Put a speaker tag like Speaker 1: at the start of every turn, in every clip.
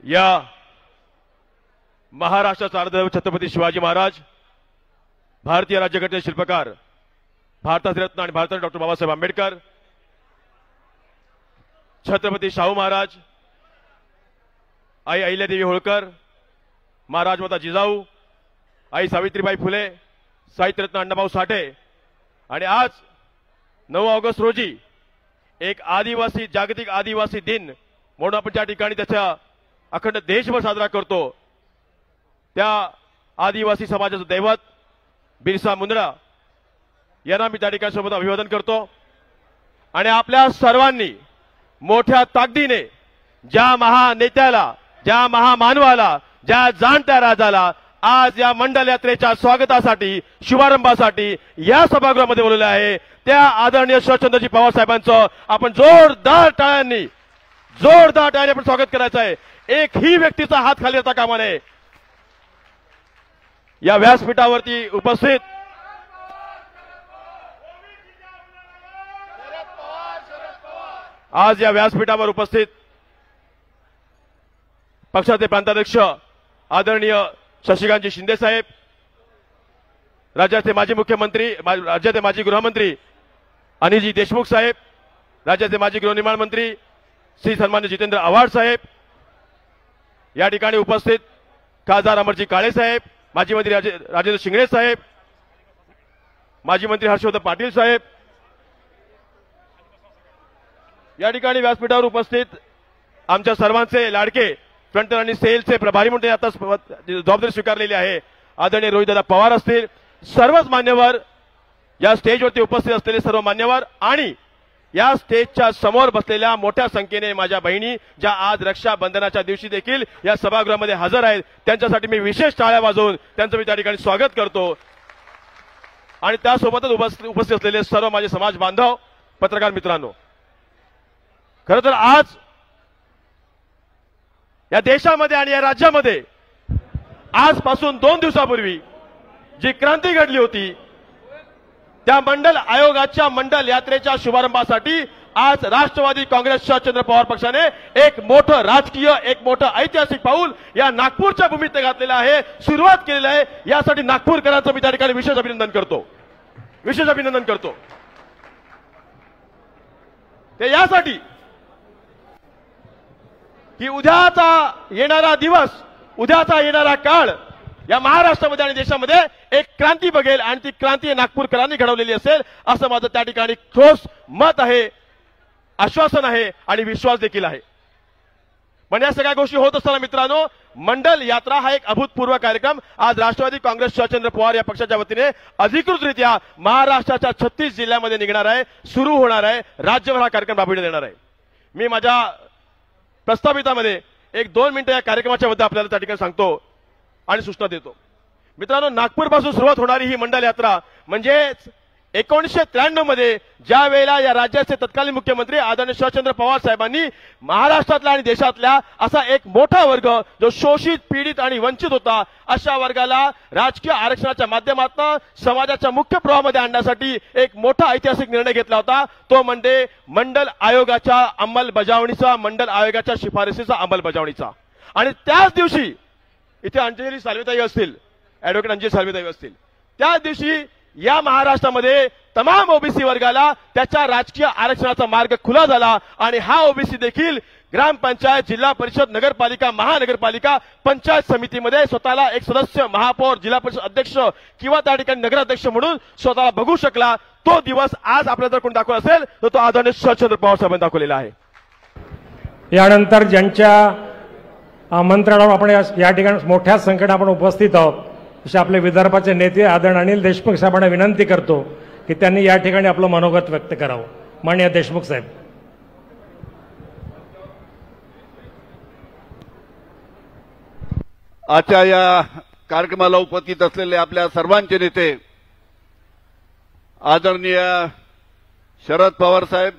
Speaker 1: या महाराष्ट्राचा अर्धदैव छत्रपती शिवाजी महाराज, भारतीय राज्यघटनेचे शिल्पकार, भारताचे रत्न आणि भारताचे डॉक्टर बाबासाहेब आंबेडकर, छत्रपती शाहू महाराज, आई अहिल्यादेवी होळकर, महाराज माता जिजाऊ, आई सावित्रीबाई फुले, साहित्यरत्न अण्णाभाऊ साठे आणि आज 9 ऑगस्ट रोजी एक आदिवासी जागतिक आदिवासी दिन म्हणून आपण ज्या ठिकाणी त्याचा अखंड देशभर साजरा करतो, त्या आदिवासी समाजाचं दैवत बिरसा मुंडा यांना मी त्या ठिकाणी सोबत अभिवादन करतो आणि आपल्या सर्वांनी मोठ्या ताकदीने ज्या महानेत्याला, ज्या महामानवाला, ज्या जाणत्या राजाला आज या मंडल यात्रेच्या स्वागतासाठी, शुभारंभासाठी या सभागृहामध्ये बोलवले आहे, त्या आदरणीय शरदचंद्रजी पवार साहेबांचं आपण जोरदार टाळ्यांनी आपण स्वागत करायचं आहे। एकही व्यक्तीचा हात खाली येता कामा नये। या व्यासपीठावरती उपस्थित आज या व्यासपीठावर उपस्थित पक्षाचे प्रांताध्यक्ष आदरणीय शशिकांतजी शिंदे साहेब, राज्याचे माजी मुख्यमंत्री, राज्याचे माजी गृहमंत्री अनिलजी देशमुख साहेब, राज्याचे माजी गृहनिर्माण मंत्री श्री सन्मान्य जितेंद्र आव्हाड साहेब, या ठिकाणी उपस्थित खासदार अमरजी काळे साहेब, माजी मंत्री राजेंद्र शिंगणे साहेब, माजी मंत्री हर्षवर्धन पाटील साहेब, या ठिकाणी व्यासपीठावर उपस्थित आमच्या सर्वांचे लाडके फ्रंट आणि सेलचे प्रभारी म्हणून आता जबाबदारी स्वीकारलेली आहे आदरणीय रोहितदादा पवार असतील, सर्वच मान्यवर, या स्टेजवरती उपस्थित असलेले सर्व मान्यवर आणि या स्टेजच्या समोर बसलेल्या मोठ्या संख्येने माझ्या बहिणी ज्या आज रक्षाबंधनाच्या दिवशी देखील या सभागृहामध्ये हजर आहेत, त्यांच्यासाठी मी विशेष टाळ्या वाजवून त्यांचं मी त्या ठिकाणी स्वागत करतो आणि त्यासोबतच उपस्थित असलेले सर्व माझे समाज बांधव, पत्रकार मित्रांनो, खरं तर आज या देशामध्ये आणि या राज्यामध्ये आजपासून 2 दिवसापूर्वी जी क्रांती घडली होती, त्या मंडल आयोगाच्या मंडल यात्रेच्या शुभारंभासाठी आज राष्ट्रवादी काँग्रेस शरदचंद्र पवार पक्षाने एक मोठं राजकीय, एक मोठं ऐतिहासिक पाऊल या नागपूरच्या भूमीत घातलेलं आहे, सुरुवात केलेली आहे। यासाठी नागपूरकरांचं मी त्या ठिकाणी विशेष अभिनंदन करतो। ते यासाठी की उद्याचा येणारा दिवस, उद्याचा येणारा काळ या महाराष्ट्रामध्ये आणि देशामध्ये एक क्रांती बघेल आणि ती क्रांती नागपूरकरांनी घडवलेली असेल असं माझं त्या ठिकाणी ठोस मत आहे, आश्वासन आहे आणि विश्वास देखील आहे। पण या सगळ्या गोष्टी होत असताना मित्रांनो, मंडल यात्रा हा एक अभूतपूर्व कार्यक्रम आज राष्ट्रवादी काँग्रेस शरदचंद्र पवार या पक्षाच्या वतीने अधिकृतरित्या महाराष्ट्राच्या 36 जिल्ह्यामध्ये निघणार आहे, सुरू होणार आहे, राज्यभर हा कार्यक्रम राबविण्यात येणार आहे। मी माझ्या प्रस्तावितामध्ये 1-2 मिनिटं या कार्यक्रमाच्या बद्दल आपल्याला त्या ठिकाणी सांगतो आणि सूचना देतो। मित्रांनो, नागपूरपासून सुरुवात होणारी ही मंडल यात्रा म्हणजे 1993 मध्ये ज्या वेळेला या राज्याचे तत्कालीन मुख्यमंत्री आदरणीय शरदचंद्र पवार साहेबांनी महाराष्ट्रातल्या आणि देशातल्या असा एक मोठा वर्ग जो शोषित, पीडित आणि वंचित होता, अशा वर्गाला राजकीय आरक्षणाच्या माध्यमातून समाजाच्या मुख्य प्रवाहामध्ये आणण्यासाठी एक मोठा ऐतिहासिक निर्णय घेतला होता, तो म्हणजे मंडल आयोगाच्या अंमलबजावणीचा, मंडल आयोगाच्या शिफारसीचा अंमलबजावणीचा। आणि त्याच दिवशी इथे अंजली साल्वेताई असतील, ॲडव्होकेट अंजली साल्वेताई असतील, त्या दिवशी या महाराष्ट्रामध्ये तमाम ओबीसी वर्गाला त्याच्या राजकीय आरक्षणाचा मार्ग खुला झाला आणि हा ओबीसी देखील ग्रामपंचायत, जिल्हा परिषद, नगरपालिका, महानगरपालिका, पंचायत समितीमध्ये स्वतःला एक सदस्य, महापौर, जिल्हा परिषद अध्यक्ष किंवा त्या ठिकाणी नगराध्यक्ष म्हणून स्वतःला बघू शकला। तो दिवस आज आपल्याला जर कोण दाखवला असेल तर तो आदरणीय शरदचंद्र पवार साहेबांनी दाखवलेला आहे।
Speaker 2: यानंतर ज्यांच्या आमंत्रणावर आपण या ठिकाणी मोठ्या संख्येने आपण उपस्थित आहोत असे आपले विदर्भाचे नेते आदरणीय अनिल देशमुख साहेबांना विनंती करतो की त्यांनी या ठिकाणी आपलं मनोगत व्यक्त करावं। माननीय देशमुख साहेब।
Speaker 3: आजच्या या कार्यक्रमाला उपस्थित असलेले आपल्या सर्वांचे नेते आदरणीय शरद पवार साहेब,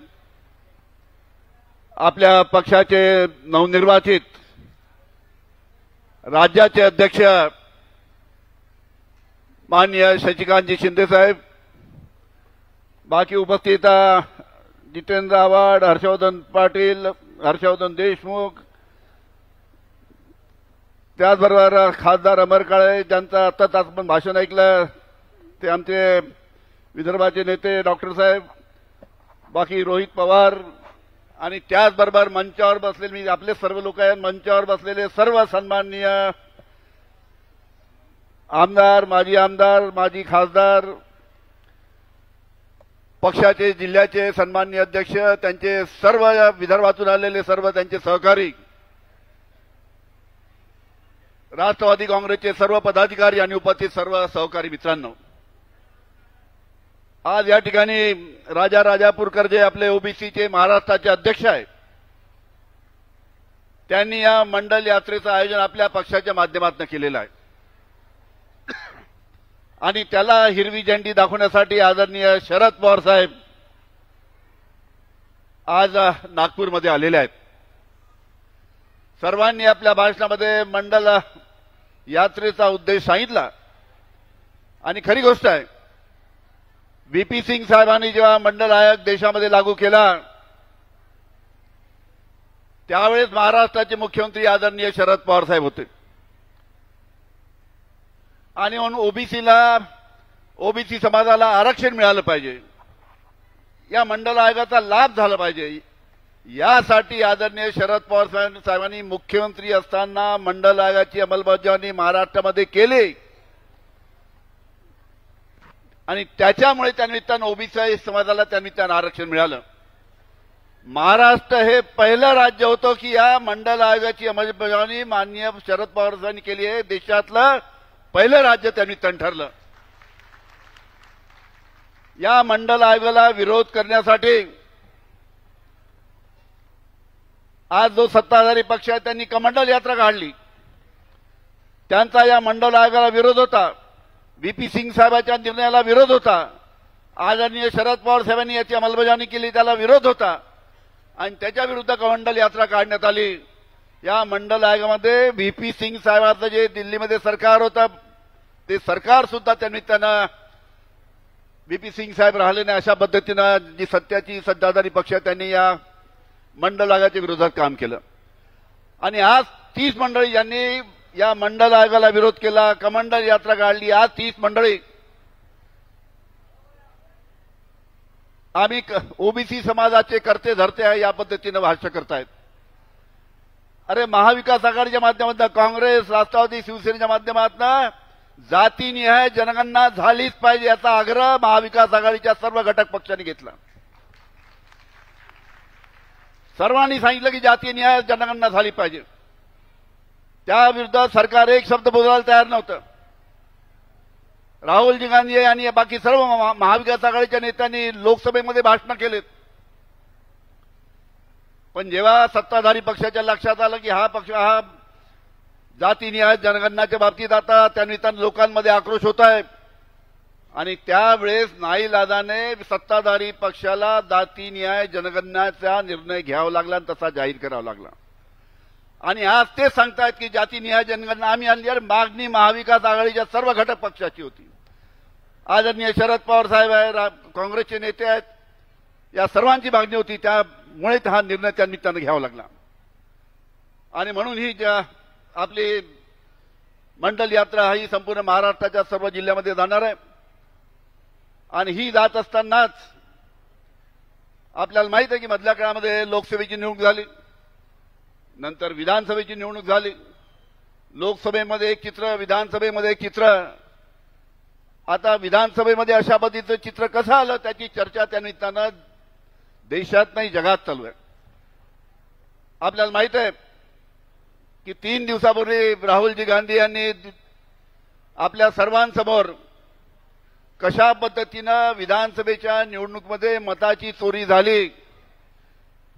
Speaker 3: आपल्या पक्षाचे नवनिर्वाचित राज्याचे अध्यक्ष माननीय शशिकांतजी शिंदे साहेब, बाकी उपस्थित जितेंद्र आव्हाड, हर्षवर्धन पाटील, हर्षवर्धन देशमुख, त्याचबरोबर खासदार अमर काळे ज्यांचं आत्ताच आपण भाषण ऐकलं ते आमचे विदर्भाचे नेते डॉक्टर साहेब, बाकी रोहित पवार आणि त्याचबरोबर मंचावर बसलेले मी आपले सर्व लोक आहेत, मंचावर बसलेले सर्व सन्माननीय आमदार, माजी खासदार, पक्षाचे जिल्ह्याचे सन्माननीय अध्यक्ष, त्यांचे सर्व विदर्भातून आलेले सर्व त्यांचे सहकारी, राष्ट्रवादी काँग्रेसचे सर्व पदाधिकारी आणि उपस्थित सर्व सहकारी मित्रांनो, आज या ठिकाणी राजापूरकर जे आपले ओबीसीचे महाराष्ट्राचे अध्यक्ष आहेत त्यांनी या मंडल यात्रेचं आयोजन आपल्या पक्षाच्या माध्यमातून केलेलं आहे आणि त्याला हिरवी झेंडी दाखवण्यासाठी आदरणीय शरद पवार साहेब आज नागपूरमध्ये आलेले आहेत. सर्वांनी आपल्या भाषणामध्ये मंडल यात्रेचा उद्देश सांगितला आणि खरी गोष्ट आहे, व्हीपी सिंग साहेबांनी जेव्हा मंडल आयोग देशामध्ये लागू केला त्यावेळेस महाराष्ट्राचे मुख्यमंत्री आदरणीय शरद पवार साहेब होते आणि म्हणून ओबीसी समाजाला आरक्षण मिळालं पाहिजे, या मंडल आयोगाचा लाभ झाला पाहिजे, यासाठी आदरणीय शरद पवार साहेबांनी मुख्यमंत्री असताना मंडल आयोगाची अंमलबजावणी महाराष्ट्रामध्ये केली आणि त्याच्यामुळे त्यानिमित्तानं ओबीसी समाजाला त्यानिमित्तानं आरक्षण मिळालं. महाराष्ट्र हे पहिलं राज्य होतं की या मंडल आयोगाची अंमलबजावणी माननीय शरद पवार साहेबांनी केली आहे. देशातलं पहिलं राज्य त्यानिमित्तानं ठरलं. या मंडल आयोगाला विरोध करण्यासाठी आज जो सत्ताधारी पक्ष आहे त्यांनी कमंडल यात्रा काढली. त्यांचा या मंडल आयोगाला विरोध होता, व्हीपी सिंग साहेबांच्या निर्णयाला विरोध होता, आदरणीय शरद पवार साहेबांनी याची अंमलबजावणी केली त्याला विरोध होता आणि त्याच्या विरुद्ध कमंडल यात्रा काढण्यात आली. या मंडल आयोगामध्ये व्हीपी सिंग साहेबांचं जे दिल्लीमध्ये सरकार होतं ते सरकार सुद्धा त्यानिमित्तानं व्हीपी सिंग साहेब राहिले नाही अशा पद्धतीनं जी सत्याची सत्ताधारी पक्ष त्यांनी या मंडल आयोगाच्या विरोधात काम केलं आणि आज 30 मंडळी यांनी या मंडल आयोगाला विरोध केला, कमंडल यात्रा काढली. आज 30 मंडळी आम्ही ओबीसी समाजाचे करते धरते आहे या पद्धतीनं भाष्य करतायत. अरे महाविकास आघाडीच्या माध्यमातून, काँग्रेस, राष्ट्रवादी, शिवसेनेच्या माध्यमातून जातीनिहाय जनगणना झालीच पाहिजे याचा आग्रह महाविकास आघाडीच्या सर्व घटक पक्षांनी घेतला. सर्वांनी सांगितलं की जातीनिहाय जनगणना झाली पाहिजे. त्याविरुद्ध सरकार एक शब्द बोलायला तयार नव्हतं. राहुलजी गांधी आणि बाकी सर्व महाविकास आघाडीच्या नेत्यांनी लोकसभेमध्ये भाषणं केलेत, पण जेव्हा सत्ताधारी पक्षाच्या लक्षात आलं की हा पक्ष हा जातीनिहाय जनगणनाच्या बाबतीत आता त्यानिमित्तानं लोकांमध्ये आक्रोश होत आहे आणि त्यावेळेस नाईलाजाने सत्ताधारी पक्षाला जातीनिहाय जनगणनाचा निर्णय घ्यावा लागला आणि तसा जाहीर करावा लागला. आणि आज ते सांगतायत की जातीनिहाय जनगणना आम्ही आणली. अरे मागणी महाविकास आघाडीच्या सर्व घटक पक्षाची होती. आदरणीय शरद पवार साहेब आहे, काँग्रेसचे नेते आहेत, या सर्वांची मागणी होती. त्यामुळे हा निर्णय त्या निमित्तानं घ्यावा लागला आणि म्हणून ही आपली मंडल यात्रा ही संपूर्ण महाराष्ट्राच्या सर्व जिल्ह्यामध्ये जाणार आहे आणि ही जात असतानाच आपल्याला माहित आहे की मधल्या काळामध्ये लोकसभेची निवडणूक झाली, नंतर विधानसभेची निवडणूक झाली. लोकसभेमध्ये एक चित्र, विधानसभेमध्ये एक चित्र. आता विधानसभेमध्ये अशा पद्धतीचं चित्र कसं आलं त्याची चर्चा त्यानिमित्तानं देशात नाही जगात चालू आहे. आपल्याला माहित आहे की 3 दिवसापूर्वी राहुलजी गांधी यांनी आपल्या सर्वांसमोर कशा पद्धतीनं विधानसभेच्या निवडणुकीमध्ये मताची चोरी झाली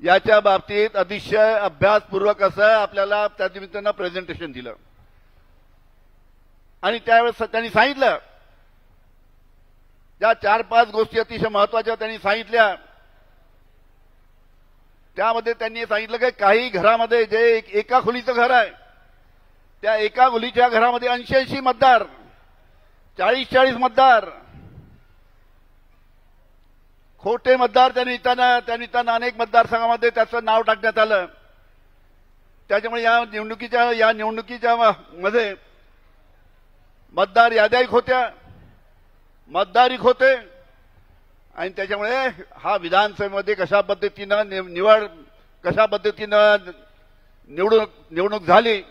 Speaker 3: याच्या बाबतीत अतिशय अभ्यासपूर्वक असं आपल्याला त्या निमित्तानं प्रेझेंटेशन दिलं आणि त्यावेळेस त्यांनी सांगितलं ज्या 4-5 गोष्टी अतिशय महत्वाच्या त्यांनी सांगितल्या. त्यामध्ये त्यांनी सांगितलं की काही घरामध्ये जे एका खोलीचं घर आहे त्या एका खोलीच्या घरामध्ये 80-80 मतदार, 40-40 मतदार, खोटे मतदार त्या निमित्तानं अनेक मतदारसंघामध्ये त्याचं नाव टाकण्यात आलं त्याच्यामुळे या निवडणुकीच्या मध्ये मतदार याद्या होत्या, मतदार होते आणि त्याच्यामुळे हा विधानसभेमध्ये कशा पद्धतीनं कशा पद्धतीनं निवडणूक झाली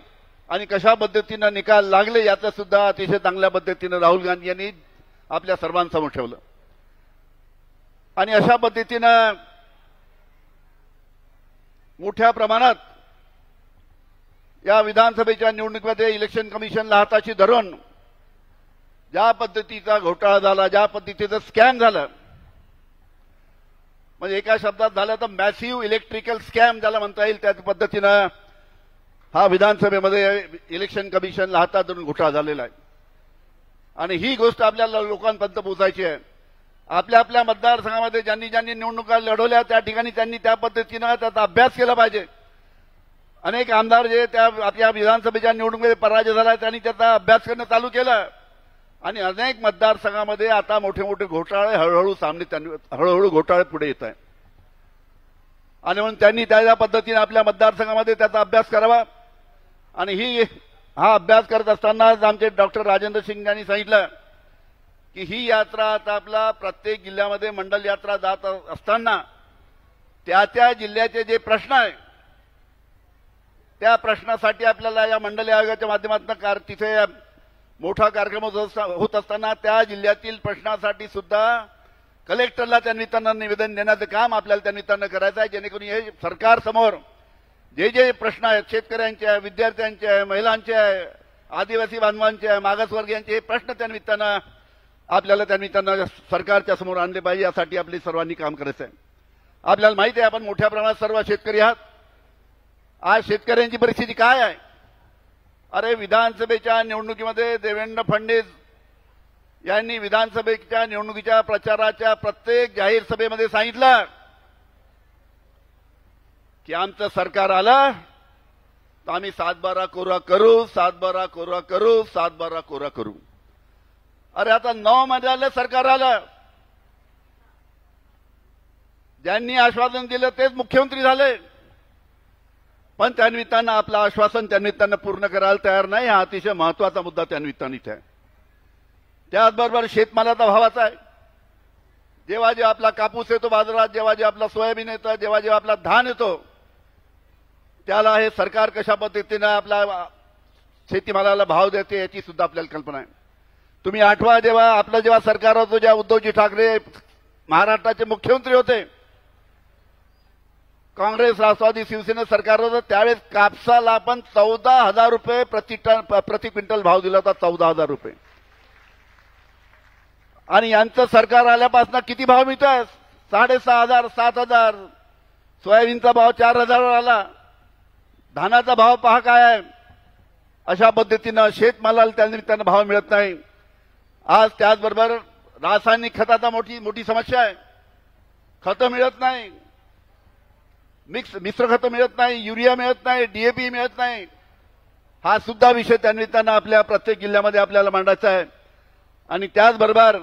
Speaker 3: आणि कशा पद्धतीनं निकाल लागले याचं सुद्धा अतिशय चांगल्या पद्धतीनं राहुल गांधी यांनी आपल्या सर्वांसमोर ठेवलं. आणि अशा पद्धतीनं मोठ्या प्रमाणात या विधानसभेच्या निवडणुकीमध्ये इलेक्शन कमिशनला हाताशी धरून ज्या पद्धतीचा घोटाळा झाला, ज्या पद्धतीचं स्कॅम झालं, म्हणजे एका शब्दात झालं तर मॅसिव्ह इलेक्ट्रिकल स्कॅम ज्याला म्हणता येईल, त्या पद्धतीनं हा विधानसभेमध्ये इलेक्शन कमिशनला हातात धरून घोटाळा झालेला आहे. आणि ही गोष्ट आपल्याला लोकांपर्यंत पोहोचायची आहे. आपल्या आपल्या मतदारसंघामध्ये ज्यांनी ज्यांनी निवडणुका लढवल्या त्या ठिकाणी त्यांनी त्या पद्धतीनं त्याचा अभ्यास केला पाहिजे. अनेक आमदार जे त्या आपल्या विधानसभेच्या निवडणुकीमध्ये पराजय झाला त्यांनी त्याचा अभ्यास करणं चालू केलं आणि अनेक मतदारसंघामध्ये आता मोठे मोठे घोटाळे हळूहळू घोटाळे पुढे येत आहे. आणि म्हणून त्यांनी त्या पद्धतीने आपल्या मतदारसंघामध्ये त्याचा अभ्यास करावा. आणि हा अभ्यास करत असतानाच आमचे डॉक्टर राजेंद्र सिंग यांनी सांगितलं की ही यात्रा आता आपला प्रत्येक जिल्ह्यामध्ये मंडल यात्रा जात असताना त्या जिल्ह्याचे जे प्रश्न आहे त्या प्रश्नासाठी आपल्याला या मंडल आयोगाच्या माध्यमातून तिथे मोठा कार्यक्रम होत असताना त्या जिल्ह्यातील प्रश्नासाठी सुद्धा कलेक्टरला त्या निमित्तानं निवेदन देण्याचं काम आपल्याला त्या निमित्तानं करायचं आहे, जेणेकरून हे सरकार समोर जे प्रश्न आहेत शेतकऱ्यांचे आहे, विद्यार्थ्यांचे आहे, महिलांचे आहे, आदिवासी बांधवांचे आहे, मागासवर्गीयांचे, हे प्रश्न त्या निमित्तानं आपल्याला त्या निमित्तानं सरकारच्या समोर आणले पाहिजे. यासाठी आपली सर्वांनी काम करायचं आहे. आपल्याला माहिती आहे आपण मोठ्या प्रमाणात सर्व शेतकरी आहात. आज शेतकऱ्यांची परिस्थिती काय आहे? अरे विधानसभेच्या निवडणुकीमध्ये देवेंद्र फडणवीस यांनी विधानसभेच्या निवडणुकीच्या प्रचाराच्या प्रत्येक जाहीर सभेमध्ये सांगितलं की आमचं सरकार आलं तर आम्ही 7-12 कोरा करू, 7-12 कोरा करू, 7-12 कोरा करू. अरे आता 9 महिन्याला सरकार आलं. ज्यांनी आश्वासन दिलं तेच मुख्यमंत्री झाले, पण त्यानिमित्तानं आपलं आश्वासन त्यानिमित्तानं पूर्ण करायला तयार नाही. हा अतिशय महत्वाचा मुद्दा त्यानिमित्तानं इथे आहे. त्याचबरोबर शेतमालाचा भावाचा आहे. जेव्हा जेव्हा आपला कापूस येतो बाजारात, जेव्हा जेव्हा आपला सोयाबीन येतं, जेव्हा जेव्हा आपला धान येतो, त्याला हे सरकार कशा पद्धतीनं आपला शेतीमालाला भाव देते याची सुद्धा आपल्याला कल्पना आहे. तुम्ही आठवा जेव्हा सरकार होतं, ज्या उद्धवजी ठाकरे महाराष्ट्राचे मुख्यमंत्री होते, काँग्रेस राष्ट्रवादी शिवसेना सरकार होतं, त्यावेळेस कापसाला आपण 14,000 रुपये प्रति क्विंटल भाव दिला होता. 14,000 रुपये. आणि यांचं सरकार आल्यापासून किती भाव मिळतोय? 6,500 7,000. सोयाबीनचा भाव 4,000 वर आला. धानाचा भाव पहा काय आहे. अशा पद्धतीनं शेतमालाला त्या निमित्तानं भाव मिळत नाही. आज त्याचबरोबर रासायनिक खताचा मोठी समस्या आहे. खतं मिळत नाही, मिश्र खतं मिळत नाही, युरिया मिळत नाही, डीएपी मिळत नाही. हा सुद्धा विषय त्या निमित्तानं आपल्या प्रत्येक जिल्ह्यामध्ये आपल्याला मांडायचा आहे. आणि त्याचबरोबर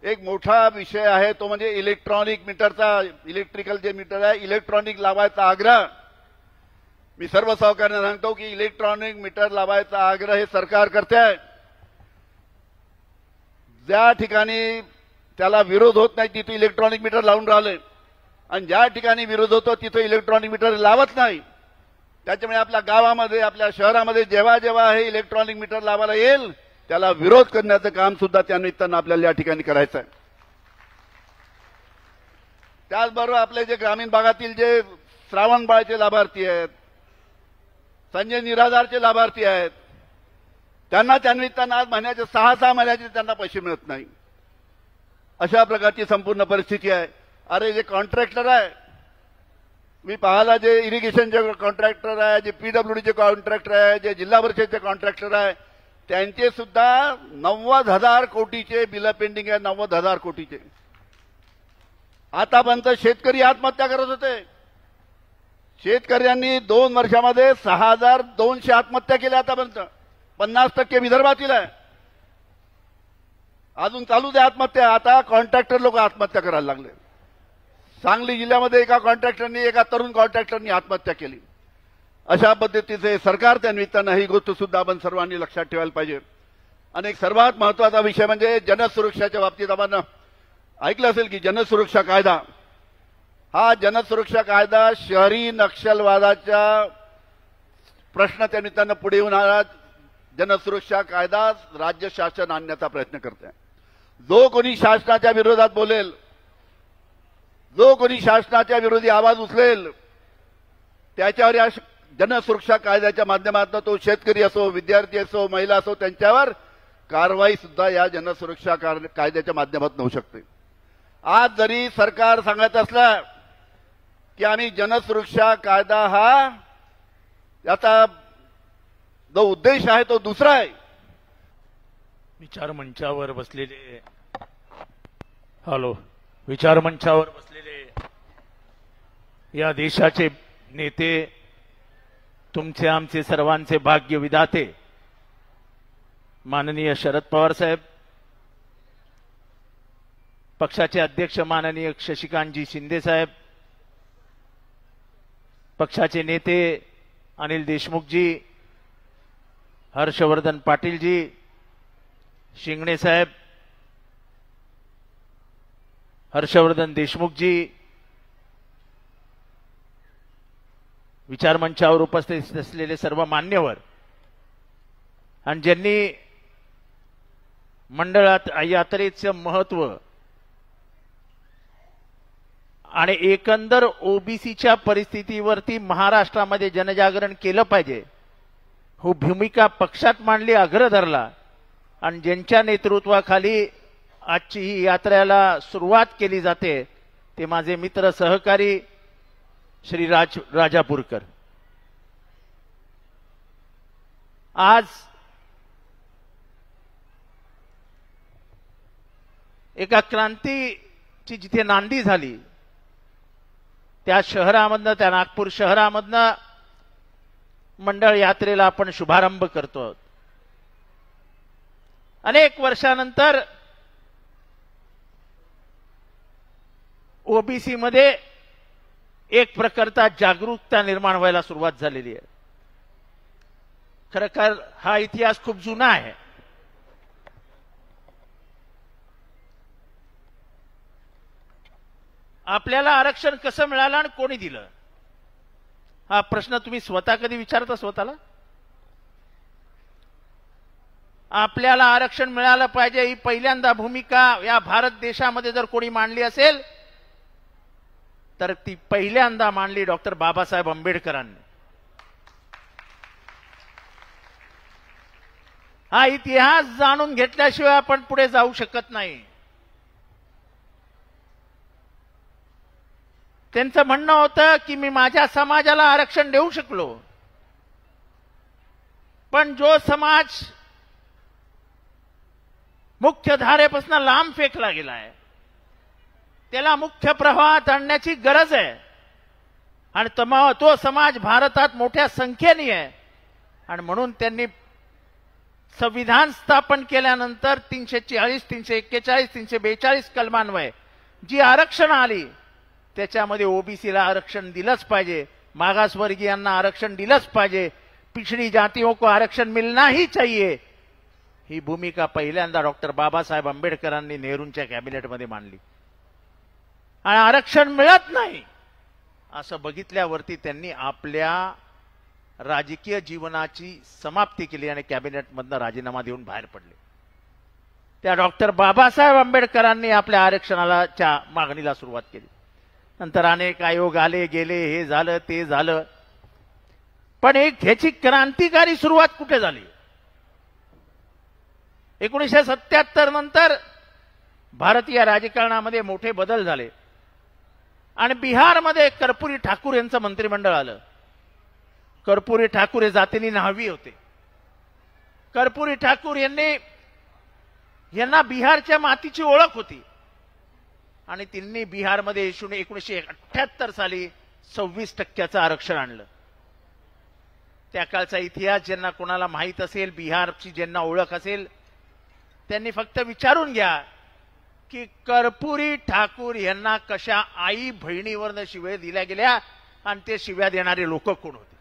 Speaker 3: एक मोठा विषय आहे तो म्हणजे इलेक्ट्रॉनिक मीटरचा, इलेक्ट्रिकल जे मीटर आहे इलेक्ट्रॉनिक लावायचा आग्रह. मी सर्व सहकार्यांना सांगतो की इलेक्ट्रॉनिक मीटर लावायचा आग्रह हे सरकार करते आहे. ज्या ठिकाणी त्याला विरोध होत नाही तिथे इलेक्ट्रॉनिक मीटर लावून राहिले आणि ज्या ठिकाणी विरोध होतो तिथे इलेक्ट्रॉनिक मीटर लावत नाही. त्याच्यामुळे आपल्या गावामध्ये आपल्या शहरामध्ये जेव्हा जेव्हा हे इलेक्ट्रॉनिक मीटर लावायला येईल त्याला विरोध करण्याचं काम सुद्धा त्या निमित्तानं आपल्याला या ठिकाणी करायचं आहे. त्याचबरोबर आपले जे ग्रामीण भागातील जे श्रावणबाळचे लाभार्थी आहेत, संजय निराधारचे लाभार्थी आहेत, त्यांना त्या निमित्तानं आज महिन्याचे 6 महिन्याचे त्यांना पैसे मिळत नाही. अशा प्रकारची संपूर्ण परिस्थिती आहे. अरे जे कॉन्ट्रॅक्टर आहे, मी पाहिला जे इरिगेशनचे कॉन्ट्रॅक्टर आहे, जे पीडब्ल्यूडीचे कॉन्ट्रॅक्टर आहे, जे जिल्हा परिषदेचे कॉन्ट्रॅक्टर आहे, त्यांचे सुद्धा 90,000 कोटीचे बिल पेंडिंग आहे. 90,000 कोटीचे. आतापर्यंत शेतकरी आत्महत्या करत होते. शेतकऱ्यांनी 2 वर्षामध्ये 6,200 आत्महत्या केल्या आतापर्यंत. 50% विदर्भातील आहे. अजून चालू दे आत्महत्या. आता कॉन्ट्रॅक्टर लोक आत्महत्या करायला लागले. सांगली जिल्ह्यामध्ये एका तरुण कॉन्ट्रॅक्टरनी आत्महत्या केली. अशा पद्धतीचे सरकार त्या निमित्तानं ही गोष्ट सुद्धा आपण सर्वांनी लक्षात ठेवायला पाहिजे. आणि एक सर्वात महत्वाचा विषय म्हणजे जनसुरक्षाच्या बाबतीत आपण ऐकलं असेल की जनसुरक्षा कायदा, हा जनसुरक्षा कायदा शहरी नक्षलवादाच्या प्रश्न त्या निमित्तानं पुढे येऊन आला. जनसुरक्षा कायदा राज्य शासन आणण्याचा प्रयत्न करत आहे. जो कोणी शासनाच्या विरोधात बोलेल, जो कोणी शासनाच्या विरोधी आवाज उचलेल, त्याच्यावर या जनसुरक्षा कायद्याच्या माध्यमातून तो शेतकरी असो, विद्यार्थी असो, महिला असो, त्यांच्यावर कारवाई सुद्धा या जनसुरक्षा कायद्याच्या माध्यमातून होऊ शकते. आज जरी सरकार सांगत असलं की आम्ही जनसुरक्षा कायदा हा याचा जो उद्देश आहे तो दुसरा आहे.
Speaker 4: विचार मंचावर बसलेले विचार मंचावर बसलेले या देशाचे नेते, तुमचे आमचे सर्वांचे भाग्य विधाते माननीय शरद पवार साहेब, पक्षाचे अध्यक्ष माननीय शशिकांतजी शिंदे साहेब, पक्षाचे नेते अनिल देशमुखजी, हर्षवर्धन पाटीलजी, शिंगणे साहेब, हर्षवर्धन देशमुखजी, विचार मंचावर उपस्थित असलेले सर्व मान्यवर आणि ज्यांनी मंडळात यात्रेचं महत्व आणि एकंदर ओबीसीच्या परिस्थितीवरती महाराष्ट्रामध्ये जनजागरण केलं पाहिजे, हो भूमिका पक्षात मांडली, आग्रह धरला आणि ज्यांच्या नेतृत्वाखाली आजची ही यात्रेला सुरुवात केली जाते ते माझे मित्र सहकारी श्री राजापूरकर. आज एका क्रांतीची जिथे नांदी झाली त्या शहरामधनं, त्या नागपूर शहरामधनं मंडळ यात्रेला आपण शुभारंभ करतो. अनेक वर्षानंतर ओबीसी मध्ये एक प्रकारचा जागरूकता निर्माण व्हायला सुरुवात झालेली आहे. खरं हा इतिहास खूप जुना आहे. आपल्याला आरक्षण कसं मिळालं आणि कोणी दिलं, हा प्रश्न तुम्ही स्वतः कधी विचारता स्वतःला? आपल्याला आरक्षण मिळालं पाहिजे ही पहिल्यांदा भूमिका या भारत देशामध्ये जर कोणी मांडली असेल तर ती पहिल्यांदा मांडली डॉक्टर बाबासाहेब आंबेडकरांनी. हा इतिहास जाणून घेतल्याशिवाय आपण पुढे जाऊ शकत नाही. त्यांचं म्हणणं होतं की मी माझ्या समाजाला आरक्षण देऊ शकलो, पण जो समाज मुख्य धारेपासून लांब फेकला गेलाय त्याला मुख्य प्रवाहात आणण्याची गरज आहे. आणि तो समाज भारतात मोठ्या संख्येने आहे आणि म्हणून त्यांनी संविधान स्थापन केल्यानंतर 340, 341, 342 कलमान्वये जी आरक्षण आली त्याच्यामध्ये ओबीसीला आरक्षण दिलंच पाहिजे, मागासवर्गीयांना आरक्षण दिलंच पाहिजे, पिछड़ी जातियों को आरक्षण मिलना ही चाहिए. ही भूमिका पहिल्यांदा डॉक्टर बाबासाहेब आंबेडकरांनी नेहरूंच्या कॅबिनेटमध्ये मांडली. आणि आरक्षण मिळत नाही असं बघितल्यावरती त्यांनी आपल्या राजकीय जीवनाची समाप्ती केली आणि कॅबिनेटमधनं राजीनामा देऊन बाहेर पडले. त्या डॉक्टर बाबासाहेब आंबेडकरांनी आपल्या आरक्षणाच्या मागणीला सुरुवात केली. नंतर अनेक आयोग आले गेले, हे झालं ते झालं, पण ह्याची क्रांतिकारी सुरुवात कुठे झाली? 1977 नंतर भारतीय राजकारणामध्ये मोठे बदल झाले आणि बिहारमध्ये कर्पूरी ठाकूर यांचं मंत्रिमंडळ आलं. कर्पूरी ठाकूर हे जातीने न्हावी होते. कर्पूरी ठाकूर यांना बिहारच्या मातीची ओळख होती आणि त्यांनी बिहारमध्ये 1978 साली 26% आरक्षण आणलं. त्या काळचा इतिहास ज्यांना कोणाला माहीत असेल, बिहारची ज्यांना ओळख असेल, त्यांनी फक्त विचारून घ्या की कर्पूरी ठाकूर यांना कशा आई बहिणीवरनं शिव्या दिल्या गेल्या आणि ते शिव्या देणारे लोक कोण होते.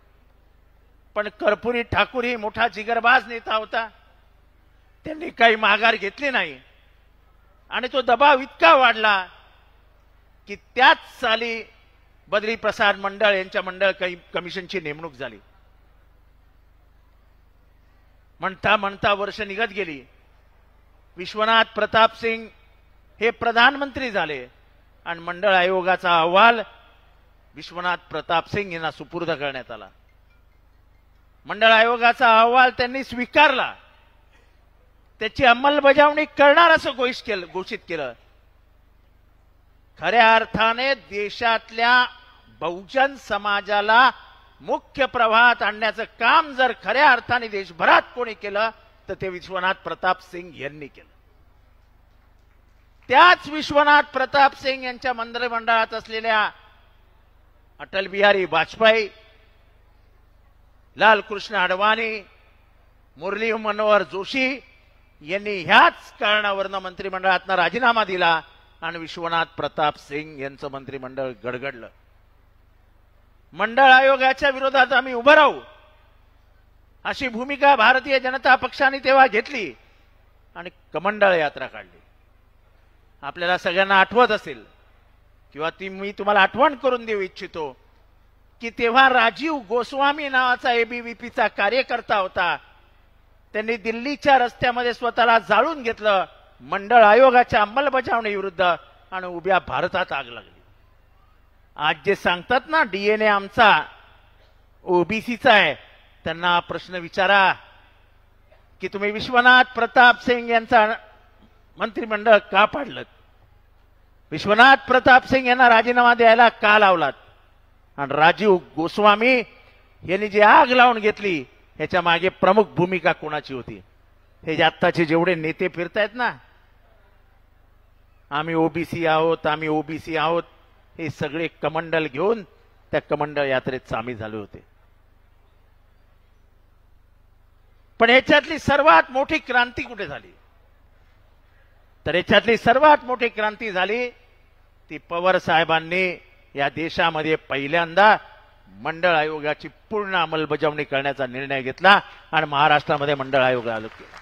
Speaker 4: पण कर्पुरी ठाकूर ही मोठा जिगरबाज नेता होता. त्यांनी काही माघार घेतली नाही आणि तो दबाव इतका वाढला की त्याच साली बद्री प्रसाद मंडळ यांच्या मंडळ कमिशनची नेमणूक झाली. म्हणता म्हणता वर्ष निघत गेली. विश्वनाथ प्रताप सिंग हे प्रधानमंत्री झाले आणि मंडळ आयोगाचा अहवाल विश्वनाथ प्रताप सिंग यांना सुपूर्द करण्यात आला. मंडळ आयोगाचा अहवाल त्यांनी स्वीकारला. त्याची अंमलबजावणी करणार असं घोषित केलं. खऱ्या अर्थाने देशातल्या बहुजन समाजाला मुख्य प्रवाहात आणण्याचं काम जर खऱ्या अर्थाने देशभरात कोणी केलं तर ते विश्वनाथ प्रताप सिंग यांनी केलं. त्याच विश्वनाथ प्रताप सिंग यांच्या मंत्रिमंडळात असलेल्या अटल बिहारी वाजपेयी, लालकृष्ण अडवाणी, मुरली मनोहर जोशी यांनी ह्याच कारणावरनं मंत्रिमंडळातनं राजीनामा दिला आणि विश्वनाथ प्रताप सिंग यांचं मंत्रिमंडळ गडगडलं. मंडळ आयोगाच्या विरोधात आम्ही उभं राहू अशी भूमिका भारतीय जनता पक्षाने तेव्हा घेतली आणि कमंडळ यात्रा काढली. आपल्याला सगळ्यांना आठवत असेल किंवा ती मी तुम्हाला आठवण करून देऊ इच्छितो की तेव्हा राजीव गोस्वामी नावाचा एबीव्हीपीचा कार्यकर्ता होता. त्यांनी दिल्लीच्या रस्त्यामध्ये स्वतःला जाळून घेतलं मंडळ आयोगाच्या अंमलबजावणी विरुद्ध आणि उभ्या भारतात आग लागली. आज जे सांगतात ना डीएनए आमचा ओबीसीचा आहे, त्यांना प्रश्न विचारा की तुम्ही विश्वनाथ प्रताप सिंग यांचा मंत्रिमंडळ का पाडलं? विश्वनाथ प्रताप सिंग यांना राजीनामा द्यायला का लावलात? आणि राजीव गोस्वामी यांनी जी आग लावून घेतली ह्याच्या मागे प्रमुख भूमिका कोणाची होती? हे जे आत्ताचे जेवढे नेते फिरतायत ना, आम्ही ओबीसी आहोत, आम्ही ओबीसी आहोत, हे सगळे कमंडल घेऊन त्या कमंडळ यात्रेत सामील झाले होते. पण याच्यातली सर्वात मोठी क्रांती कुठे झाली? तर याच्यातली सर्वात मोठी क्रांती झाली ती पवार साहेबांनी या देशामध्ये पहिल्यांदा मंडळ आयोगाची पूर्ण अंमलबजावणी करण्याचा निर्णय घेतला आणि महाराष्ट्रामध्ये मंडळ आयोग चालू केला.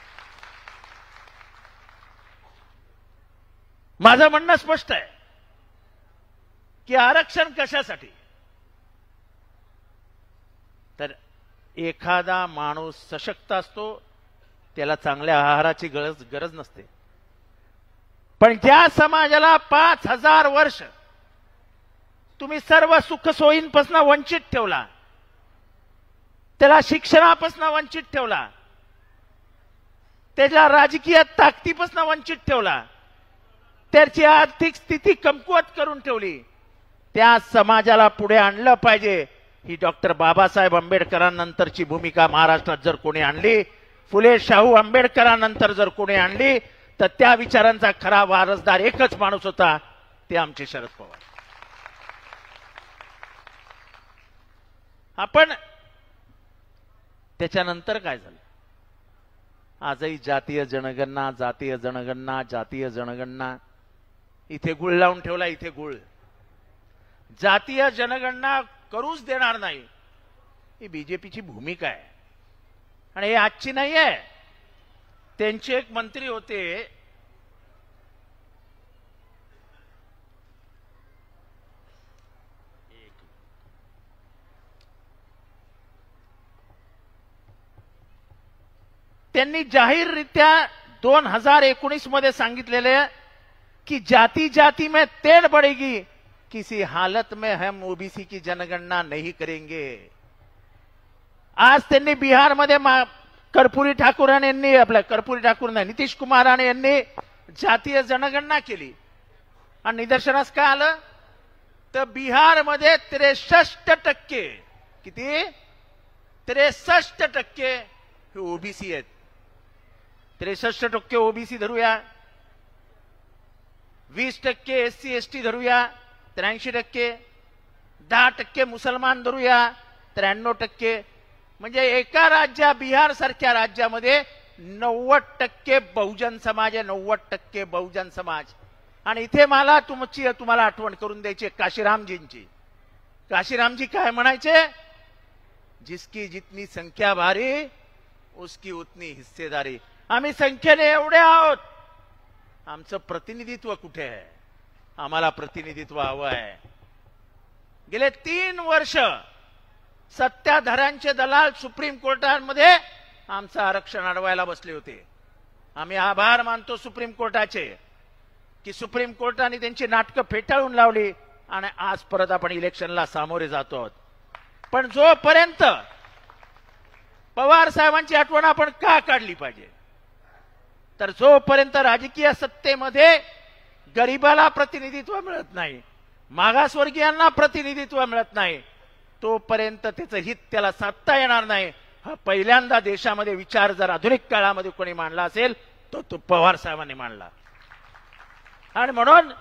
Speaker 4: माझं म्हणणं स्पष्ट आहे की आरक्षण कशासाठी? तर एखादा माणूस सशक्त असतो त्याला चांगल्या आहाराची गरज नसते. पण ज्या समाजाला 5000 वर्ष तुम्ही सर्व सुखसोयींपासून वंचित ठेवला, त्याला शिक्षणापासून वंचित ठेवला, त्याला राजकीय ताकदीपासून वंचित ठेवला, त्याची आर्थिक स्थिती कमकुवत करून ठेवली, त्या समाजाला पुढे आणलं पाहिजे. ही डॉक्टर बाबासाहेब आंबेडकरांनंतरची भूमिका महाराष्ट्रात जर कोणी आणली, फुले शाहू आंबेडकरांनंतर जर कोणी आणली, तर त्या विचारांचा खरा वारसदार एकच माणूस होता, ते आमचे शरद पवार. आपण त्याच्यानंतर काय झालं? आजही जातीय जनगणना, जातीय जनगणना, जातीय जनगणना, इथे गुळ लावून ठेवला, इथे गुळ. जातीय जनगणना करूच देणार नाही ही बीजेपीची भूमिका आहे आणि हे आजची नाही आहे. त्यांचे एक मंत्री होते, त्यांनी जाहीररित्या 2019 मध्ये सांगितलेले कि जाति जाति में तेड़ बढ़ेगी, किसी हालत में हम ओबीसी की जनगणना नहीं करेंगे. आज त्यांनी बिहारमध्ये कर्पुरी ठाकूराणे यांनी कर्पुरी ठाकूर नाही, नितीश कुमाराणे यांनी जातीय जनगणना केली आणि निदर्शनास काय आलं? तर बिहारमध्ये 63% किती? 63% हे ओबीसी आहेत. 63% ओबीसी धरूया, 20% एससी एसटी धरूया, 83%, 10% मुसलमान धरूया, 93%. म्हणजे एका बिहार सारख्या राज्यामध्ये 90% बहुजन समाज आहे, 90% बहुजन समाज. आणि इथे मला तुम्हाला आठवण करून द्यायची काशीरामजींची. काशीरामजी काय म्हणायचे? जिसकी जितनी संख्या भारी उसकी उतनी हिस्सेदारी. आम्ही संख्येने एवढे आहोत, आमचं प्रतिनिधित्व कुठे आहे? आम्हाला प्रतिनिधित्व हवं आहे. गेले 3 वर्ष सत्ताधाऱ्यांचे दलाल सुप्रीम कोर्टामध्ये आमचं आरक्षण अडवायला बसले होते. आम्ही आभार मानतो सुप्रीम कोर्टाचे की सुप्रीम कोर्टाने त्यांची नाटकं फेटाळून लावली आणि आज परत आपण इलेक्शनला सामोरे जातो आहोत. पण जोपर्यंत पवार साहेबांची आठवण आपण का काढली पाहिजे? तर जोपर्यंत राजकीय सत्तेमध्ये गरिबाला प्रतिनिधित्व मिळत नाही, मागासवर्गीयांना प्रतिनिधित्व मिळत नाही, तोपर्यंत त्याचं हित त्याला साधता येणार नाही. हा पहिल्यांदा देशामध्ये विचार जर आधुनिक काळामध्ये कोणी मांडला असेल तो पवार साहेबांनी मांडला. आणि म्हणून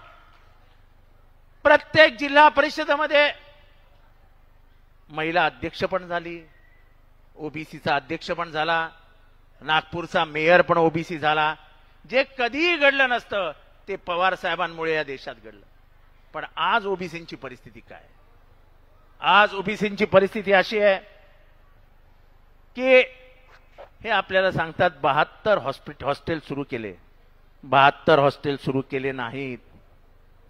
Speaker 4: प्रत्येक जिल्हा परिषदेमध्ये महिला अध्यक्ष पण झाली, ओबीसीचा अध्यक्ष पण झाला, नागपूरचा मेयर पण ओबीसी झाला. जे कधीही घडलं नसतं ते पवार साहेबांमुळे या देशात घडलं. पण आज ओबीसींची परिस्थिती काय? आज ओबीसींची परिस्थिती अशी आहे की हे आपल्याला सांगतात 72 हॉस्टेल सुरू केले. 72 हॉस्टेल सुरू केले नाहीत,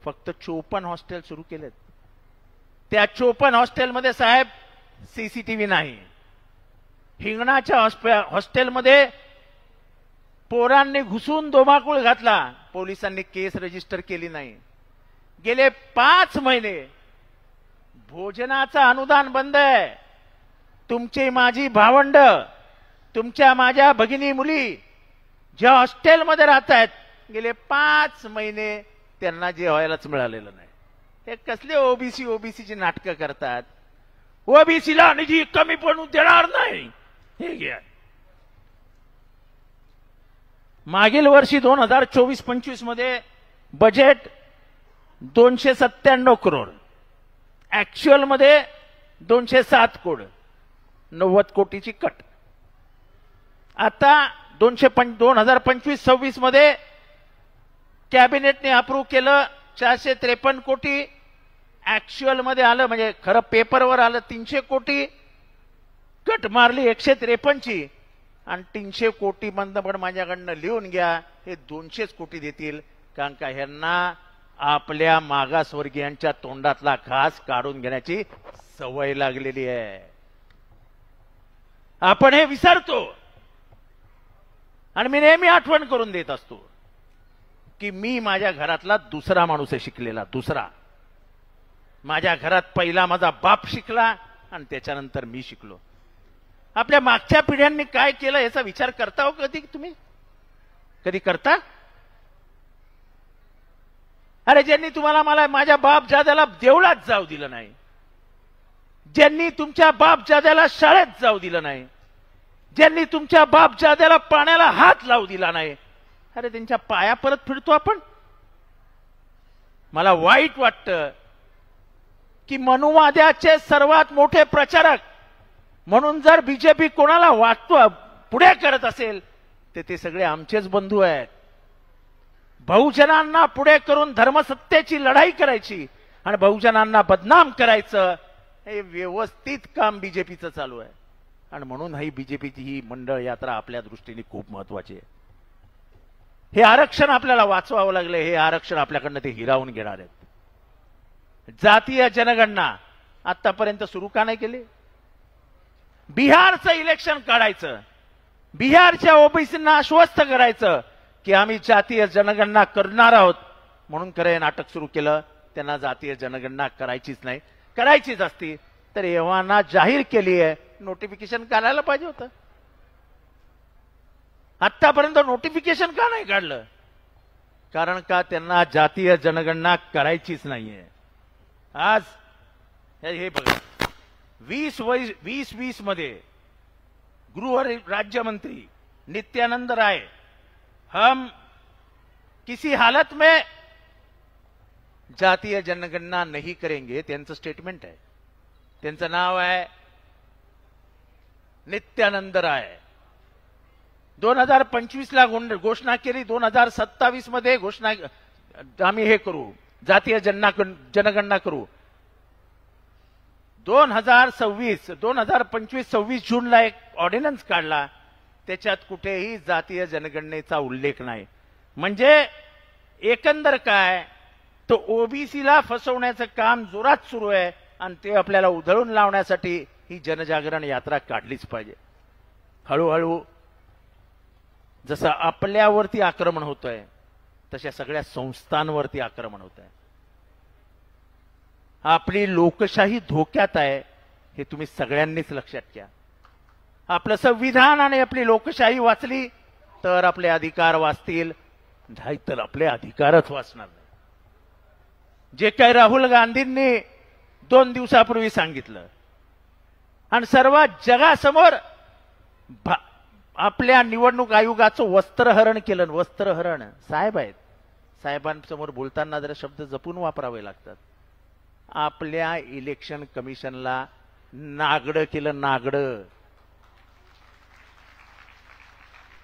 Speaker 4: फक्त 54 हॉस्टेल सुरू केलेत. त्या 54 हॉस्टेलमध्ये साहेब सीसीटीव्ही नाही. हिंगणाच्या हॉस्टेलमध्ये पोरांनी घुसून धुमाकूळ घातला, पोलिसांनी केस रजिस्टर केली नाही. गेले 5 महिने भोजनाचं अनुदान बंद आहे. तुमची माझी भावंड, तुमच्या माझ्या भगिनी मुली ज्या हॉस्टेलमध्ये राहत आहेत, गेले 5 महिने त्यांना जेवायलाच मिळालेलं नाही. हे कसले ओबीसीची नाटकं करतात? ओबीसीला निधी कमी पडू देणार नाही. हे घ्या, मागील वर्षी 2024-25 मध्ये बजेट 297 करोड, ऍक्च्युअल मध्ये 207 कोटी, 90 कोटीची कट. आता 2025-26 मध्ये कॅबिनेटने अप्रूव्ह केलं 453 कोटी, ऍक्च्युअल मध्ये आलं म्हणजे खरं पेपरवर आलं 300 कोटी, कट मारली 153 आणि 300 कोटी बंद पण माझ्याकडनं लिहून घ्या, हे 200 कोटी देतील. कारण का ह्यांना आपल्या मागासवर्गीयांच्या तोंडातला घास काढून घेण्याची सवय लागलेली आहे. आपण हे विसरतो आणि मी नेहमी आठवण करून देत असतो की मी माझ्या घरातला दुसरा माणूस आहे शिकलेला. दुसरा माझ्या घरात पहिला माझा बाप शिकला आणि त्याच्यानंतर मी शिकलो. आपल्या मागच्या पिढ्यांनी काय केलं याचा विचार करता हो कधी तुम्ही? कधी करता? अरे ज्यांनी तुम्हाला मला माझ्या बाप जाद्याला देवळात जाऊ दिलं नाही, ज्यांनी तुमच्या बाप जाद्याला शाळेत जाऊ दिलं नाही, ज्यांनी तुमच्या बाप जाद्याला पाण्याला हात लावू दिला नाही, अरे त्यांच्या पाया परत फिरतो आपण. मला वाईट वाटतं की मनुवाद्याचे सर्वात मोठे प्रचारक म्हणून जर बीजेपी कोणाला वाटतो पुढे करत असेल तर ते सगळे आमचेच बंधू आहेत. बहुजनांना पुढे करून धर्मसत्तेची लढाई करायची आणि बहुजनांना बदनाम करायचं, हे व्यवस्थित काम बीजेपीचं चालू आहे. आणि म्हणून ही बीजेपीची ही मंडळ यात्रा आपल्या दृष्टीने खूप महत्वाची आहे. हे आरक्षण आपल्याला वाचवावं लागलं, हे आरक्षण आपल्याकडनं ते हिरावून घेणार आहेत. जातीय जनगणना आतापर्यंत सुरू का नाही केली? बिहारचं इलेक्शन काढायचं, बिहारच्या ओबीसींना आश्वस्त करायचं की आम्ही जातीय जनगणना करणार आहोत, म्हणून खरं नाटक सुरू केलं. त्यांना जातीय जनगणना करायचीच नाही. करायचीच असती तर एव्हाना जाहीर केली आहे, नोटिफिकेशन काढायला पाहिजे होतं. आतापर्यंत नोटिफिकेशन का नाही काढलं? कारण का त्यांना जातीय जनगणना करायचीच नाहीये. आज हे बघा 2020 मध्ये गृह राज्यमंत्री नित्यानंद राय, हम किसी हालत में जातीय जनगणना नहीं करेंगे, त्यांचं स्टेटमेंट आहे. त्यांचं नाव आहे नित्यानंद राय. 2025 ला घोषणा केली, 2027 मध्ये घोषणा आम्ही हे करू, जातीय जनगणना करू. 2025-26 जूनला एक ऑर्डिनन्स काढला, त्याच्यात कुठेही जातीय जनगणनेचा उल्लेख नाही. म्हणजे एकंदर काय, तो ओबीसीला फसवण्याचं काम जोरात सुरू आहे आणि ते आपल्याला उधळून लावण्यासाठी ही जनजागरण यात्रा काढलीच पाहिजे. हळूहळू जसं आपल्यावरती आक्रमण होतंय तशा सगळ्या संस्थांवरती आक्रमण होत आहे. आपली लोकशाही धोक्यात आहे हे तुम्ही सगळ्यांनीच लक्षात घ्या. आपलं संविधान आणि आपली लोकशाही वाचली तर आपले अधिकार वाचतील, नाहीतर आपले अधिकारच वाचणार नाही. जे काही राहुल गांधींनी 2 दिवसापूर्वी सांगितलं आणि सर्व जगासमोर आपल्या निवडणूक आयोगाचं वस्त्रहरण केलं. वस्त्रहरण साहेब आहेत, साहेबांसमोर बोलताना जरा शब्द जपून वापरावे लागतात. आपल्या इलेक्शन कमिशनला नागडं केलं, नागडं.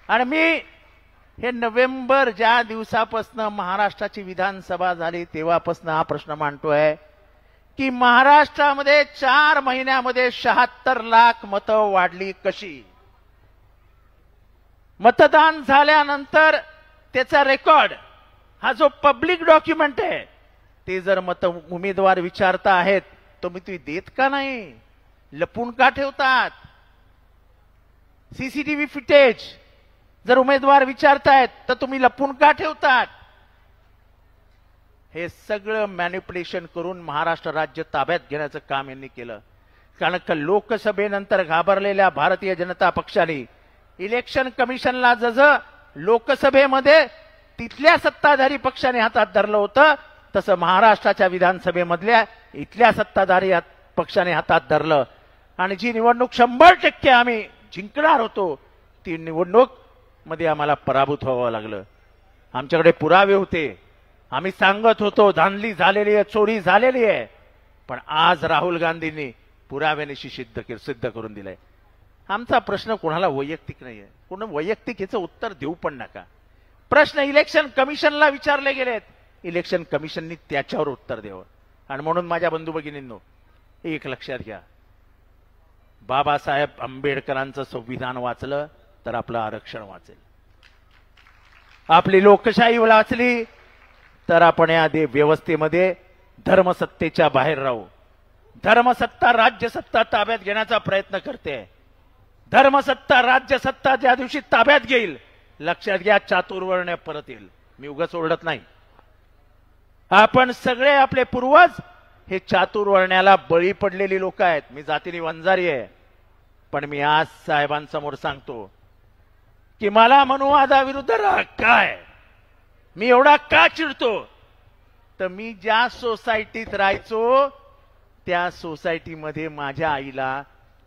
Speaker 4: आणि मी हे नोव्हेंबर ज्या दिवसापासून महाराष्ट्राची विधानसभा झाली तेव्हापासून हा प्रश्न मांडतोय की महाराष्ट्रामध्ये 4 महिन्यामध्ये 76 लाख मतं वाढली कशी. मतदान झाल्यानंतर त्याचा रेकॉर्ड हा जो पब्लिक डॉक्युमेंट आहे ते जर उमेदवार विचारता आहेत तर मी तुम्ही देत का नाही, लपून का ठेवतात. सीसीटीव्ही फुटेज जर उमेदवार विचारतायत तर तुम्ही लपून का ठेवतात. हे सगळं मॅनिप्युलेशन करून महाराष्ट्र राज्य ताब्यात घेण्याचं काम यांनी केलं. कारण का लोकसभेनंतर घाबरलेल्या भारतीय जनता पक्षाने इलेक्शन कमिशनला जसं लोकसभेमध्ये तिथल्या सत्ताधारी पक्षाने हातात धरलं होतं तसं महाराष्ट्राच्या विधानसभेमधल्या इथल्या सत्ताधारी पक्षाने हातात धरलं. आणि जी निवडणूक 100% आम्ही जिंकणार होतो ती निवडणूक मध्ये आम्हाला पराभूत व्हावं लागलं. आमच्याकडे पुरावे होते, आम्ही सांगत होतो धांदली झालेली आहे, चोरी झालेली आहे. पण आज राहुल गांधींनी पुराव्यानिशी सिद्ध करून दिलंय. आमचा प्रश्न कोणाला वैयक्तिक नाहीये, कोण वैयक्तिक याचं उत्तर देऊ पण नका. प्रश्न इलेक्शन कमिशनला विचारले गेलेत, इलेक्शन कमिशननी त्याच्यावर उत्तर द्यावं. आणि म्हणून माझ्या बंधू भगिनींनो एक लक्षात घ्या, बाबासाहेब आंबेडकरांचं संविधान वाचलं तर आपलं आरक्षण वाचेल, आपली लोकशाही वाचली तर आपण या व्यवस्थेमध्ये धर्मसत्तेच्या बाहेर राहू. धर्मसत्ता राज्यसत्ता ताब्यात घेण्याचा प्रयत्न करते. धर्मसत्ता राज्यसत्ता ज्या दिवशी ताब्यात घेईल लक्षात घ्या चातुर्वर्ण परत येईल. मी उगाच ओरडत नाही. आपण सगळे आपले पूर्वज हे चातुर्वर्ण्याला बळी पडलेली लोक आहेत. मी जातीने वंजारी आहे, पण मी आज साहेबांसमोर सांगतो की मला मनुवादाविरुद्ध राग काय, मी एवढा का चिडतो, तर मी ज्या सोसायटीत राहायचो त्या सोसायटीमध्ये माझ्या आईला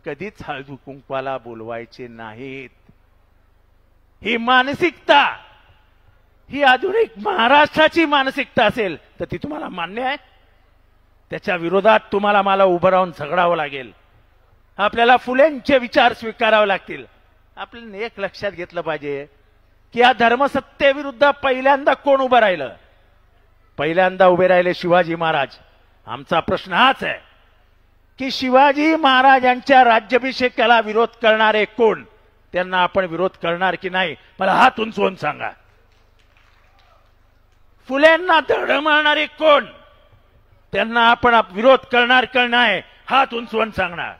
Speaker 4: कधीच हळदी कुंकवाला बोलवायचे नाहीत. ही मानसिकता ही आधुनिक महाराष्ट्राची मानसिकता असेल तर ती तुम्हाला मान्य आहे. त्याच्या विरोधात तुम्हाला मला उभं राहून झगडावं लागेल. आपल्याला फुलेंचे विचार स्वीकारावे लागतील. आपल्याला एक लक्षात घेतलं पाहिजे की या धर्मसत्तेविरुद्ध पहिल्यांदा कोण उभं राहिलं. पहिल्यांदा उभे राहिले शिवाजी महाराज. आमचा प्रश्न हाच आहे की शिवाजी महाराजांच्या राज्याभिषेकाला विरोध करणारे कोण, त्यांना आपण विरोध करणार की नाही मला हात उंचवून सांगा. फुलेंना धड मारणारे कोण, त्यांना आपण विरोध करणार नाही हात उंचवून सांगणार.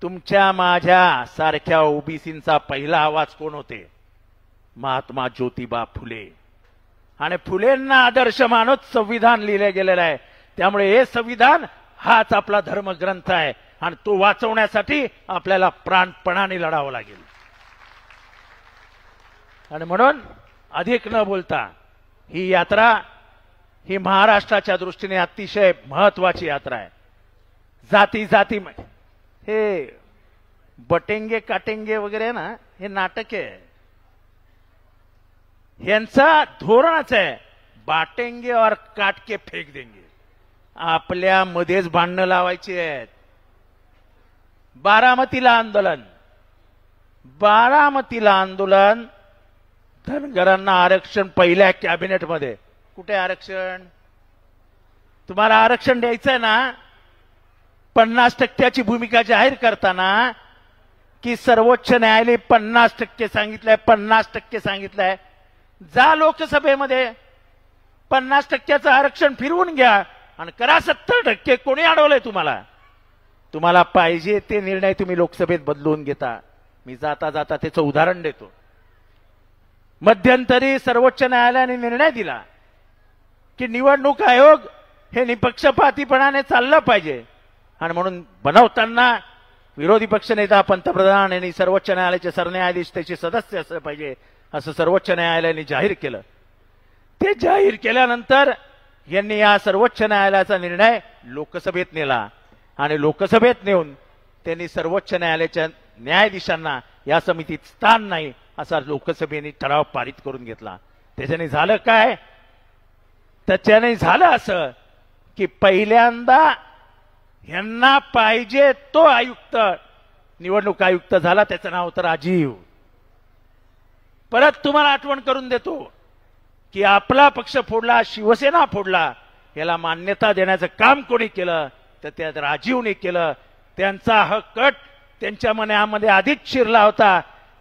Speaker 4: तुमच्या माझ्या सारख्या ओबीसींचा पहिला आवाज कोण होते, महात्मा ज्योतिबा फुले. आणि फुलेंना आदर्श मानत संविधान लिहिले गेलेलं आहे. त्यामुळे हे संविधान हाच आपला धर्मग्रंथ आहे आणि तो वाचवण्यासाठी आपल्याला प्राणपणाने लढावं लागेल. आणि म्हणून अधिक न बोलता ही यात्रा ही महाराष्ट्राच्या दृष्टीने अतिशय महत्वाची यात्रा आहे. जाती जाती हे बटेंगे काटेंगे वगैरे ना हे नाटक आहे. यांचा धोरणच आहे बाटेंगे और काट के फेक देंगे. आपल्या मध्येच भांडणं लावायची आहेत. बारामतीला आंदोलन धनगरांना आरक्षण पहिल्या 50% भूमिका जाहीर करताना की सर्वोच्च न्यायालय 50% सांगितलंय, 50% सांगितलंय. जा लोकसभेमध्ये 50%चं आरक्षण फिरवून घ्या आणि करा 70%. कोणी अडवलंय तुम्हाला? तुम्हाला पाहिजे ते निर्णय तुम्ही लोकसभेत बदलवून घेता. मी जाता जाता त्याचं उदाहरण देतो. मध्यंतरी सर्वोच्च न्यायालयाने निर्णय दिला की निवडणूक आयोग हे निपक्षपातीपणाने चाललं पाहिजे आणि म्हणून बनवताना विरोधी पक्षनेता पंतप्रधान यांनी सर्वोच्च न्यायालयाचे सरन्यायाधीश त्याचे सदस्य असले पाहिजे असं सर्वोच्च न्यायालयाने जाहीर केलं. ते जाहीर केल्यानंतर यांनी या सर्वोच्च न्यायालयाचा निर्णय लोकसभेत नेला आणि लोकसभेत नेऊन त्यांनी सर्वोच्च न्यायालयाच्या न्यायाधीशांना या समितीत स्थान नाही असा लोकसभेने ठराव पारित करून घेतला. त्याच्याने झालं काय? त्याच्याने झालं असं की पहिल्यांदा यांना पाहिजे तो आयुक्त निवडणूक आयुक्त झाला. त्याचं नाव होतं राजीव. परत तुम्हाला आठवण करून देतो की आपला पक्ष फोडला, शिवसेना फोडला, याला मान्यता देण्याचं काम कोणी केलं तर त्यात राजीवने केलं. त्यांचा हा कट त्यांच्या मनामध्ये आधीच शिरला होता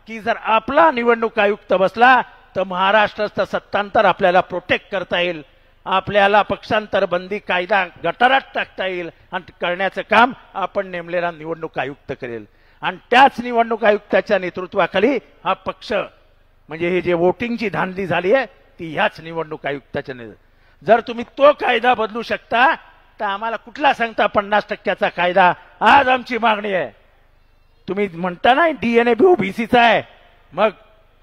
Speaker 4: की जर आपला निवडणूक आयुक्त बसला तर महाराष्ट्राचं सत्तांतर आपल्याला प्रोटेक्ट करता येईल, आपल्याला पक्षांतर बंदी कायदा गटारात टाकता येईल आणि करण्याचं काम आपण नेमलेला निवडणूक आयुक्त करेल. आणि त्याच निवडणूक आयुक्ताच्या नेतृत्वाखाली हा पक्ष म्हणजे हे जे वोटिंगची धांदली झाली आहे ती ह्याच निवडणूक आयुक्ताच्या जर तुम्ही तो कायदा बदलू शकता तर आम्हाला कुठला सांगता 50%चा कायदा? आज आमची मागणी आहे. तुम्ही म्हणता ना डीएनए ओबीसीचा आहे, मग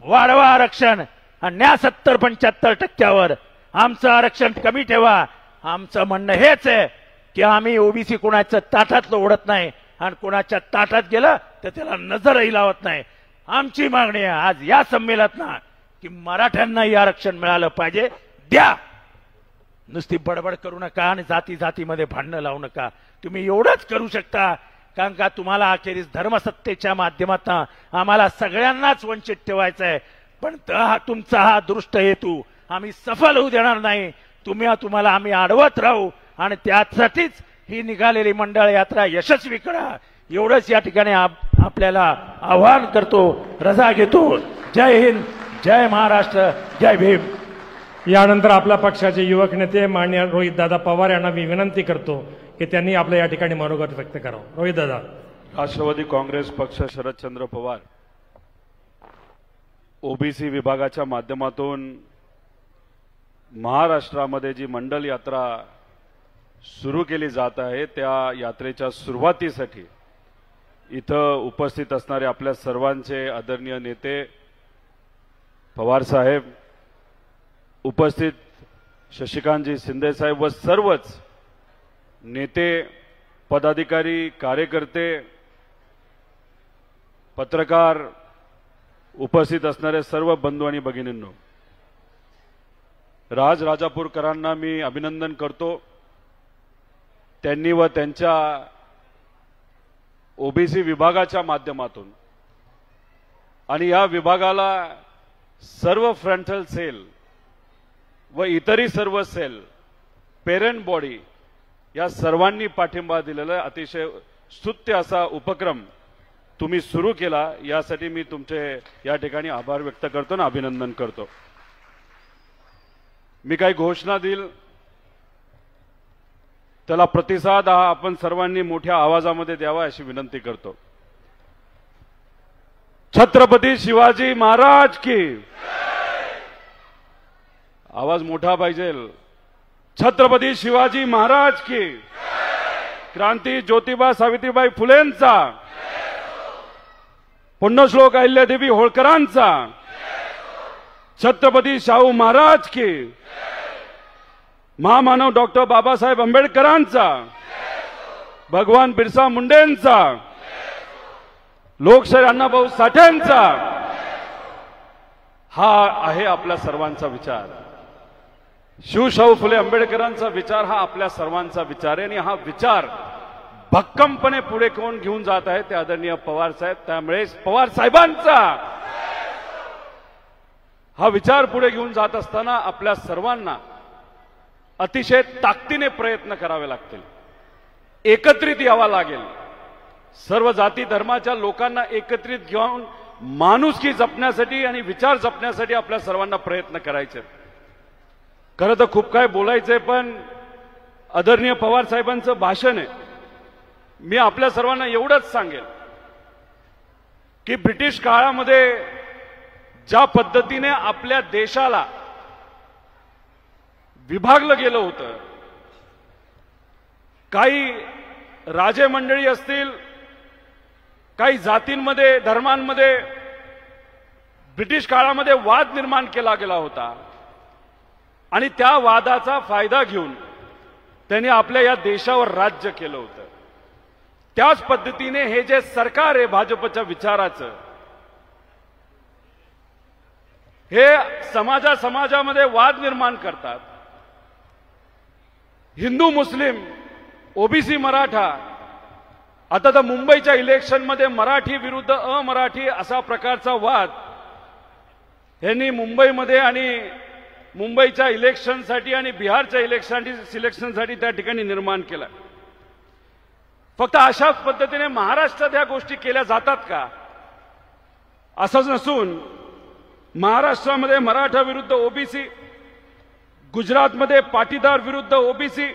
Speaker 4: वाढवा आरक्षण आणि न्या 70-75%वर. आमचं आरक्षण कमी ठेवा. आमचं म्हणणं हेच आहे की आम्ही ओबीसी कोणाच्या ताटातलं ओढत नाही आणि कोणाच्या ताटात गेलं तर त्याला नजरही लावत नाही. आमची मागणी आहे आज या संमेलनात की मराठ्यांनाही आरक्षण मिळालं पाहिजे. द्या. नुसती बडबड करू नका आणि जाती जातीमध्ये भांडणं लावू नका. तुम्ही एवढंच करू शकता कारण का तुम्हाला अखेरीस धर्मसत्तेच्या माध्यमातून आम्हाला सगळ्यांनाच वंचित ठेवायचं आहे. पण तुमचा हा दृष्ट हेतू आम्ही सफल होऊ देणार नाही. तुम्हाला आम्ही अडवत राहू आणि त्यासाठीच ही निघालेली मंडळ यात्रा यशस्वी करा एवढंच या ठिकाणी आपल्याला आवाहन करतो. रजा घेतो. जय हिंद, जय महाराष्ट्र, जय भीम.
Speaker 2: यानंतर आपल्या पक्षाचे युवक नेते माननीय रोहितदादा पवार यांना मी विनंती करतो की त्यांनी आपलं या ठिकाणी मनोगत व्यक्त करावं. रोहितदादा.
Speaker 5: राष्ट्रवादी काँग्रेस पक्ष शरदचंद्र पवार ओबीसी विभागाच्या माध्यमातून महाराष्ट्रामध्ये जी मंडल यात्रा सुरू केली जात आहे त्या यात्रेच्या सुरुवातीसाठी इथं उपस्थित असणारे आपल्या सर्वांचे आदरणीय नेते पवार साहेब, उपस्थित शशिकांतजी शिंदे साहेब व सर्वच नेते, पदाधिकारी, कार्यकर्ते, पत्रकार, उपस्थित असणारे सर्व बंधू आणि भगिनींनो, राजापूरकरांना मी अभिनंदन करतो. त्यांनी व त्यांच्या ओबीसी विभागाच्या माध्यमातून आणि या विभागाला सर्व फ्रंटल सेल व इतरही सर्व सेल, पेरेंट बॉडी या सर्वांनी पाठिंबा दिलेला अतिशय स्तुत्य असा उपक्रम तुम्ही सुरू केला. यासाठी मी तुमचे या ठिकाणी आभार व्यक्त करतो आणि अभिनंदन करतो. मी काही घोषणा देईल त्याला प्रतिसाद हा आपण सर्वांनी मोठ्या आवाजामध्ये द्यावा अशी विनंती करतो. छत्रपती शिवाजी महाराज की. आवाज मोठा पाहिजे. छत्रपती शिवाजी महाराज की. क्रांती ज्योतिबा सावित्रीबाई फुलेंचा, पुण्यश्लोक अहिल्यादेवी होळकरांचा, छत्रपती शाहू महाराज की, महामानव डॉक्टर बाबासाहेब आंबेडकरांचा, भगवान बिरसा मुंडेंचा, लोकशाहीर अण्णाभाऊ साठेंचा हा आहे आपल्या सर्वांचा विचार. शिवशाहू फुले आंबेडकरांचा विचार हा आपल्या सर्वांचा विचार आहे आणि हा विचार भक्कमपणे पुढे कोण घेऊन जात आहे ते आदरणीय पवार साहेब. त्यामुळे पवार साहेबांचा हा विचार पुढे घेऊन जात असताना आपल्या सर्वांना अतिशय ताकदीने प्रयत्न करावे लागतील. एकत्रित यावा लागेल. सर्व जाती धर्माच्या लोकांना एकत्रित घेऊन माणुसकी जपण्यासाठी आणि विचार जपण्यासाठी आपल्या सर्वांना प्रयत्न करायचे. खरं तर खूप काय बोलायचंय, पण आदरणीय पवार साहेबांचं भाषण आहे. मी आपल्या सर्वांना एवढंच सांगेल की ब्रिटिश काळामध्ये ज्या पद्धतीने आपल्या देशाला विभागलं गेलं होतं, काही राजे मंडळी असतील, काही जातींमध्ये धर्मांमध्ये ब्रिटिश काळामध्ये वाद निर्माण केला गेला होता आणि त्या वादाचा फायदा घेऊन त्यांनी आपल्या या देशावर राज्य केलं होतं. त्याच पद्धतीने हे जे सरकार आहे भाजपच्या विचाराचं, हे समाजामध्ये वाद निर्माण करतात. हिंदू मुस्लिम, ओबीसी मराठा, आता तर मुंबईच्या इलेक्शनमध्ये मराठी विरुद्ध अमराठी असा प्रकारचा वाद यांनी मुंबईमध्ये आणि मुंबईच्या इलेक्शनसाठी आणि बिहारच्या सिलेक्शनसाठी त्या ठिकाणी निर्माण केला. फक्त अशाच पद्धतीने महाराष्ट्रात ह्या गोष्टी केल्या जातात का? असंच नसून महाराष्ट्रामध्ये मराठा विरुद्ध ओबीसी, गुजरातमध्ये पाटीदार विरुद्ध ओबीसी,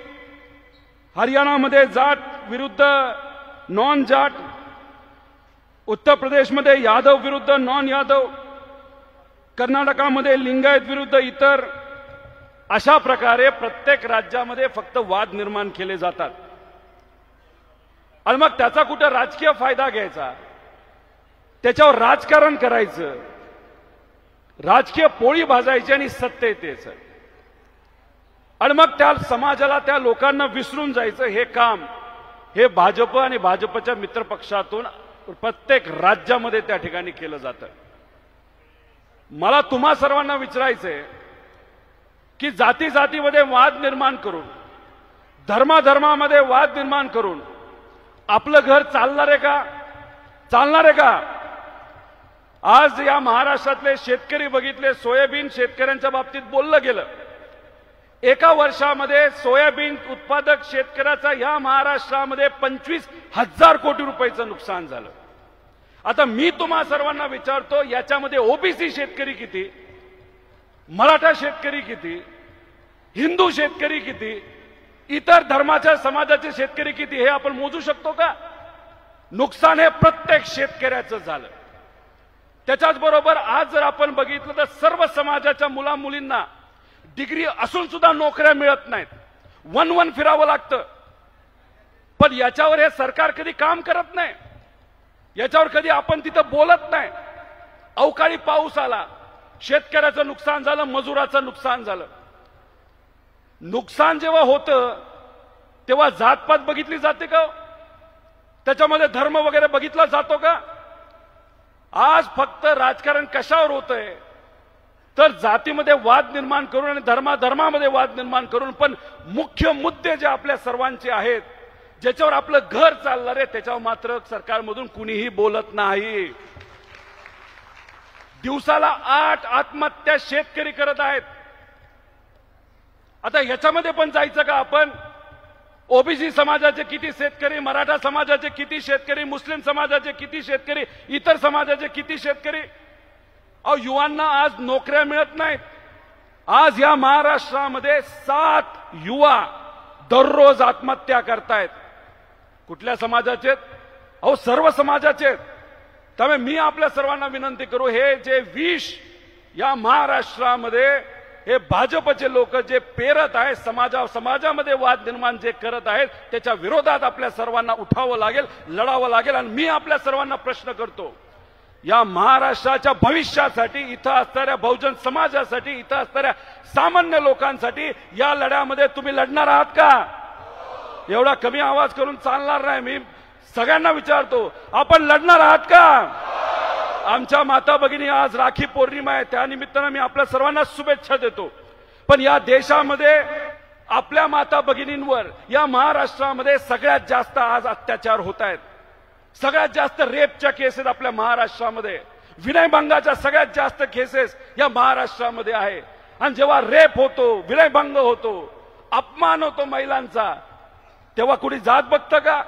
Speaker 5: हरियाणामध्ये जाट विरुद्ध नॉन जाट, उत्तर प्रदेशमध्ये यादव विरुद्ध नॉन यादव, कर्नाटकामध्ये लिंगायत विरुद्ध इतर, अशा प्रकारे प्रत्येक राज्यामध्ये फक्त वाद निर्माण केले जातात. आणि मग त्याचा कुठं राजकीय फायदा घ्यायचा, त्याच्यावर राजकारण करायचं, राजकीय पोळी भाजायची आणि सत्तेत यायचं आणि मग त्या समाजाला, त्या लोकांना विसरून जायचं. हे काम हे भाजप आणि भाजपच्या मित्रपक्षातून प्रत्येक राज्यामध्ये त्या ठिकाणी केलं जातं. मला तुम्हा सर्वांना विचारायचंय की जाती जातीमध्ये वाद निर्माण करून, धर्माधर्मामध्ये वाद निर्माण करून आपलं घर चालणार आहे का? चालणार आहे का? आज या महाराष्ट्रातले शेतकरी बघितले, सोयाबीन शेतकऱ्यांच्या बाबतीत बोललं गेलं. एका वर्षामध्ये सोयाबीन उत्पादक शेतकऱ्याचा या महाराष्ट्रामध्ये 25,000 कोटी रुपयाचं नुकसान झालं. आता मी तुम्हा सर्वांना विचारतो, याच्यामध्ये ओबीसी शेतकरी किती, मराठा शेतकरी किती, हिंदू शेतकरी किती, इतर धर्माच्या समाजाचे शेतकरी किती, हे आपण मोजू शकतो का? नुकसान हे प्रत्येक शेतकऱ्याचं झालं. त्याच्याच बरोबर आज जर आपण बघितलं तर सर्व समाजाच्या मुला मुलींना डिग्री असून सुद्धा नोकऱ्या मिळत नाहीत. वन फिरावं लागतं. पण याच्यावर हे सरकार कधी काम करत नाही, याच्यावर कधी आपण तिथं बोलत नाही. अवकाळी पाऊस आला, शेतकऱ्याचं नुकसान झालं, मजुराचं नुकसान झालं. नुकसान जेव्हा होतं तेव्हा जातपात बघितली जाते का? त्याच्यामध्ये धर्म वगैरे बघितला जातो का? आज फक्त राजकारण कशावर होतंय तर जातीमध्ये वाद निर्माण करून आणि धर्मामध्ये वाद निर्माण करून. पण मुख्य मुद्दे जे आपल्या सर्वांचे आहेत, ज्याच्यावर आपलं घर चालणार आहे, त्याच्यावर मात्र सरकारमधून कुणीही बोलत नाही. दिवसाला 8 आत्महत्या शेतकरी करत आहेत. आता ह्याच्यामध्ये पण जायचं का आपण? ओबीसी समाजाचे किती शेतकरी, मराठा समाजाचे किती शेतकरी, मुस्लिम समाजाचे किती शेतकरी, इतर समाजाचे किती शेतकरी? अहो, युवांना आज नोकऱ्या मिळत नाहीत. आज या महाराष्ट्रामध्ये 7 युवा दररोज आत्महत्या करतायत. कुठल्या समाजाचे? अहो, सर्व समाजाचे. त्यामुळे मी आपल्या सर्वांना विनंती करू, हे जे विष या महाराष्ट्रामध्ये हे भाजपचे लोक जे पेरत आहेत, समाजामध्ये वाद निर्माण जे करत आहेत, त्याच्या विरोधात आपल्या सर्वांना उठावं लागेल, लढावं लागेल. आणि मी आपल्या सर्वांना प्रश्न करतो, या महाराष्ट्राच्या भविष्यासाठी, इथं असणाऱ्या बहुजन समाजासाठी, इथं असणाऱ्या सामान्य लोकांसाठी या लढ्यामध्ये तुम्ही लढणार आहात का? एवढा कमी आवाज करून चालणार नाही. मी सगळ्यांना विचारतो, आपण लढणार आहात का? आमच्या माता भगिनी, आज राखी पौर्णिमा आहे, त्या निमित्तानं मी आपल्या सर्वांना शुभेच्छा देतो. पण या देशामध्ये आपल्या माता भगिनींवर या महाराष्ट्रामध्ये सगळ्यात जास्त आज अत्याचार होत आहेत. सगळ्यात जास्त रेपच्या केसेस आपल्या महाराष्ट्रामध्ये, विनयभंगाच्या सगळ्यात जास्त केसेस या महाराष्ट्रामध्ये आहे. आणि जेव्हा रेप होतो, विनयभंग होतो, अपमान होतो महिलांचा, तेव्हा कुणी जात बघतं का?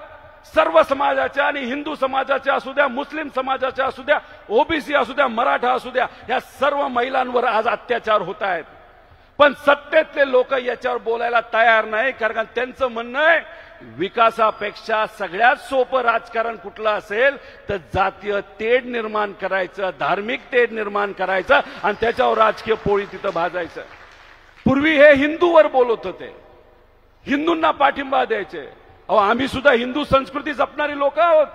Speaker 5: सर्व समाजाच्या आणि हिंदू समाजाच्या असू द्या, मुस्लिम समाजाच्या असू द्या, ओबीसी असू द्या, मराठा असू द्या, या सर्व महिलांवर आज अत्याचार होत आहेत. पण सत्तेतले लोक याच्यावर बोलायला तयार नाही, कारण त्यांचं म्हणणं आहे विकासापेक्षा सगळ्यात सोपं राजकारण कुठलं असेल तर जातीय तेढ निर्माण करायचं, धार्मिक तेढ निर्माण करायचं आणि त्याच्यावर राजकीय पोळी तिथं भाजायचं. पूर्वी हे हिंदूवर बोलत होते, हिंदूंना पाठिंबा द्यायचे. अहो, आम्ही सुद्धा हिंदू संस्कृती जपणारी लोक आहोत.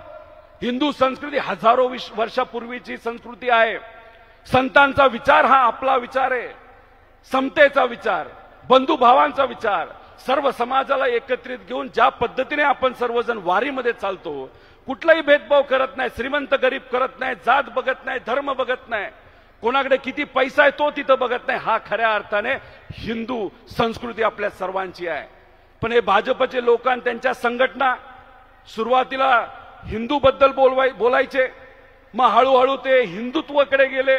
Speaker 5: हिंदू संस्कृती हजारो वर्षापूर्वीची संस्कृती आहे. संतांचा विचार हा आपला विचार आहे, समतेचा विचार, बंधुभावांचा विचार, सर्व समाजाला एकत्रित घेऊन ज्या पद्धतीने आपण सर्वजण वारीमध्ये चालतो, कुठलाही भेदभाव करत नाही, श्रीमंत गरीब करत नाही, जात बघत नाही, धर्म बघत नाही, कोणाकडे किती पैसा आहे तो तिथं बघत नाही. हा खऱ्या अर्थाने हिंदू संस्कृती आपल्या सर्वांची आहे. पण हे भाजपचे लोक आणि त्यांच्या संघटना सुरुवातीला हिंदू बद्दल बोलायचे, मग हळूहळू ते हिंदुत्वाकडे गेले,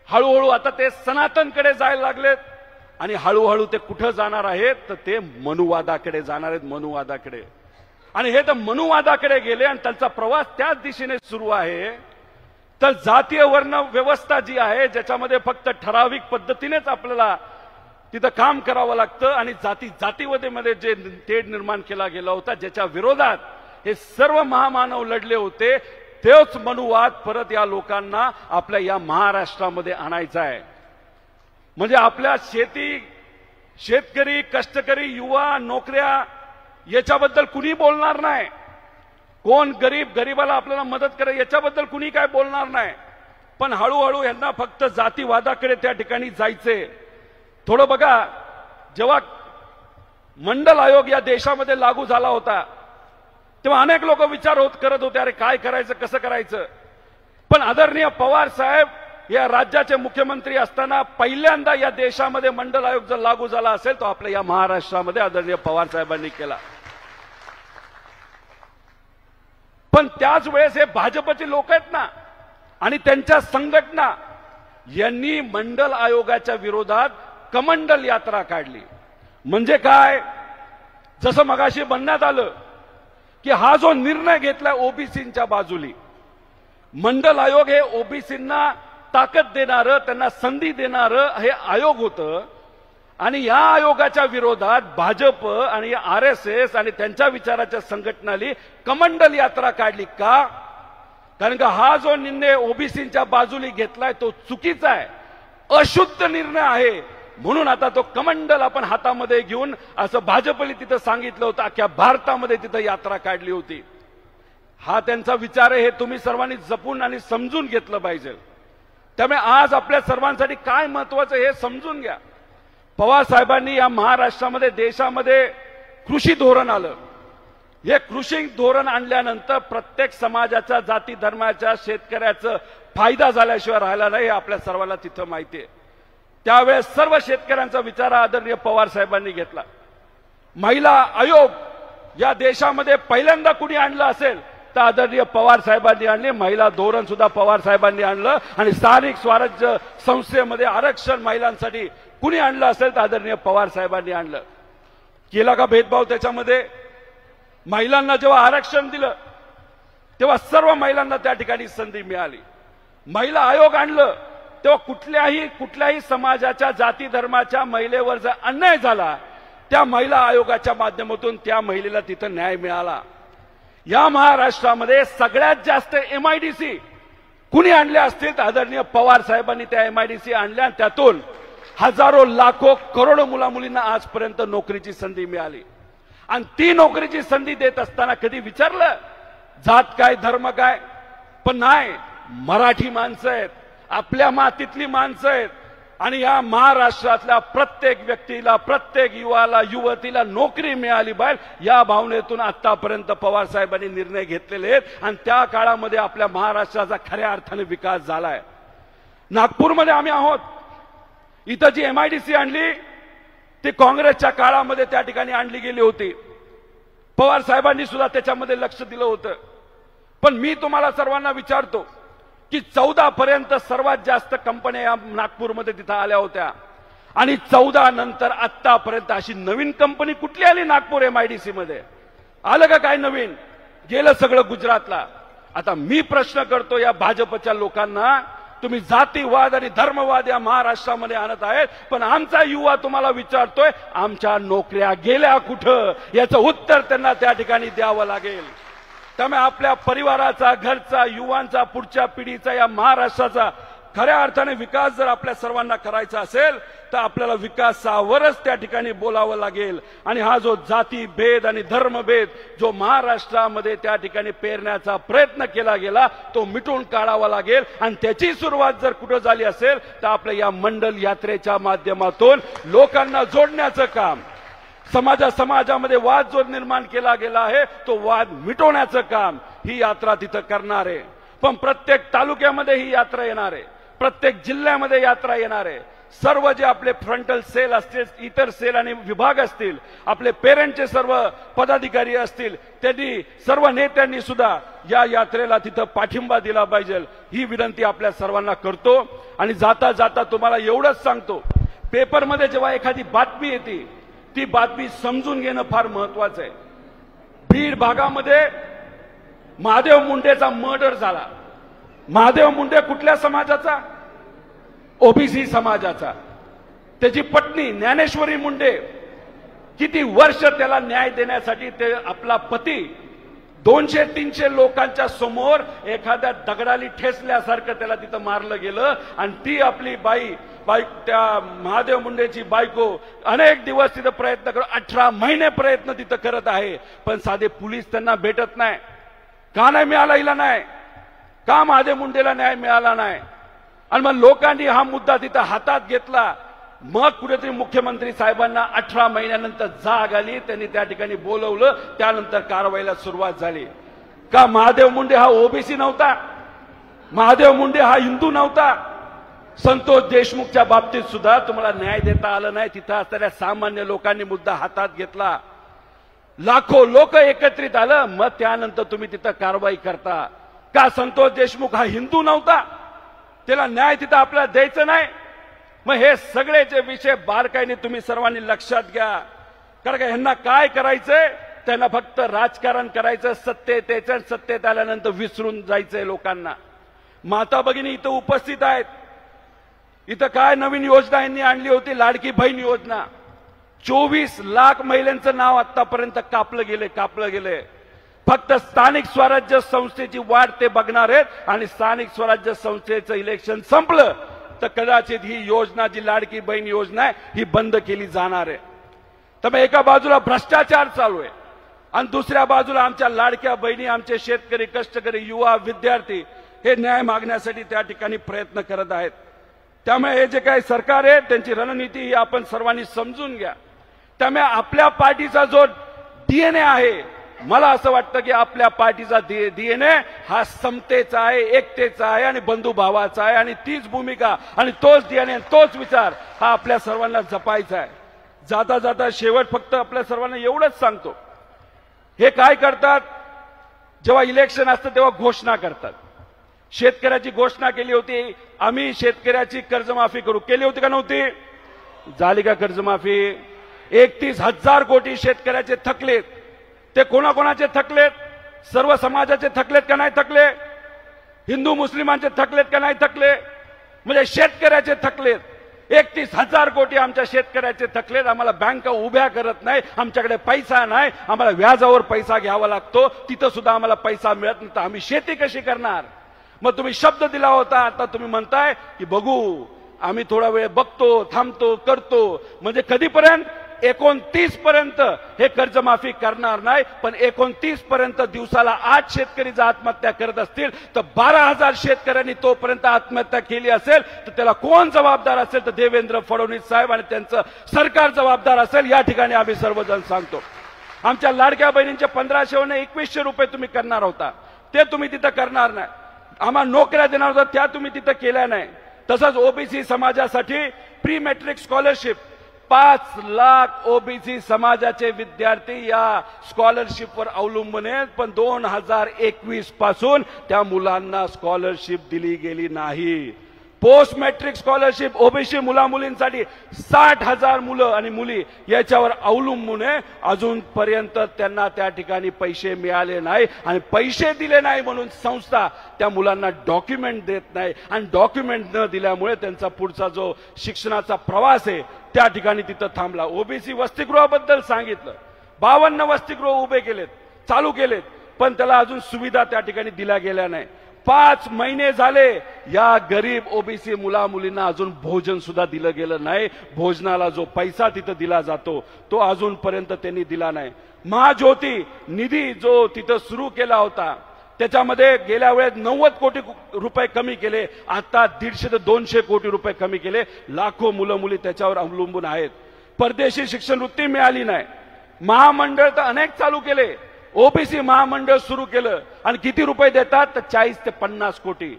Speaker 5: हळूहळू आता ते सनातनकडे जायला लागलेत आणि हळूहळू ते कुठं जाणार आहेत तर ते मनुवादाकडे जाणार आहेत, मनुवादाकडे. आणि हे तर मनुवादाकडे गेले आणि त्यांचा प्रवास त्याच दिशेने सुरू आहे. तर जातीय वर्ण व्यवस्था जी आहे, ज्याच्यामध्ये फक्त ठराविक पद्धतीनेच आपल्याला तिथं काम करावं लागतं आणि जातीमध्ये जे तेढ निर्माण केला गेला होता, ज्याच्या विरोधात हे सर्व महामानव लढले होते, तोच मनुवाद परत या लोकांना आपल्या या महाराष्ट्रामध्ये आणायचा आहे. म्हणजे आपल्या शेतकरी, कष्टकरी, युवा, नोकऱ्या याच्याबद्दल कुणी बोलणार नाही. कोण गरीबाला आपल्याला मदत करेल याच्याबद्दल कुणी काय बोलणार नाही. पण हळूहळू यांना फक्त जातीवादाकडे त्या ठिकाणी जायचे. थोडं बघा, जेव्हा मंडल आयोग या देशामध्ये लागू झाला होता तेव्हा अनेक लोक विचार करत होते, अरे काय करायचं, कसं करायचं. पण आदरणीय पवार साहेब या राज्याचे मुख्यमंत्री असताना पहिल्यांदा या देशामध्ये मंडल आयोग जर लागू झाला असेल तो आपल्या या महाराष्ट्रामध्ये आदरणीय पवार साहेबांनी केला. पण त्याच वेळेस हे भाजपचे लोक आहेत ना आणि त्यांच्या संघटना यांनी मंडल आयोगाच्या विरोधात कमंडल यात्रा काढली. म्हणजे काय, जसं मगाशी म्हणण्यात आलं की हा जो निर्णय घेतलाय ओबीसींच्या बाजूली, मंडल आयोग हे ओबीसींना ताकद देणारं, त्यांना संधी देणारं हे आयोग होतं. आणि या आयोगाच्या विरोधात भाजप आणि RSS आणि त्यांच्या विचाराच्या संघटनांनी कमंडल यात्रा काढली. का? कारण का हा जो निर्णय ओबीसींच्या बाजूली घेतलाय तो चुकीचा आहे, अशुद्ध निर्णय आहे. म्हणून आता तो कमंडल आपण हातामध्ये घेऊन, असं भाजपने तिथं सांगितलं होतं, अख्ख्या भारतामध्ये तिथं यात्रा काढली होती. हा त्यांचा विचार आहे, हे तुम्ही सर्वांनी जपून आणि समजून घेतलं पाहिजे. त्यामुळे आज आपल्या सर्वांसाठी काय महत्वाचं हे समजून घ्या. पवार साहेबांनी या महाराष्ट्रामध्ये, देशामध्ये कृषी धोरण आलं. हे कृषी धोरण आणल्यानंतर प्रत्येक समाजाच्या, जाती धर्माच्या, शेतकऱ्याचा फायदा झाल्याशिवाय राहिला नाही, हे आपल्या सर्वांना तिथं माहिती आहे. त्यावेळेस सर्व शेतकऱ्यांचा विचार आदरणीय पवार साहेबांनी घेतला. महिला आयोग या देशामध्ये पहिल्यांदा कुणी आणलं असेल तर आदरणीय पवार साहेबांनी आणले. महिला धोरण सुद्धा पवार साहेबांनी आणलं. आणि स्थानिक स्वराज्य संस्थेमध्ये आरक्षण महिलांसाठी कुणी आणलं असेल तर आदरणीय पवार साहेबांनी आणलं. केला का भेदभाव त्याच्यामध्ये? महिलांना जेव्हा आरक्षण दिलं तेव्हा सर्व महिलांना त्या ठिकाणी संधी मिळाली. महिला आयोग आणलं तेव्हा कुठल्याही समाजाच्या, जाती धर्माच्या महिलेवर जर अन्याय झाला त्या महिला आयोगाच्या माध्यमातून त्या महिलेला तिथं न्याय मिळाला. या महाराष्ट्रामध्ये सगळ्यात जास्त MIDC कुणी आणले असतील तर आदरणीय पवार साहेबांनी त्या MIDC आणल्या. त्यातून हजारो, लाखो, करोडो मुलामुलींना आजपर्यंत नोकरीची संधी मिळाली. आणि ती नोकरीची संधी देत असताना कधी विचारलं जात काय, धर्म काय? पण नाही, मराठी माणसं आहेत, आपल्या मातीतली माणसं आहेत आणि या महाराष्ट्रातल्या प्रत्येक व्यक्तीला, प्रत्येक युवाला, युवतीला नोकरी मिळाली पाहिजे या भावनेतून आतापर्यंत पवार साहेबांनी निर्णय घेतलेले आहेत. आणि त्या काळामध्ये आपल्या महाराष्ट्राचा खऱ्या अर्थाने विकास झालाय. नागपूरमध्ये आम्ही आहोत, इथं जी MIDC आणली ती काँग्रेसच्या काळामध्ये त्या ठिकाणी आणली गेली होती. पवार साहेबांनी सुद्धा त्याच्यामध्ये लक्ष दिलं होतं. पण मी तुम्हाला सर्वांना विचारतो की 14 पर्यंत सर्वात जास्त कंपन्या या नागपूरमध्ये तिथं आल्या होत्या आणि 14 नंतर आतापर्यंत अशी नवीन कंपनी कुठली आली नागपूर MIDC मध्ये? आलं का काय नवीन? गेलं सगळं गुजरातला. आता मी प्रश्न करतो या भाजपच्या लोकांना, तुम्ही जातीवाद आणि धर्मवाद या महाराष्ट्रामध्ये आणत आहेत, पण आमचा युवा तुम्हाला विचारतोय आमच्या नोकऱ्या गेल्या कुठं? याचं उत्तर त्यांना त्या ठिकाणी द्यावं लागेल. त्यामुळे आपल्या परिवाराचा, घरचा, युवांचा, पुढच्या पिढीचा, या महाराष्ट्राचा खऱ्या अर्थाने विकास जर आपल्या सर्वांना करायचा असेल तर आपल्याला विकासावरच त्या ठिकाणी बोलावं लागेल. आणि हा जो जाती भेद आणि धर्मभेद जो महाराष्ट्रामध्ये त्या ठिकाणी पेरण्याचा प्रयत्न केला गेला तो मिटून काढावा लागेल. आणि त्याची सुरुवात जर कुठं झाली असेल तर आपल्या या मंडल यात्रेच्या माध्यमातून लोकांना जोडण्याचं काम, समाजामध्ये वाद जो निर्माण केला गेला आहे तो वाद मिटवण्याचं काम ही यात्रा तिथं करणार आहे. पण प्रत्येक तालुक्यामध्ये ही यात्रा येणार आहे, प्रत्येक जिल्ह्यामध्ये यात्रा येणार आहे. सर्व जे आपले फ्रंटल सेल असतील, इतर सेल आणि विभाग असतील, आपले पेरेंटचे सर्व पदाधिकारी असतील, त्यांनी सर्व नेत्यांनी सुद्धा या यात्रेला तिथं पाठिंबा दिला पाहिजे ही विनंती आपल्या सर्वांना करतो. आणि जाता जाता तुम्हाला एवढंच सांगतो, पेपरमध्ये जेव्हा एखादी बातमी येते ती बातमी समजून घेणं फार महत्वाचं आहे. बीड भागामध्ये महादेव मुंडेचा मर्डर झाला. महादेव मुंडे कुठल्या समाजाचा? ओबीसी समाजाचा. त्याची पत्नी ज्ञानेश्वरी मुंडे किती वर्ष त्याला न्याय देण्यासाठी ते आपला पती 200-300 लोकांच्या समोर एखाद्या दगडाली ठेचल्यासारखं त्याला तिथं मारलं गेलं. आणि ती आपली बाई त्या महादेव मुंडेची बायको अनेक दिवस तिथं प्रयत्न करत, 18 महिने प्रयत्न तिथं करत आहे, पण साधे पोलीस त्यांना भेटत नाही. का नाही मिळाला हिला न्याय? का महादेव मुंडेला न्याय मिळाला नाही? आणि मग लोकांनी हा मुद्दा तिथं हातात घेतला. मग कुठेतरी मुख्यमंत्री साहेबांना 18 महिन्यानंतर जाग आली, त्यांनी त्या ठिकाणी बोलवलं, त्यानंतर कारवाईला सुरुवात झाली. का महादेव मुंडे हा ओबीसी नव्हता? महादेव मुंडे हा हिंदू नव्हता? संतोष देशमुखच्या बाबतीत सुद्धा तुम्हाला न्याय देता आलं नाही. तिथं असणाऱ्या सामान्य लोकांनी मुद्दा हातात घेतला, लाखो लोक एकत्रित आलं, मग त्यानंतर तुम्ही तिथं कारवाई करता. का संतोष देशमुख हा हिंदू नव्हता? त्याला न्याय तिथं आपल्याला द्यायचं नाही? मग हे सगळेचे विषय बारकाईने तुम्ही सर्वांनी लक्षात घ्या. कारण का ह्यांना काय करायचंय? त्यांना फक्त राजकारण करायचं, सत्तेत आल्यानंतर विसरून जायचंय लोकांना. माता भगिनी इथं उपस्थित आहेत. इथं काय नवीन योजना यांनी आणली होती? लाडकी बहीण योजना. 24 लाख महिलांचं नाव आतापर्यंत कापलं गेले. फक्त स्थानिक स्वराज्य संस्थेची वाट ते बघणार आहेत आणि स्थानिक स्वराज्य संस्थेचं इलेक्शन संपलं तर कदाचित ही योजना, जी लाडकी बहीण योजना आहे, ही बंद केली जाणार आहे. तर एका बाजूला भ्रष्टाचार चालू आहे आणि दुसऱ्या बाजूला आमच्या लाडक्या बहिणी, आमचे शेतकरी, कष्टकरी, युवा, विद्यार्थी हे न्याय मागण्यासाठी त्या ठिकाणी प्रयत्न करत आहेत. त्यामुळे हे जे काही सरकार आहे त्यांची रणनीती ही आपण सर्वांनी समजून घ्या. त्यामुळे आपल्या पार्टीचा जो डीएनए आहे, मला असं वाटतं की आपल्या पार्टीचा डीएनए हा समतेचा आहे, एकतेचा आहे आणि बंधुभावाचा आहे. आणि तीच भूमिका आणि तोच डीएनए, तोच विचार हा आपल्या सर्वांना जपायचा आहे. जाता जाता शेवट फक्त आपल्या सर्वांना एवढंच सांगतो, हे काय करतात? जेव्हा इलेक्शन असतं तेव्हा घोषणा करतात. शेतकऱ्याची घोषणा केली होती, आम्ही शेतकऱ्याची कर्जमाफी करू. केली होती का नव्हती? झाली का कर्जमाफी? 31,000 कोटी शेतकऱ्याचे थकलेत. ते कोणाकोणाचे थकलेत? सर्व समाजाचे थकलेत का नाही थकले? हिंदू मुस्लिमांचे थकलेत का नाही थकले? म्हणजे शेतकऱ्याचे थकलेत. 31,000 कोटी आमच्या शेतकऱ्याचे थकलेत. आम्हाला बँका उभ्या करत नाही, आमच्याकडे पैसा नाही, आम्हाला व्याजावर पैसा घ्यावा लागतो, तिथं सुद्धा आम्हाला पैसा मिळत नाही, तर आम्ही शेती कशी करणार? मग तुम्ही शब्द दिला होता, आता तुम्ही म्हणताय की बघू, आम्ही थोडा वेळ बघतो, थांबतो, करतो. म्हणजे कधीपर्यंत? 29 पर्यंत हे कर्जमाफी करणार नाही. पण 29 पर्यंत दिवसाला 8 शेतकरी जर आत्महत्या करत असतील तर 12,000 शेतकऱ्यांनी तोपर्यंत आत्महत्या केली असेल तर त्याला कोण जबाबदार असेल? तर देवेंद्र फडणवीस साहेब आणि त्यांचं सरकार जबाबदार असेल. या ठिकाणी आम्ही सर्वजण सांगतो. आमच्या लाडक्या बहिणींचे 1500 2100 रुपये तुम्ही करणार होता, ते तुम्ही तिथं करणार नाही. आम्हाला नोकऱ्या देणार होता, त्या तुम्ही तिथं केल्या नाही. तसंच ओबीसी समाजासाठी pre matric scholarship 5 lakh OBC समाजाचे विद्यार्थी या स्कॉलरशिपवर अवलंबून आहेत. पण 2021 पासून त्या मुलांना स्कॉलरशिप दिली गेली नाही. पोस्ट मॅट्रिक स्कॉलरशिप ओबीसी मुला मुलींसाठी 60,000 मुलं आणि मुली याच्यावर अवलंबून आहे. अजूनपर्यंत त्यांना त्या ठिकाणी पैसे मिळाले नाही आणि पैसे दिले नाही म्हणून संस्था त्या मुलांना डॉक्युमेंट देत नाही आणि डॉक्युमेंट न दिल्यामुळे त्यांचा पुढचा जो शिक्षणाचा प्रवास आहे त्या ठिकाणी तिथं थांबला. ओबीसी वसतिगृहाबद्दल सांगितलं, 52 वसतिगृह उभे केलेत, चालू केलेत, पण त्याला अजून सुविधा त्या ठिकाणी दिल्या गेल्या नाही. 5 महिने झाले या गरीब ओबीसी मुला मुलींना अजून भोजन सुद्धा दिलं गेलं नाही. भोजनाला जो पैसा तिथं दिला जातो तो अजूनपर्यंत त्यांनी दिला नाही. महाज्योती निधी जो तिथं सुरू केला होता त्याच्यामध्ये गेल्या वेळेस 90 कोटी रुपये कमी केले, आता 150 ते 200 कोटी रुपये कमी केले. लाखो मुलं मुली त्याच्यावर अवलंबून आहेत. परदेशी शिक्षणवृत्ती मिळाली नाही. महामंडळ तर अनेक चालू केले, ओबीसी महामंडळ सुरू केलं आणि किती रुपये देतात तर 40 ते 50 कोटी.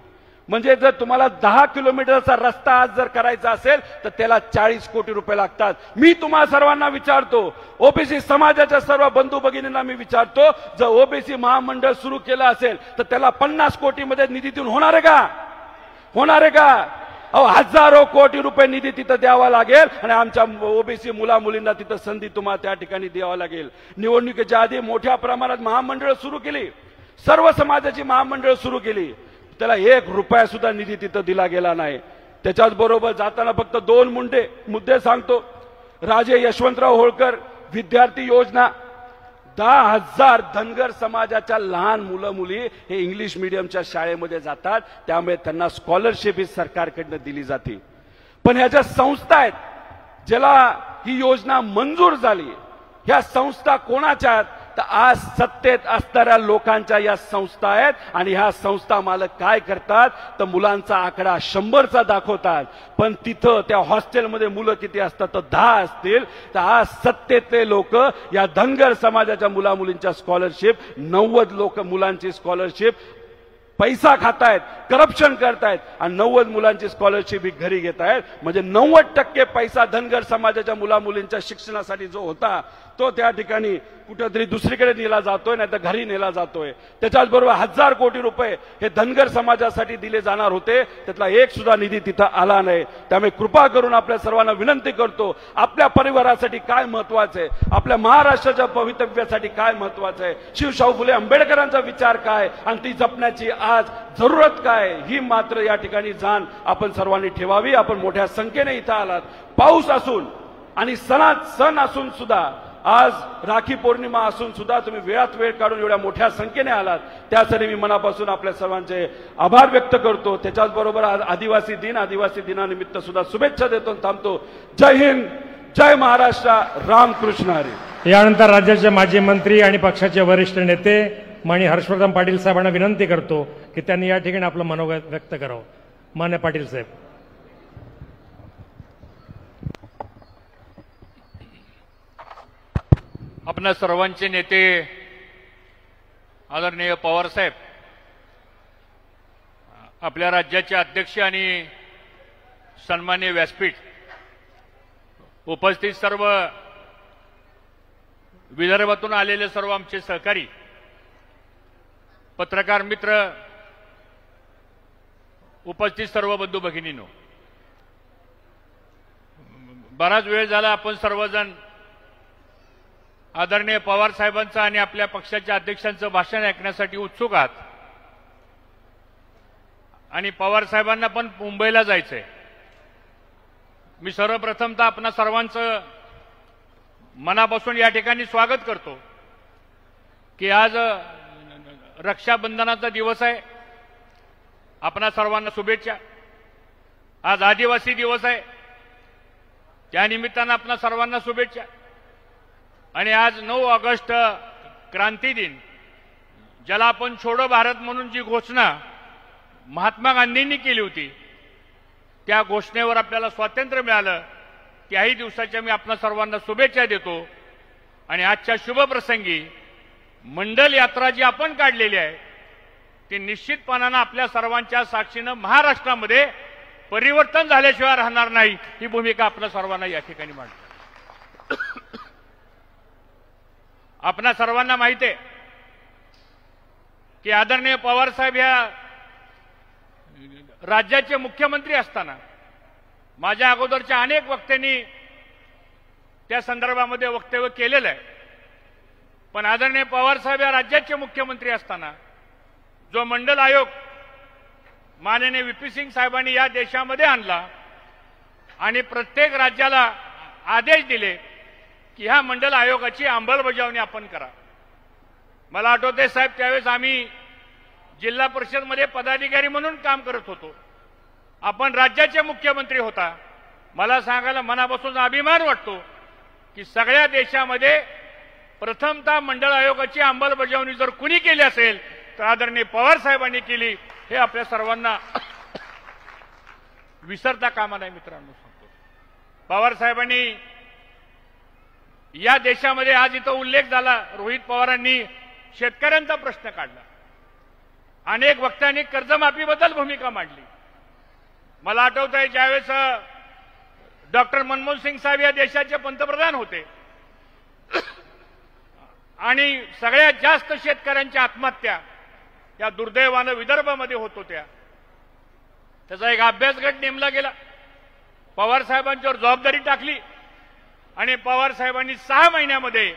Speaker 5: म्हणजे जर तुम्हाला 10 किलोमीटरचा रस्ता आज जर करायचा असेल तर त्याला 40 कोटी रुपये लागतात. मी तुम्हा सर्वांना विचारतो, ओबीसी समाजाच्या सर्व बंधू भगिनींना मी विचारतो, जर ओबीसी महामंडळ सुरू केलं असेल तर त्याला 50 कोटीमध्ये निधी देऊन होणार आहे का? होणार आहे का? हजारो कोटी रुपये निधी तिथं द्यावा लागेल आणि आमच्या ओबीसी मुला मुलींना तिथं संधी तुम्हाला त्या ठिकाणी द्यावा लागेल. निवडणुकीच्या आधी मोठ्या प्रमाणात महामंडळ सुरू केली, सर्व समाजाची महामंडळ सुरू केली, त्याला 1 रुपया सुद्धा निधी तिथं दिला गेला नाही. त्याच्याच बरोबर जाताना फक्त 2 मुद्दे सांगतो. राजे यशवंतराव होळकर विद्यार्थी योजना, 10,000 धनगर समाजाच्या लहान मुलं मुली हे इंग्लिश मीडियमच्या शाळेमध्ये जातात, त्यामुळे त्यांना स्कॉलरशिप ही सरकारकडनं दिली जाते. पण ह्या ज्या संस्था आहेत ज्याला ही योजना मंजूर झाली, ह्या संस्था कोणाच्या आहेत तर आज सत्तेत असणाऱ्या लोकांच्या या संस्था आहेत. आणि ह्या संस्था मालक काय करतात तर मुलांचा आकडा 100चा दाखवतात, पण तिथं त्या हॉस्टेलमध्ये मुलं किती असतात तर 10 असतील. तर आज सत्तेतले लोक या धनगर समाजाच्या मुला मुलींच्या स्कॉलरशिप 90 मुलांची स्कॉलरशिप पैसा खातायत, करप्शन करतायत आणि 90 मुलांची स्कॉलरशिप ही घरी घेत आहेत. म्हणजे 90% पैसा धनगर समाजाच्या मुला मुलींच्या शिक्षणासाठी जो होता तो त्या ठिकाणी कुठेतरी दुसरीकडे नेला जातोय, नाही तर घरी नेला जातोय. त्याच्याच बरोबर 1000 कोटी रुपये हे धनगर समाजासाठी दिले जाणार होते, त्यातला एक सुद्धा निधी तिथं आला नाही. त्यामुळे कृपा करून आपल्या सर्वांना विनंती करतो, आपल्या परिवारासाठी काय महत्वाचं आहे, आपल्या महाराष्ट्राच्या भवितव्यासाठी काय महत्वाचं आहे, शिवशाहू फुले आंबेडकरांचा विचार काय आणि ती जपण्याची आज जरूरत काय, ही मात्र या ठिकाणी जाण आपण सर्वांनी ठेवावी. आपण मोठ्या संख्येने इथं आलात, पाऊस असून आणि सण असून सुद्धा, आज राखी पौर्णिमा असून सुद्धा तुम्ही वेळात वेळ काढून एवढ्या मोठ्या संख्येने आलात, त्यासाठी मी मनापासून आपल्या सर्वांचे आभार व्यक्त करतो. त्याच्याच बरोबर आज आदिवासी दिनानिमित्त सुद्धा शुभेच्छा देतो. थांबतो. जय हिंद, जय महाराष्ट्र, रामकृष्ण हरी.
Speaker 2: यानंतर राज्याचे माजी मंत्री आणि पक्षाचे वरिष्ठ नेते माननीय हर्षवर्धन पाटील साहेबांना विनंती करतो की त्यांनी या ठिकाणी आपलं मनोगत व्यक्त करावं. मान्य पाटील साहेब.
Speaker 6: आपल्या सर्वांचे नेते आदरणीय पवार साहेब, आपल्या राज्याचे अध्यक्ष आणि सन्माननीय व्यासपीठ, उपस्थित सर्व विदर्भातून आलेले सर्व आमचे सहकारी, पत्रकार मित्र, उपस्थित सर्व बंधू भगिनींनो, बराच वेळ झाला आपण सर्वजण आदरणीय पवार साहेबांचं आणि आपल्या पक्षाच्या अध्यक्षांचं भाषण ऐकण्यासाठी उत्सुक आहात. आणि पवार साहेबांना पण मुंबईला जायचंय. मी सर्वप्रथमतः आपणा सर्वांचं मनापासून या ठिकाणी स्वागत करतो की आज रक्षाबंधनाचा दिवस आहे. आपणा सर्वांना शुभेच्छा. आज आदिवासी दिवस आहे, त्यानिमित्तानं आपणा सर्वांना शुभेच्छा. आणि आज 9 ऑगस्ट क्रांती दिन, ज्याला आपण छोडो भारत म्हणून जी घोषणा महात्मा गांधींनी केली होती, त्या घोषणेवर आपल्याला स्वातंत्र्य मिळालं. त्याही दिवसाच्या मी आपणा सर्वांना शुभेच्छा देतो. आणि आजच्या शुभ प्रसंगी मंडल यात्रा जी आपण काढलेली आहे ती निश्चितपणानं आपल्या सर्वांच्या साक्षीनं महाराष्ट्रामध्ये परिवर्तन झाल्याशिवाय राहणार नाही, ही भूमिका आपल्या सर्वांना या ठिकाणी मांडतो. आपणा सर्वांना माहिती आहे की आदरणीय पवार साहेब या राज्याचे मुख्यमंत्री असताना माझ्या अगोदरच्या अनेक वक्त्यांनी त्या संदर्भामध्ये वक्तव्य केलेलं आहे. पण आदरणीय पवार साहेब या राज्याचे मुख्यमंत्री असताना जो मंडल आयोग माननीय व्ही.पी. सिंग साहेबांनी या देशामध्ये आणला आणि प्रत्येक राज्याला आदेश दिले की ह्या मंडल आयोगाची अंमलबजावणी आपण करा. मला आठवते साहेब, त्यावेळेस आम्ही जिल्हा परिषदमध्ये पदाधिकारी म्हणून काम करत होतो. आपण राज्याचे मुख्यमंत्री होता. मला सांगायला मनापासून अभिमान वाटतो की सगळ्या देशामध्ये प्रथमतः मंडळ आयोगाची अंमलबजावणी जर कुणी केली असेल तर आदरणीय पवार साहेबांनी केली. हे आपल्या सर्वांना विसरता कामा नये. मित्रांनो, सांगतो पवार साहेबांनी या देशामध्ये, आज इथं उल्लेख झाला, रोहित पवारांनी शेतकऱ्यांचा प्रश्न काढला. अनेक वक्त्यांनी कर्जमाफीबद्दल भूमिका मांडली. मला आठवत आहे ज्यावेळेस डॉक्टर मनमोहन सिंग साहेब या देशाचे पंतप्रधान होते आणि सगळ्यात जास्त शेतकऱ्यांच्या आत्महत्या या दुर्दैवानं विदर्भामध्ये होत होत्या. त्याचा एक अभ्यास गट नेमला गेला. पवार साहेबांच्यावर जबाबदारी टाकली आणि पवार साहेबांनी 6 महिन्यामध्ये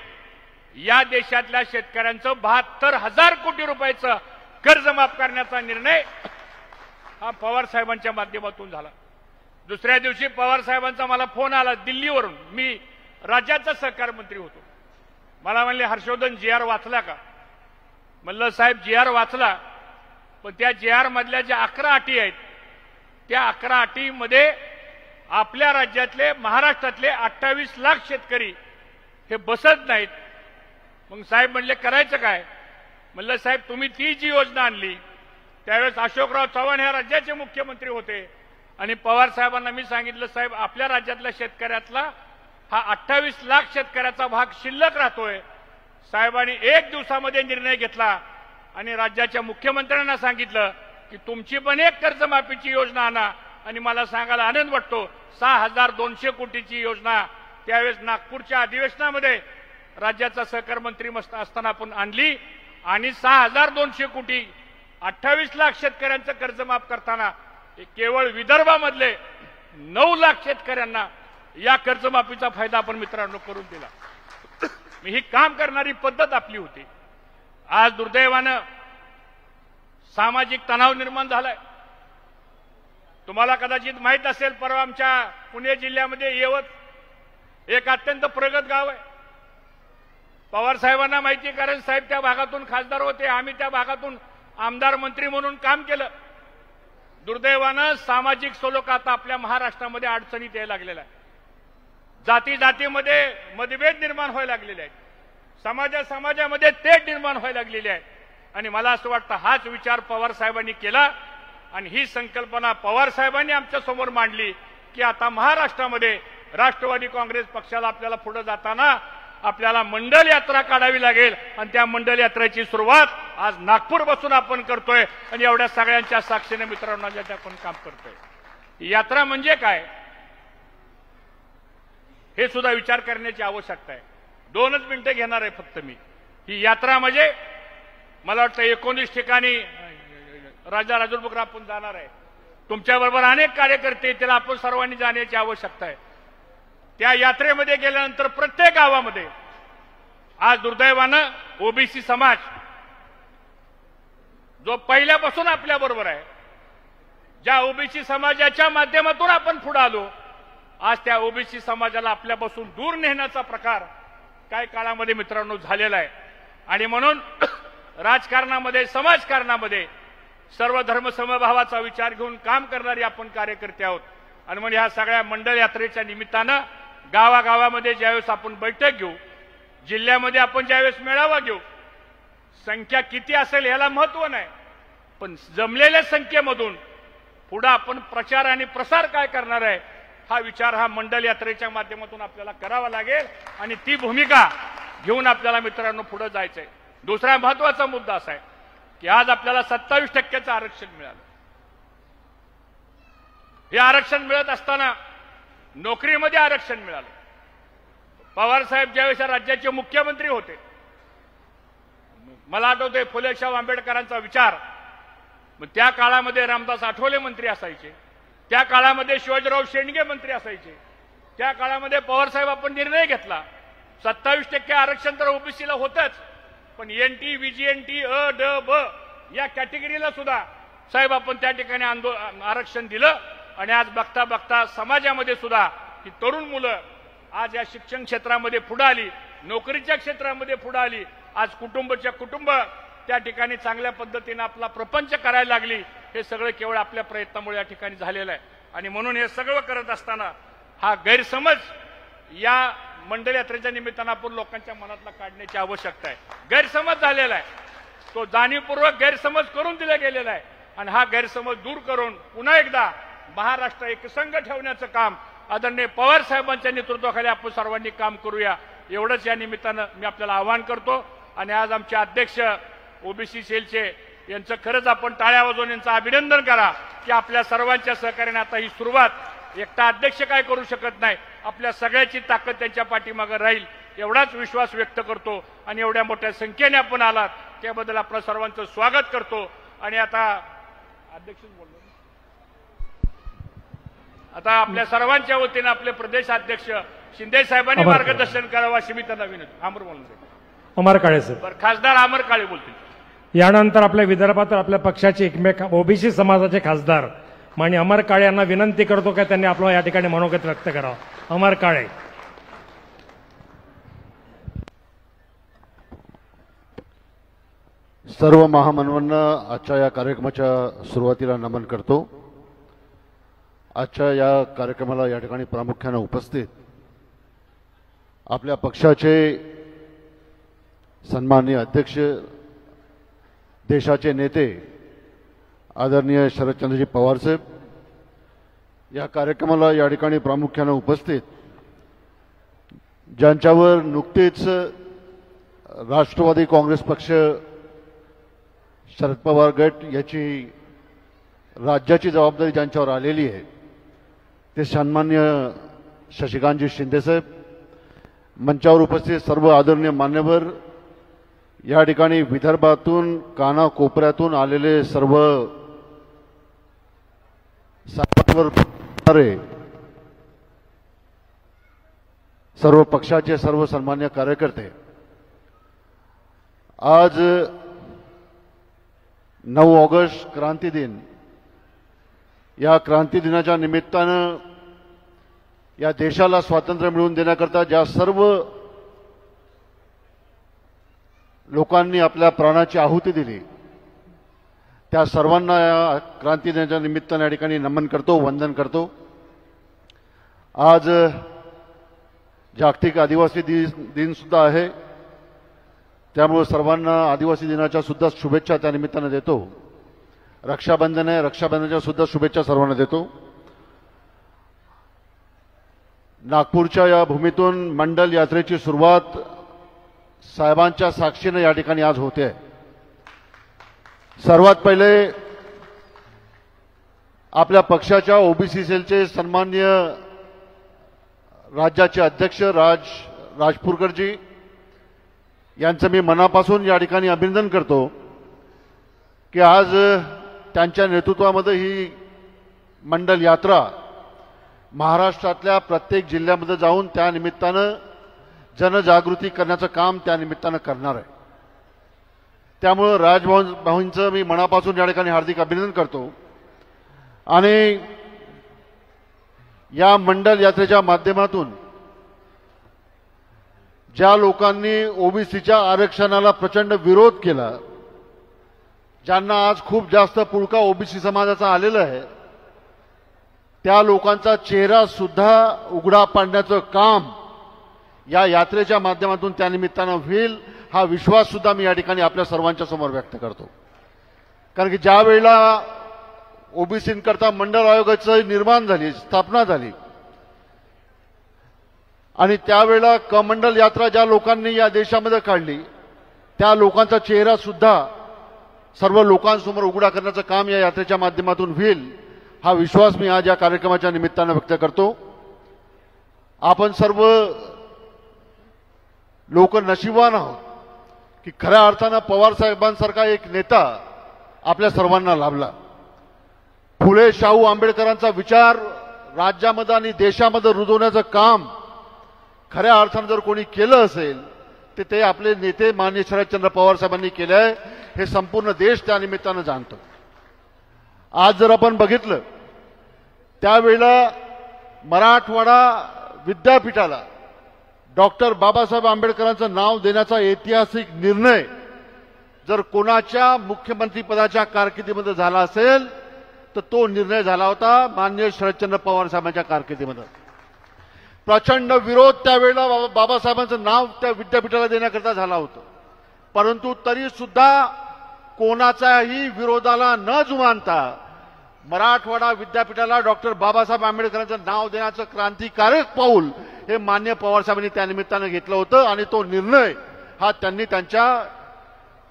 Speaker 6: या देशातल्या शेतकऱ्यांचं 72,000 कोटी रुपयाचं कर्ज माफ करण्याचा निर्णय हा पवार साहेबांच्या माध्यमातून झाला. दुसऱ्या दिवशी पवार साहेबांचा मला फोन आला दिल्लीवरून. मी राज्याचा सहकार मंत्री होतो. मला म्हणले, हर्षवर्धन जी.आर. वाचला का? म्हणलं साहेब, जी.आर. वाचला, पण त्या जी.आर. मधल्या ज्या 11 अटी आहेत त्या 11 अटीमध्ये आपल्या राज्यातले, महाराष्ट्रातले 28 लाख शेतकरी हे बसत नाहीत. मग साहेब म्हणले, करायचं काय? म्हणलं साहेब, तुम्ही ती जी योजना आणली त्यावेळेस अशोकराव चव्हाण हे राज्याचे मुख्यमंत्री होते आणि पवार साहेबांना मी सांगितलं, साहेब आपल्या राज्यातल्या शेतकऱ्यातला हा 28 लाख शेतकऱ्याचा भाग शिल्लक राहतोय. साहेबांनी 1 दिवसामध्ये निर्णय घेतला आणि राज्याच्या मुख्यमंत्र्यांना सांगितलं की तुमची पण एक कर्जमाफीची योजना आणा. आणि मला सांगायला आनंद वाटतो, 6,200 कोटीची योजना त्यावेळेस नागपूरच्या अधिवेशनामध्ये राज्याचा सहकार मंत्री असताना आपण आणली आणि 6,200 कोटी 28 लाख शेतकऱ्यांचं कर्ज माफ करताना केवळ विदर्भामधले 9 लाख शेतकऱ्यांना या कर्जमाफीचा फायदा आपण मित्रांनो करून दिला. ही काम करणारी पद्धत आपली होती. आज दुर्दैवानं सामाजिक तणाव निर्माण झालाय. तुम्हाला कदाचित माहित असेल, परवा आमच्या पुणे जिल्ह्यामध्ये येवत एक अत्यंत प्रगत गाव आहे. पवार साहेबांना माहिती, कारण साहेब त्या भागातून खासदार होते, आम्ही त्या भागातून आमदार मंत्री म्हणून काम केलं. दुर्दैवानं सामाजिक सलोखा आता आपल्या महाराष्ट्रामध्ये अडचणीत यायला लागलेला आहे. जाती जातीमध्ये मतभेद निर्माण व्हायला लागलेले आहेत. समाजामध्ये तेढ निर्माण व्हायला लागलेली आहे. आणि मला असं वाटतं हाच विचार पवार साहेबांनी केला आणि ही संकल्पना पवार साहेबांनी आमच्या समोर मांडली की आता महाराष्ट्रामध्ये राष्ट्रवादी काँग्रेस पक्षाला आपल्याला पुढे जाताना आपल्याला मंडल यात्रा काढावी लागेल आणि त्या मंडल यात्रेची सुरुवात आज नागपूर बसून आपण करतोय आणि एवढ्या सगळ्यांच्या साक्षीने मित्रांनो ज्याच्या आपण काम करतोय. यात्रा म्हणजे काय हे सुद्धा विचार करण्याची आवश्यकता आहे. 2च मिनिटं घेणार आहे फक्त मी. ही यात्रा म्हणजे मला वाटतं 19 ठिकाणी राजा राजूरबुकरा आपण जाणार आहे. तुमच्याबरोबर अनेक कार्यकर्ते, त्याला आपण सर्वांनी जाण्याची आवश्यकता आहे. त्या यात्रेमध्ये गेल्यानंतर प्रत्येक गावामध्ये आज दुर्दैवानं ओबीसी समाज जो पहिल्यापासून आपल्या बरोबर आहे, ज्या ओबीसी समाजाच्या माध्यमातून आपण पुढे आलो, आज त्या ओबीसी समाजाला आपल्यापासून दूर नेण्याचा प्रकार काही काळामध्ये मित्रांनो झालेला आहे. आणि म्हणून राजकारणामध्ये, समाजकारणामध्ये सर्व धर्म समभावाचा विचार घेऊन काम करणारी आपण कार्यकर्ते आहोत. आणि म्हणजे ह्या सगळ्या मंडळ यात्रेच्या निमित्तानं गावागावामध्ये ज्यावेळेस आपण बैठक घेऊ, जिल्ह्यामध्ये आपण ज्यावेळेस मेळावा घेऊ, संख्या किती असेल याला महत्व नाही, पण जमलेल्या संख्येमधून पुढे आपण प्रचार आणि प्रसार काय करणार आहे हा विचार हा मंडल यात्रेच्या माध्यमातून आपल्याला करावा लागेल आणि ती भूमिका घेऊन आपल्याला मित्रांनो पुढे जायचंय. दुसरा महत्वाचा मुद्दा असा आहे की आज आपल्याला 27% आरक्षण मिळालं. हे आरक्षण मिळत असताना नोकरीमध्ये आरक्षण मिळालं. पवार साहेब ज्यावेळेस राज्याचे मुख्यमंत्री होते, मला आठवतंय फुले शाहू आंबेडकरांचा विचार मग त्या काळामध्ये रामदास आठवले मंत्री असायचे, त्या काळामध्ये शिवाजीराव शेंडगे मंत्री असायचे, त्या काळामध्ये पवारसाहेब आपण निर्णय घेतला 27% आरक्षण तर ओबीसीला होतच, पण एनटी व्हीजीएनटी अ ड ब या कॅटेगरीला सुद्धा साहेब आपण त्या ठिकाणी आरक्षण दिलं. आणि आज बघता बघता समाजामध्ये सुद्धा ही तरुण मुलं आज या शिक्षण क्षेत्रामध्ये पुढे आली, नोकरीच्या क्षेत्रामध्ये पुढे आली. आज कुटुंबाच्या कुटुंब त्या ठिकाणी चांगल्या पद्धतीने आपला प्रपंच करायला लागली. हे सगळं केवळ आपल्या प्रयत्नामुळे या ठिकाणी झालेलं आहे. आणि म्हणून हे सगळं करत असताना हा गैरसमज या मंडल यात्रेच्या निमित्तानं आपण लोकांच्या मनातला काढण्याची आवश्यकता आहे. गैरसमज झालेला आहे, तो जाणीवपूर्वक गैरसमज करून दिला गेलेला आहे. आणि हा गैरसमज दूर करून पुन्हा एकदा महाराष्ट्र एकसंघ ठेवण्याचं काम आदरणीय पवार साहेबांच्या नेतृत्वाखाली आपण सर्वांनी काम करूया, एवढंच या निमित्तानं मी आपल्याला आवाहन करतो. आणि आज आमचे अध्यक्ष ओबीसी सेलचे यांचं खरंच आपण टाळ्या वाजवून यांचं अभिनंदन करा की आपल्या सर्वांच्या सहकार्याने आता ही सुरुवात, एकटा अध्यक्ष काय करू शकत नाही, आपल्या सगळ्याची ताकद त्यांच्या पाठीमागे राहील एवढाच विश्वास व्यक्त करतो. आणि एवढ्या मोठ्या संख्येने आपण आलात त्याबद्दल आपल्या सर्वांचं स्वागत करतो. आणि आता अध्यक्ष बोललो, आता आपल्या सर्वांच्या वतीनं आपले प्रदेश अध्यक्ष शिंदे साहेबांनी मार्गदर्शन करावं अशी मी त्यांना विनंती.
Speaker 2: अमर काळे साहेब.
Speaker 6: बरं, खासदार अमर काळे बोलतील.
Speaker 2: यानंतर आपल्या विदर्भात आपल्या पक्षाचे एकमेक ओबीसी समाजाचे खासदार माननीय अमर काळे यांना विनंती करतो की त्यांनी आपलं या ठिकाणी मनोगत व्यक्त करावं. अमर काळे.
Speaker 7: सर्व महामानवांना आजच्या या कार्यक्रमाच्या सुरुवातीला नमन करतो. आजच्या या कार्यक्रमाला या ठिकाणी प्रामुख्याने उपस्थित आपल्या पक्षाचे सन्माननीय अध्यक्ष, देशाचे नेते आदरणीय शरदचंद्रजी पवार साहेब, या कार्यक्रमाला या ठिकाणी प्रामुख्याने उपस्थित ज्यांच्यावर नुकतेच राष्ट्रवादी काँग्रेस पक्ष, शरद पवार गट याची राज्याची जबाबदारी ज्यांच्यावर आलेली आहे ते सन्माननीय शशिकांतजी शिंदे साहेब, मंचावर उपस्थित सर्व आदरणीय मान्यवर, या ठिकाणी विदर्भातून कानाकोपऱ्यातून आलेले सर्व सर्व पक्षाचे सर्व सन्मान्य कार्यकर्ते, आज 9 ऑगस्ट क्रांती दिन, या क्रांती दिनाच्या निमित्तानं या देशाला स्वातंत्र्य मिळवून देण्याकरता ज्या सर्व लोकांनी आपल्या प्राणाची आहुती दिली त्या सर्वांना या क्रांती दिनाच्या निमित्तानं या ठिकाणी नमन करतो, वंदन करतो. आज जागतिक आदिवासी दिन सुद्धा आहे, त्यामुळे सर्वांना आदिवासी दिनाच्या सुद्धा शुभेच्छा त्या निमित्तानं देतो. रक्षाबंधन आहे, रक्षाबंधनाच्या सुद्धा शुभेच्छा सर्वांना देतो. नागपूरच्या या भूमीतून मंडल यात्रेची सुरुवात साहेबांच्या साक्षीने या ठिकाणी आज होते आहे. सर्वात पहिले आपल्या पक्षाच्या ओबीसी सेलचे सन्माननीय राज्याचे अध्यक्ष राजपूरकरजी यांचं मी मनापासून या ठिकाणी अभिनंदन करतो की आज त्यांच्या नेतृत्वामध्ये ही मंडल यात्रा महाराष्ट्रातल्या प्रत्येक जिल्ह्यामध्ये जाऊन त्या निमित्तानं जनजागृती करण्याचं काम त्या निमित्तानं करणार आहे. त्यामुळे राजभाऊंचं मी मनापासून या ठिकाणी हार्दिक अभिनंदन करतो. आणि या मंडल यात्रेच्या माध्यमातून ज्या लोकांनी ओबीसीच्या आरक्षणाला प्रचंड विरोध केला, ज्यांना आज खूप जास्त पुळका ओबीसी समाजाचा आलेला आहे, त्या लोकांचा चेहरा सुद्धा उघडा पाडण्याचं काम या यात्रेच्या माध्यमातून त्या निमित्तानं होईल, हा विश्वास सुद्धा मी या ठिकाणी आपल्या सर्वांच्या समोर व्यक्त करतो. कारण की ज्या वेळेला ओबीसींकरता मंडळ आयोगाचं निर्माण झाली, स्थापना झाली, आणि त्यावेळेला कमंडल यात्रा ज्या लोकांनी या देशामध्ये काढली त्या लोकांचा चेहरा सुद्धा सर्व लोकांसमोर उघडा करण्याचं काम या यात्रेच्या माध्यमातून होईल, हा विश्वास मी आज या कार्यक्रमाच्या निमित्तानं व्यक्त करतो. आपण सर्व लोक नशिबान आहोत की खऱ्या अर्थानं पवार साहेबांसारखा एक नेता आपल्या सर्वांना लाभला. फुले शाहू आंबेडकरांचा विचार राज्यामध्ये आणि देशामध्ये रुजवण्याचं काम खऱ्या अर्थानं जर कोणी केलं असेल तर ते आपले नेते माननीय शरदचंद्र पवार साहेबांनी केले आहे. हे संपूर्ण देश त्या निमित्तानं जाणतो. आज जर आपण बघितलं त्यावेळेला मराठवाडा विद्यापीठाला डॉक्टर बाबासाहेब आंबेडकरांचं नाव देण्याचा ऐतिहासिक निर्णय जर कोणाच्या मुख्यमंत्री पदाच्या कारकिर्दीमध्ये झाला असेल तर तो निर्णय झाला होता माननीय शरदचंद्र पवार साहेबांच्या कारकिर्दीमध्ये. प्रचंड विरोध त्यावेळेला बाबासाहेबांचं नाव त्या विद्यापीठाला देण्याकरता झाला होता. परंतु तरी सुद्धा कोणाच्याही विरोधाला न जुमानता मराठवाडा विद्यापीठाला डॉक्टर बाबासाहेब आंबेडकरांचं नाव देण्याचं क्रांतिकारक पाऊल हे माननीय पवारसाहेबांनी त्या निमित्तानं घेतलं होतं आणि तो निर्णय हा त्यांनी त्यांच्या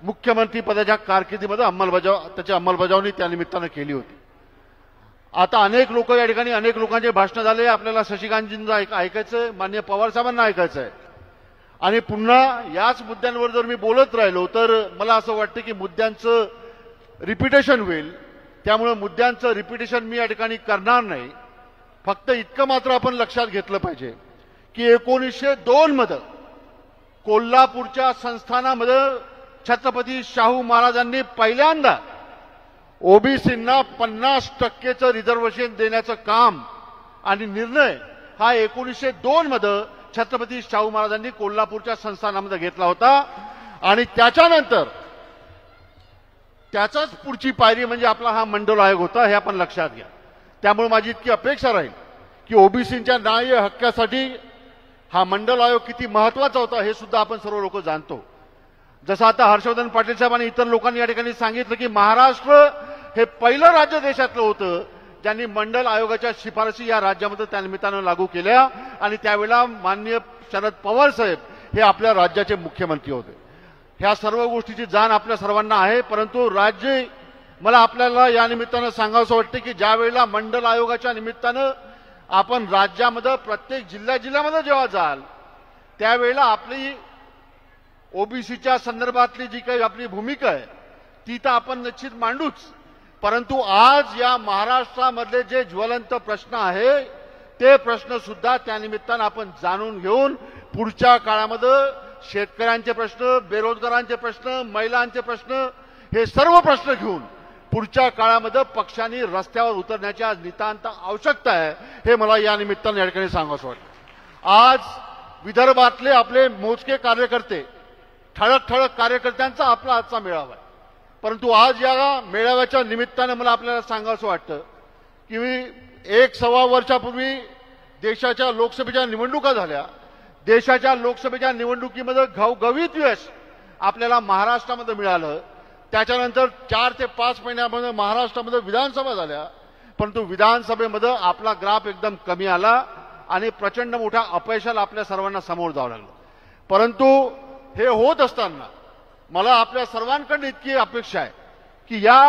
Speaker 7: मुख्यमंत्री पदाच्या कारकिर्दीमध्ये त्याची अंमलबजावणी त्या निमित्तानं केली होती. आता अनेक लोक या ठिकाणी अनेक लोकांचे भाषण झाले. आपल्याला शशिकांतजींचं ऐकायचंय, माननीय पवारसाहेबांना ऐकायचंय आणि पुन्हा याच मुद्द्यांवर जर मी बोलत राहिलो तर मला असं वाटतं की मुद्द्यांचं रिपिटेशन होईल. त्यामुळे मुद्द्यांचं रिपिटेशन मी या ठिकाणी करणार नाही. फक्त इतकं मात्र आपण लक्षात घेतलं पाहिजे की 1902 मध्ये कोल्हापूरच्या संस्थानामध्ये छत्रपती शाहू महाराजांनी पहिल्यांदा ओबीसींना 50% रिझर्वेशन देण्याचं काम आणि निर्णय हा 1902 मध्ये छत्रपती शाहू महाराजांनी कोल्हापूरच्या संस्थानामध्ये घेतला होता. आणि त्याच्यानंतर त्याचाच पुढची पायरी म्हणजे आपला हा मंडल आयोग होता, हे आपण लक्षात घ्या. त्यामुळे माझी इतकी अपेक्षा राहील की ओबीसींच्या न्याय हक्कासाठी हा मंडल आयोग किती महत्वाचा होता हे सुद्धा आपण सर्व लोक जाणतो. जसं आता हर्षवर्धन पाटील साहेब आणि इतर लोकांनी या ठिकाणी सांगितलं की महाराष्ट्र हे पहिलं राज्य देशातलं होतं ज्यांनी मंडल आयोगाच्या शिफारसी या राज्यामध्ये त्या निमित्तानं लागू केल्या आणि त्यावेळेला माननीय शरद पवार साहेब हे आपल्या राज्याचे मुख्यमंत्री होते. ह्या सर्व गोष्टीची जाण आपल्या सर्वांना आहे. परंतु राज्य मला आपल्याला या निमित्तानं सांगावंसं वाटतं की ज्या वेळेला मंडल आयोगाच्या निमित्तानं आपण राज्यामध्ये प्रत्येक जिल्ह्यामध्ये जेव्हा जाल त्यावेळेला आपली ओबीसीच्या संदर्भातली जी काही आपली भूमिका आहे ती तर आपण निश्चित मांडूच. परंतु आज या महाराष्ट्रामधले जे ज्वलंत प्रश्न आहे ते प्रश्न सुद्धा त्या निमित्तानं आपण जाणून घेऊन पुढच्या काळामध्ये शेतकऱ्यांचे प्रश्न, बेरोजगारांचे प्रश्न, महिलांचे प्रश्न हे सर्व प्रश्न घेऊन पुढच्या काळामध्ये पक्षांनी रस्त्यावर उतरण्याची आज नितांत आवश्यकता आहे हे मला या निमित्तानं या ठिकाणी सांगावंसं वाटतं. आज विदर्भातले आपले मोजके कार्यकर्ते, ठळक कार्यकर्त्यांचा आपला आजचा मेळावा आहे. परंतु आज या मेळाव्याच्या निमित्तानं मला आपल्याला सांगावंसं वाटतं की 1-1.25 वर्षापूर्वी देशाच्या लोकसभेच्या निवडणुका झाल्या. देशाच्या लोकसभेच्या निवडणुकीमध्ये घवघवीत यश आपल्याला महाराष्ट्रामध्ये मिळालं. त्याच्यानंतर 4 ते 5 महिन्यामध्ये महाराष्ट्रामध्ये विधानसभा झाल्या. परंतु विधानसभेमध्ये आपला ग्राफ एकदम कमी आला आणि प्रचंड मोठ्या अपयशाला आपल्या सर्वांना समोर जावं लागलं. परंतु हे होत असताना मला आपल्या सर्वांकडून इतकी अपेक्षा आहे की या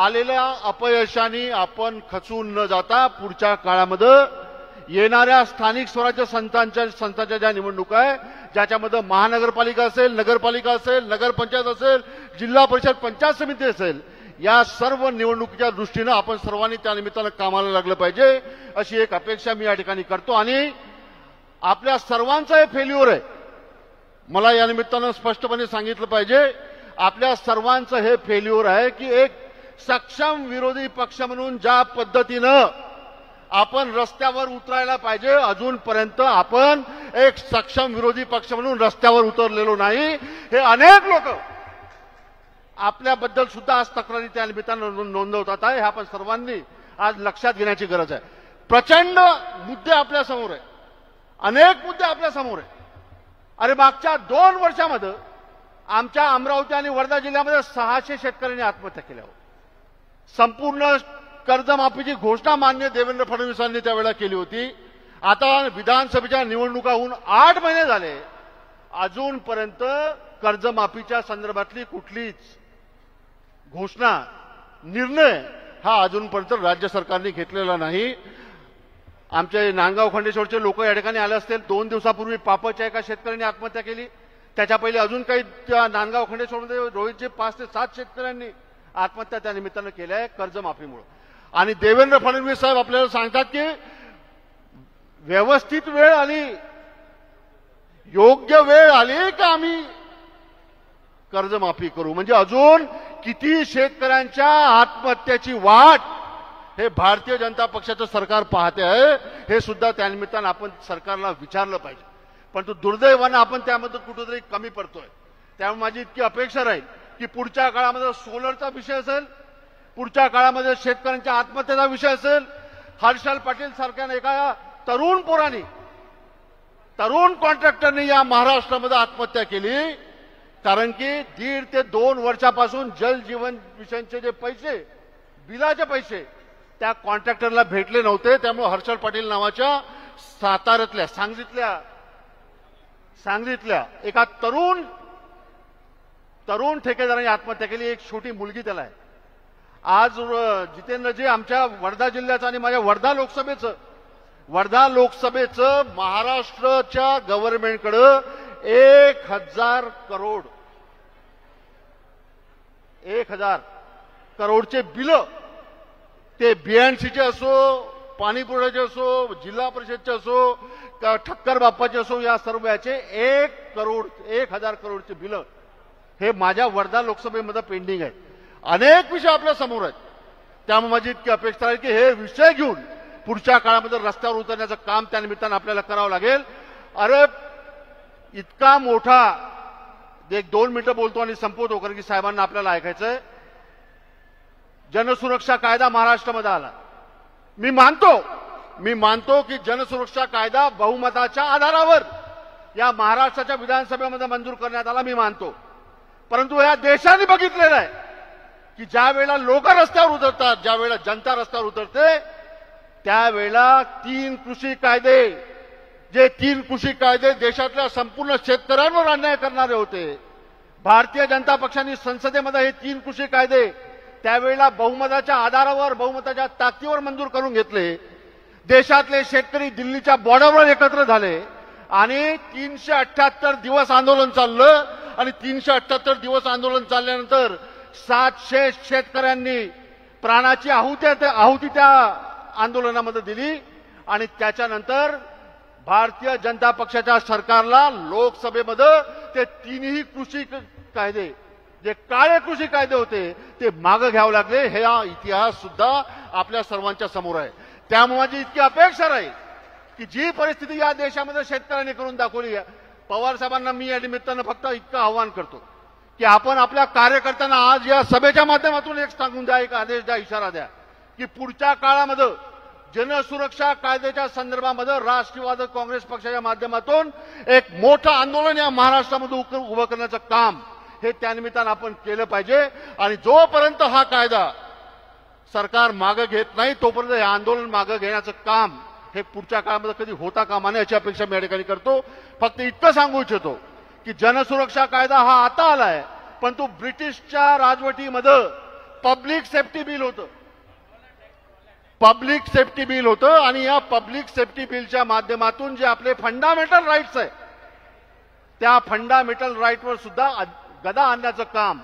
Speaker 7: आलेल्या अपयशाने आपण खचून न जाता पुढच्या काळामध्ये येणाऱ्या स्थानिक स्वराज्य संस्थांच्या ज्या निवडणुका आहे ज्याच्यामध्ये महानगरपालिका असेल, नगरपालिका असेल, नगरपंचायत असेल, जिल्हा परिषद पंचायत समिती असेल, या सर्व निवडणुकीच्या दृष्टीनं आपण सर्वांनी त्या निमित्तानं कामाला लागलं पाहिजे अशी एक अपेक्षा मी या ठिकाणी करतो. आणि आपल्या सर्वांचं हे फेल्युअर आहे. मला या निमित्तानं स्पष्टपणे सांगितलं पाहिजे आपल्या सर्वांचं हे फेल्युअर आहे की एक सक्षम विरोधी पक्ष म्हणून ज्या पद्धतीनं आपण रस्त्यावर उतरायला पाहिजे अजूनपर्यंत आपण एक सक्षम विरोधी पक्ष म्हणून रस्त्यावर उतरलेलो नाही. हे अनेक लोक आपल्याबद्दल सुद्धा आज तक्रारी त्या निमित्तानं नोंदवतात आहे. हे आपण सर्वांनी आज लक्षात घेण्याची गरज आहे. प्रचंड मुद्दे आपल्या समोर आहे, अनेक मुद्दे आपल्या समोर आहे. अरे मागच्या 2 वर्षामध्ये आमच्या अमरावती आणि वर्धा जिल्ह्यामध्ये 600 शेतकऱ्यांनी आत्महत्या केल्या. संपूर्ण कर्जमाफीची घोषणा माननीय देवेंद्र फडणवीसांनी त्यावेळेला केली होती. आता विधानसभेच्या निवडणुका होऊन 8 महिने झाले, अजूनपर्यंत कर्जमाफीच्या संदर्भातली कुठलीच घोषणा, निर्णय हा अजूनपर्यंत राज्य सरकारने घेतलेला नाही. आमचे नांदगाव खंडेश्वरचे लोक या ठिकाणी आले असतील. 2 दिवसापूर्वी पापच्या एका शेतकऱ्यांनी आत्महत्या केली. त्याच्या पहिले अजून काही नांदगाव खंडेश्वरमध्ये रोहितचे 5 ते 7 शेतकऱ्यांनी आत्महत्या त्या निमित्तानं केल्या आहे कर्जमाफीमुळे. आणि देवेंद्र फडणवीस साहेब आपल्याला सांगतात की व्यवस्थित वेळ आली, योग्य वेळ आली का आम्ही कर्जमाफी करू. म्हणजे अजून किती शेतकऱ्यांच्या आत्महत्याची वाट हे भारतीय जनता पक्षाचं सरकार पाहते आहे, हे सुद्धा त्यानिमित्तानं आपण सरकारला विचारलं पाहिजे. पण तो दुर्दैवानं आपण त्यामध्ये कुठेतरी कमी पडतोय. त्यामुळे माझी इतकी अपेक्षा राहील की पुढच्या काळामध्ये सोलरचा विषय असेल, पुढच्या काळामध्ये शेतकऱ्यांच्या आत्महत्येचा विषय असेल, हर्षल पाटील सारख्या एका तरुण पोरांनी, तरुण कॉन्ट्रॅक्टरनी या महाराष्ट्रामध्ये आत्महत्या केली. कारण की 1.5 ते 2 वर्षापासून जल जीवन मिशनचे जे पैसे, बिलाचे पैसे त्या कॉन्ट्रॅक्टरला भेटले नव्हते. त्यामुळे हर्षल पाटील नावाच्या साताऱ्यातल्या सांगलीतल्या एका तरुण ठेकेदाराने आत्महत्या केली. एक छोटी मुलगी त्याला आहे. आज जितेंद्रजी आमच्या वर्धा जिल्ह्याचं आणि माझ्या वर्धा लोकसभेचं महाराष्ट्राच्या गव्हर्नमेंटकडं 1,000 करोडचे बिल, ते बीएनसीचे असो, पाणी पुरवठ्याचे असो, जिल्हा परिषदचे असो, ठक्कर बाप्पाचे असो, या सर्व याचे 1,000 करोडचे बिल हे माझ्या वर्धा लोकसभेमध्ये पेंडिंग आहे. अनेक विषय आपल्या समोर आहेत. त्यामुळे माझी इतकी अपेक्षा आहे की हे विषय घेऊन पुढच्या काळामध्ये रस्त्यावर उतरण्याचं काम त्यानिमित्तानं आपल्याला करावं लागेल. अरे इतका मोठा, 1-2 मिनिटं बोलतो आणि संपवतो कारण की साहेबांना आपल्याला ऐकायचंय. जनसुरक्षा कायदा महाराष्ट्रामध्ये आला. मी मानतो की जनसुरक्षा कायदा बहुमताच्या आधारावर या महाराष्ट्राच्या विधानसभेमध्ये मंजूर करण्यात आला, मी मानतो. परंतु या देशाने बघितलेलं आहे की ज्या वेळेला लोक रस्त्यावर उतरतात, ज्या वेळेला जनता रस्त्यावर उतरते, त्यावेळेला 3 कृषी कायदे देशातल्या संपूर्ण शेतकऱ्यांवर अन्याय करणारे होते. भारतीय जनता पक्षाने संसदेमध्ये हे 3 कृषी कायदे त्यावेळेला बहुमताच्या आधारावर, बहुमताच्या ताकदीवर मंजूर करून घेतले. देशातले शेतकरी दिल्लीच्या बॉर्डरवर एकत्र झाले आणि 378 दिवस आंदोलन चाललं. आणि 378 दिवस आंदोलन चालल्यानंतर 700 शेतकऱ्यांनी प्राणाची आहुती त्या आंदोलनामध्ये दिली. आणि त्याच्यानंतर भारतीय जनता पक्षाच्या सरकारला लोकसभेमध्ये ते 3ही कृषी कायदे, जे काळे कृषी कायदे होते, ते मागे घ्यावे लागले. हे इतिहास सुद्धा आपल्या सर्वांच्या समोर आहे. त्यामुळे माझी इतकी अपेक्षा राहील की जी परिस्थिती या देशामध्ये शेतकऱ्यांनी करून दाखवली आहे, पवार साहेबांना मी या निमित्तानं फक्त इतकं आव्हान करतो की आपण आपल्या कार्यकर्त्यांना आज या सभेच्या माध्यमातून एक सांगून द्या, एक आदेश द्या, इशारा द्या की पुढच्या काळामध्ये जनसुरक्षा कायद्याच्या संदर्भामध्ये राष्ट्रवादी काँग्रेस पक्षाच्या माध्यमातून एक मोठं आंदोलन या महाराष्ट्रामध्ये उभं करण्याचं काम हे त्यानिमित्तानं आपण केलं पाहिजे. आणि जोपर्यंत हा कायदा सरकार मागे घेत नाही तोपर्यंत हे आंदोलन मागे घेण्याचं काम हे पुढच्या काळामध्ये कधी होता कामा नये, याची अपेक्षा मी या ठिकाणी करतो. फक्त इतकं सांगू इच्छितो की जनसुरक्षा कायदा हा आता आलाय, पण तो ब्रिटिशच्या राजवटीमध्ये पब्लिक सेफ्टी बिल होतं. आणि या पब्लिक सेफ्टी बिलच्या माध्यमातून जे आपले फंडामेंटल राईट्स आहे, त्या फंडामेंटल राईटवर सुद्धा गदा आणण्याचं काम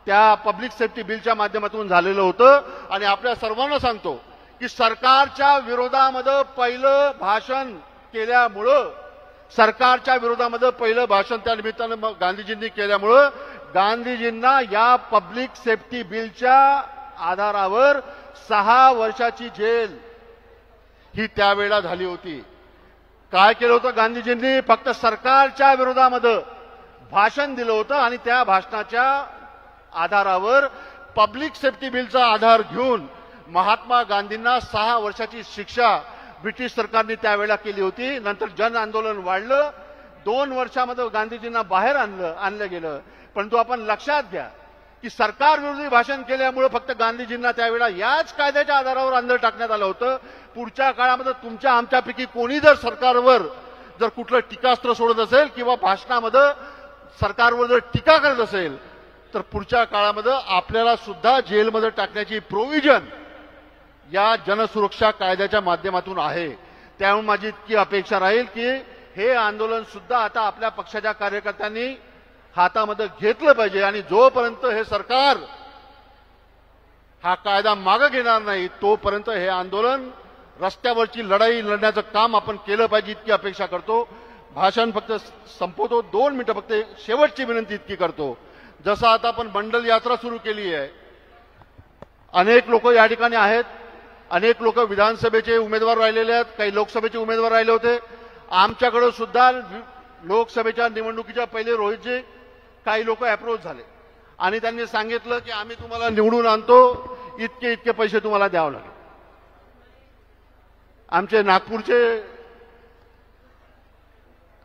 Speaker 7: त्या पब्लिक सेफ्टी बिलच्या माध्यमातून झालेलं होतं. आणि आपल्या सर्वांना सांगतो की सरकारच्या विरोधामध्ये पहिलं भाषण त्या निमित्तानं गांधीजींनी केल्यामुळं गांधीजींना या पब्लिक सेफ्टी बिलच्या आधारावर 6 वर्षाची जेल ही त्यावेळेला झाली होती. काय केलं होतं गांधीजींनी? फक्त सरकारच्या विरोधामध्ये भाषण दिलं होतं आणि त्या भाषणाच्या आधारावर पब्लिक सेफ्टी बिलचा आधार घेऊन महात्मा गांधींना 6 वर्षाची शिक्षा ब्रिटिश सरकारने त्यावेळेला केली होती. नंतर जन आंदोलन वाढलं. 2 वर्षामध्ये गांधीजींना बाहेर आणलं गेलं. परंतु आपण लक्षात घ्या की सरकार विरोधी भाषण केल्यामुळे फक्त गांधीजींना त्यावेळेला याच कायद्याच्या आधारावर अंदर टाकण्यात आलं होतं. पुढच्या काळामध्ये तुमच्या आमच्यापैकी कोणी जर सरकारवर जर कुठलं टीकास्त्र सोडत असेल किंवा भाषणामध्ये सरकारवर जर टीका करत असेल तर पुढच्या काळामध्ये आपल्याला सुद्धा जेलमध्ये टाकण्याची प्रोव्हिजन या जनसुरक्षा कायद्याच्या माध्यमातून आहे. त्यामुळे माझी इतकी अपेक्षा राहील की हे आंदोलन सुद्धा आता आपल्या पक्षाच्या कार्यकर्त्यांनी हातामध्ये घेतलं पाहिजे. आणि जोपर्यंत हे सरकार हा कायदा मागे घेणार नाही तोपर्यंत हे आंदोलन रस्त्यावरची लढाई लढण्याचं काम आपण केलं पाहिजे इतकी अपेक्षा करतो. भाषण फक्त संपवतो, 2 मिनिटं फक्त शेवटची विनंती इतकी करतो. जसं आता आपण मंडल यात्रा सुरू केली आहे, अनेक लोक या ठिकाणी आहेत, अनेक लोक विधानसभेचे उमेदवार राहिलेले आहेत, काही लोकसभेचे उमेदवार राहिले होते. आमच्याकडे सुद्धा लोकसभेच्या निवडणुकीच्या पहिले रोहितजी काही लोक अप्रोच झाले आणि त्यांनी सांगितलं की आम्ही तुम्हाला निवडून आणतो, इतके इतके पैसे तुम्हाला द्यावे लागेल. आमचे नागपूरचे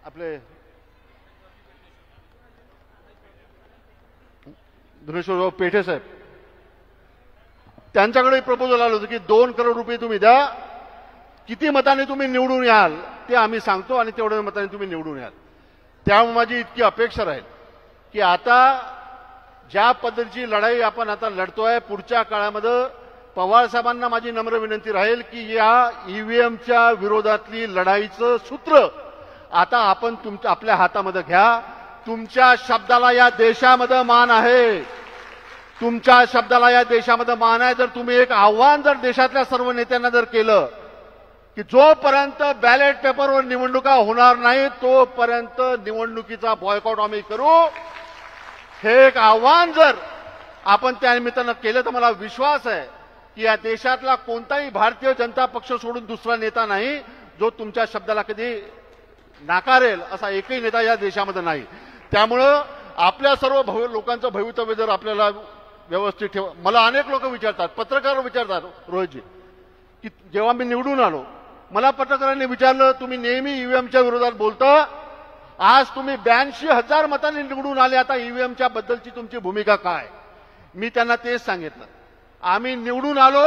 Speaker 7: आपले धनेश्वरराव पेठे साहेब, त्यांच्याकडे प्रपोजल आलं होतं की 2 करोड रुपये तुम्ही द्या, किती मताने तुम्ही निवडून याल ते आम्ही सांगतो आणि तेवढ्या मताने तुम्ही निवडून याल. त्यामुळे माझी इतकी अपेक्षा राहील की आता ज्या पद्धतीची लढाई आपण आता लढतोय, पुढच्या काळामध्ये पवार साहेबांना माझी नम्र विनंती राहील की या ईव्हीएमच्या विरोधातली लढाईचं सूत्र आता आपण आपल्या हातामध्ये घ्या. तुमच्या शब्दाला या देशामध्ये मान आहे, तुमच्या शब्दाला या देशामध्ये मान आहे. जर तुम्ही एक आव्हान जर देशातल्या सर्व नेत्यांना जर केलं की जोपर्यंत बॅलेट पेपरवर निवडणुका होणार नाही तोपर्यंत निवडणुकीचा बॉयकॉट आम्ही करू, हे एक आव्हान जर आपण त्या निमित्तानं केलं तर मला विश्वास आहे की या देशातला कोणताही भारतीय जनता पक्ष सोडून दुसरा नेता नाही जो तुमच्या शब्दाला कधी नाकारेल असा एकही नेता या देशामध्ये नाही. त्यामुळं आपल्या सर्व लोकांचं भवितव्य जर आपल्याला व्यवस्थित ठेव. मला अनेक लोक विचारतात, पत्रकार विचारतात, रोहितजी, की जेव्हा मी निवडून आलो मला पत्रकारांनी विचारलं तुम्ही नेहमी ईव्हीएमच्या विरोधात बोलता, आज तुम्ही 82,000 मतांनी निवडून आले, आता ईव्हीएमच्या बद्दलची तुमची भूमिका काय? मी त्यांना तेच सांगितलं, आम्ही निवडून आलो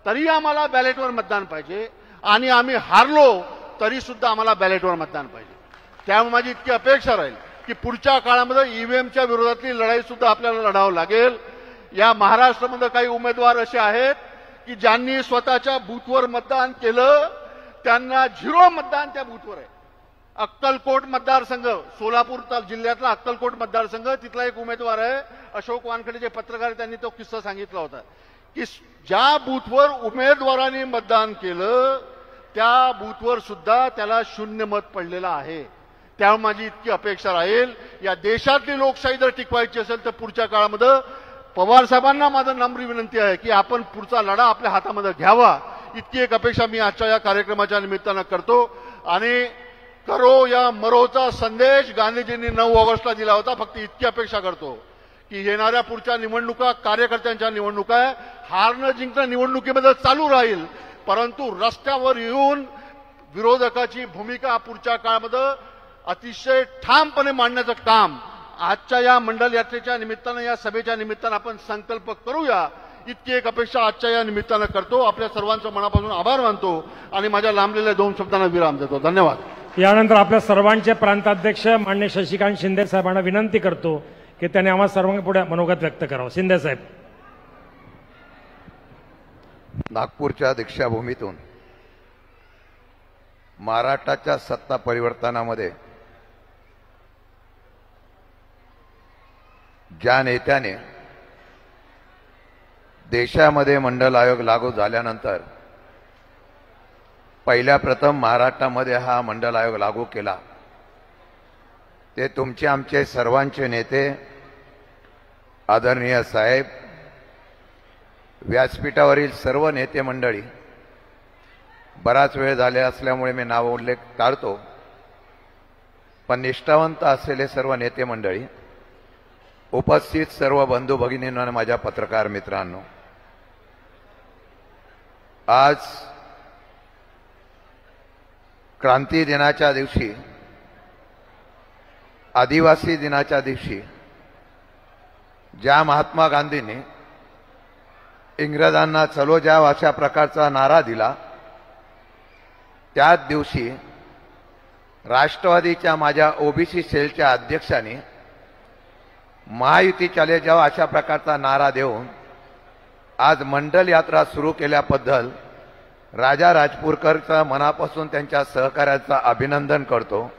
Speaker 7: तरी आम्हाला बॅलेटवर मतदान पाहिजे आणि आम्ही हारलो तरी सुद्धा आम्हाला बॅलेटवर मतदान पाहिजे. त्यामुळे माझी इतकी अपेक्षा राहील की पुढच्या काळामध्ये ईव्हीएमच्या विरोधातली लढाई सुद्धा आपल्याला लढावं लागेल. या महाराष्ट्रामध्ये काही उमेदवार असे आहेत की ज्यांनी स्वतःच्या बूथवर मतदान केलं त्यांना 0 मतदान त्या बूथवर आहे. अक्कलकोट मतदारसंघ, सोलापूर जिल्ह्यातला अक्कलकोट मतदारसंघ, तिथला एक उमेदवार आहे अशोक वानखडे जे पत्रकार, त्यांनी तो किस्सा सांगितला होता की ज्या बूथवर उमेदवारांनी मतदान केलं त्या बूथवर सुद्धा त्याला 0 मत पडलेलं आहे. त्यामुळे माझी इतकी अपेक्षा राहील या देशातली लोकशाही जर टिकवायची असेल तर पुढच्या काळामध्ये पवार साहेबांना माझं नम्र विनंती आहे की आपण पुढचा लढा आपल्या हातामध्ये घ्यावा. इतकी एक अपेक्षा मी आजच्या या कार्यक्रमाच्या निमित्तानं करतो. आणि करो या मरोचा संदेश गांधीजींनी 9 ऑगस्टला दिला होता. फक्त इतकी अपेक्षा करतो की येणाऱ्या पुढच्या निवडणुका कार्यकर्त्यांच्या निवडणुका आहे, हारणं जिंकणं निवडणुकीमध्ये चालू राहील, परंतु रस्त्यावर येऊन विरोधकाची भूमिका पुढच्या काळामध्ये अतिशय ठामपणे मांडण्याचं काम आजच्या या मंडल यात्रेच्या निमित्तानं, या सभेच्या निमित्तानं आपण संकल्प करूया. इतकी एक अपेक्षा आजच्या या निमित्तानं करतो. आपल्या सर्वांचं मनापासून आभार मानतो आणि माझ्या लांबलेल्या 2 शब्दांना विराम देतो. धन्यवाद.
Speaker 2: यानंतर आपल्या सर्वांचे प्रांताध्यक्ष माननीय शशिकांत शिंदे साहेबांना विनंती करतो की त्यांनी आम्हा सर्वांपुढे मनोगत व्यक्त करावं. शिंदे साहेब.
Speaker 8: नागपूरच्या दीक्षाभूमीतून महाराष्ट्राच्या सत्ता परिवर्तनामध्ये ज्या नेत्याने देशामध्ये मंडल आयोग लागू झाल्यानंतर पहिल्या प्रथम महाराष्ट्रामध्ये हा मंडल आयोग लागू केला ते तुमचे आमचे सर्वांचे नेते आदरणीय साहेब, व्यासपीठावरील सर्व नेते मंडळी, बराच वेळ झाले असल्यामुळे मी नाव उल्लेख टाळतो, पण निष्ठावंत असलेले सर्व नेते मंडळी, उपस्थित सर्व बंधू भगिनींनो आणि माझ्या पत्रकार मित्रांनो, आज क्रांती दिनाच्या दिवशी, आदिवासी दिनाच्या दिवशी ज्या महात्मा गांधींनी इंग्रजांना चलो जाव अशा प्रकारचा नारा दिला, त्याच दिवशी राष्ट्रवादीच्या माझ्या ओबीसी सेलच्या अध्यक्षांनी महायुती चले जाव अशा प्रकारचा नारा देऊन आज मंडल यात्रा सुरू केल्याबद्दल राजा राजपूरकरचा मनापासून त्यांच्या सहकार्याचं अभिनंदन करतो.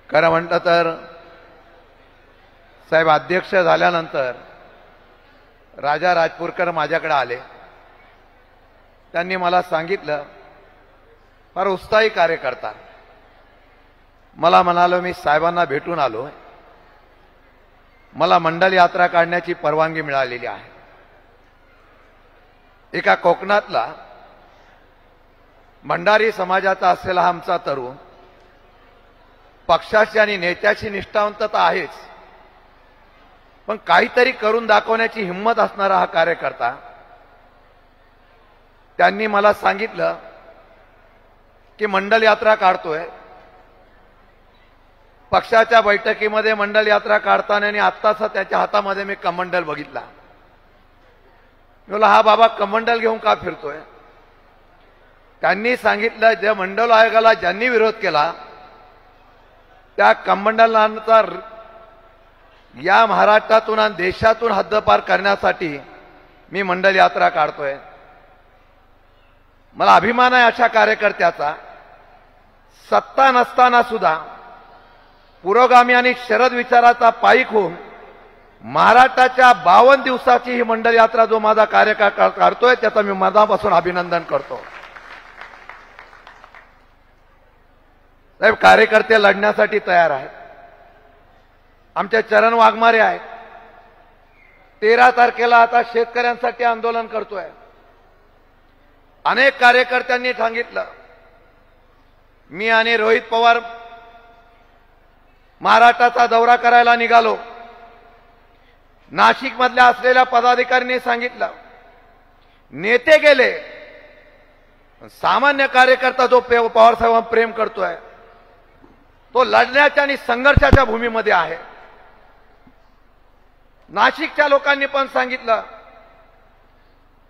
Speaker 8: खरं म्हटलं तर साहेब, अध्यक्ष झाल्यानंतर राजा राजपूरकर माझ्याकडे आले. त्यांनी मला सांगितलं, फार उत्साही कार्यकर्ता. मला म्हणालो, मी साहेबांना भेटून आलो, मला मंडल यात्रा काढण्याची परवानगी मिळालेली आहे. एका कोकणातला भंडारी समाजाचा असलेला आमचा तरुण, पक्षाची आणि नेत्याची निष्ठावंतता आहेच, पण काहीतरी करून दाखवण्याची हिंमत असणारा हा कार्यकर्ता. त्यांनी मला सांगितलं की मंडल यात्रा काढतोय. पक्षाच्या बैठकीमध्ये मंडल यात्रा काढताना आणि आत्ताच त्याच्या हातामध्ये मी कमंडल बघितला. मी बोलला, हा बाबा कमंडल घेऊन का फिरतोय? त्यांनी सांगितलं, ज्या मंडल आयोगाला ज्यांनी विरोध केला त्या कमंडलांचा या महाराष्ट्रातून आणि देशातून हद्दपार करण्यासाठी मी मंडल यात्रा काढतोय. मला अभिमान आहे अशा कार्यकर्त्याचा. सत्ता नसताना सुद्धा पुरोगामी आणि शरद विचाराचा पायीक होऊन महाराष्ट्राच्या 52 दिवसाची ही मंडल यात्रा जो माझा कार्यकाळ काढतोय त्याचा मी मनापासून अभिनंदन करतो. साहेब, कार्यकर्ते लढण्यासाठी तयार आहेत. आमचे चरण वाघमारे आहेत. 13 तारखेला आता शेतकऱ्यांसाठी आंदोलन करतोय. अनेक कार्यकर्त्यांनी सांगितलं, मी आणि रोहित पवार महाराष्ट्राचा दौरा करायला निघालो. नाशिक मधल्या असलेल्या पदाधिकाऱ्यांनी सांगितलं, नेते गेले, सामान्य कार्यकर्ता जो पवार साहेबांना प्रेम करतोय तो लढण्याच्या आणि संघर्षाच्या भूमीमध्ये आहे. नाशिकच्या लोकांनी पण सांगितलं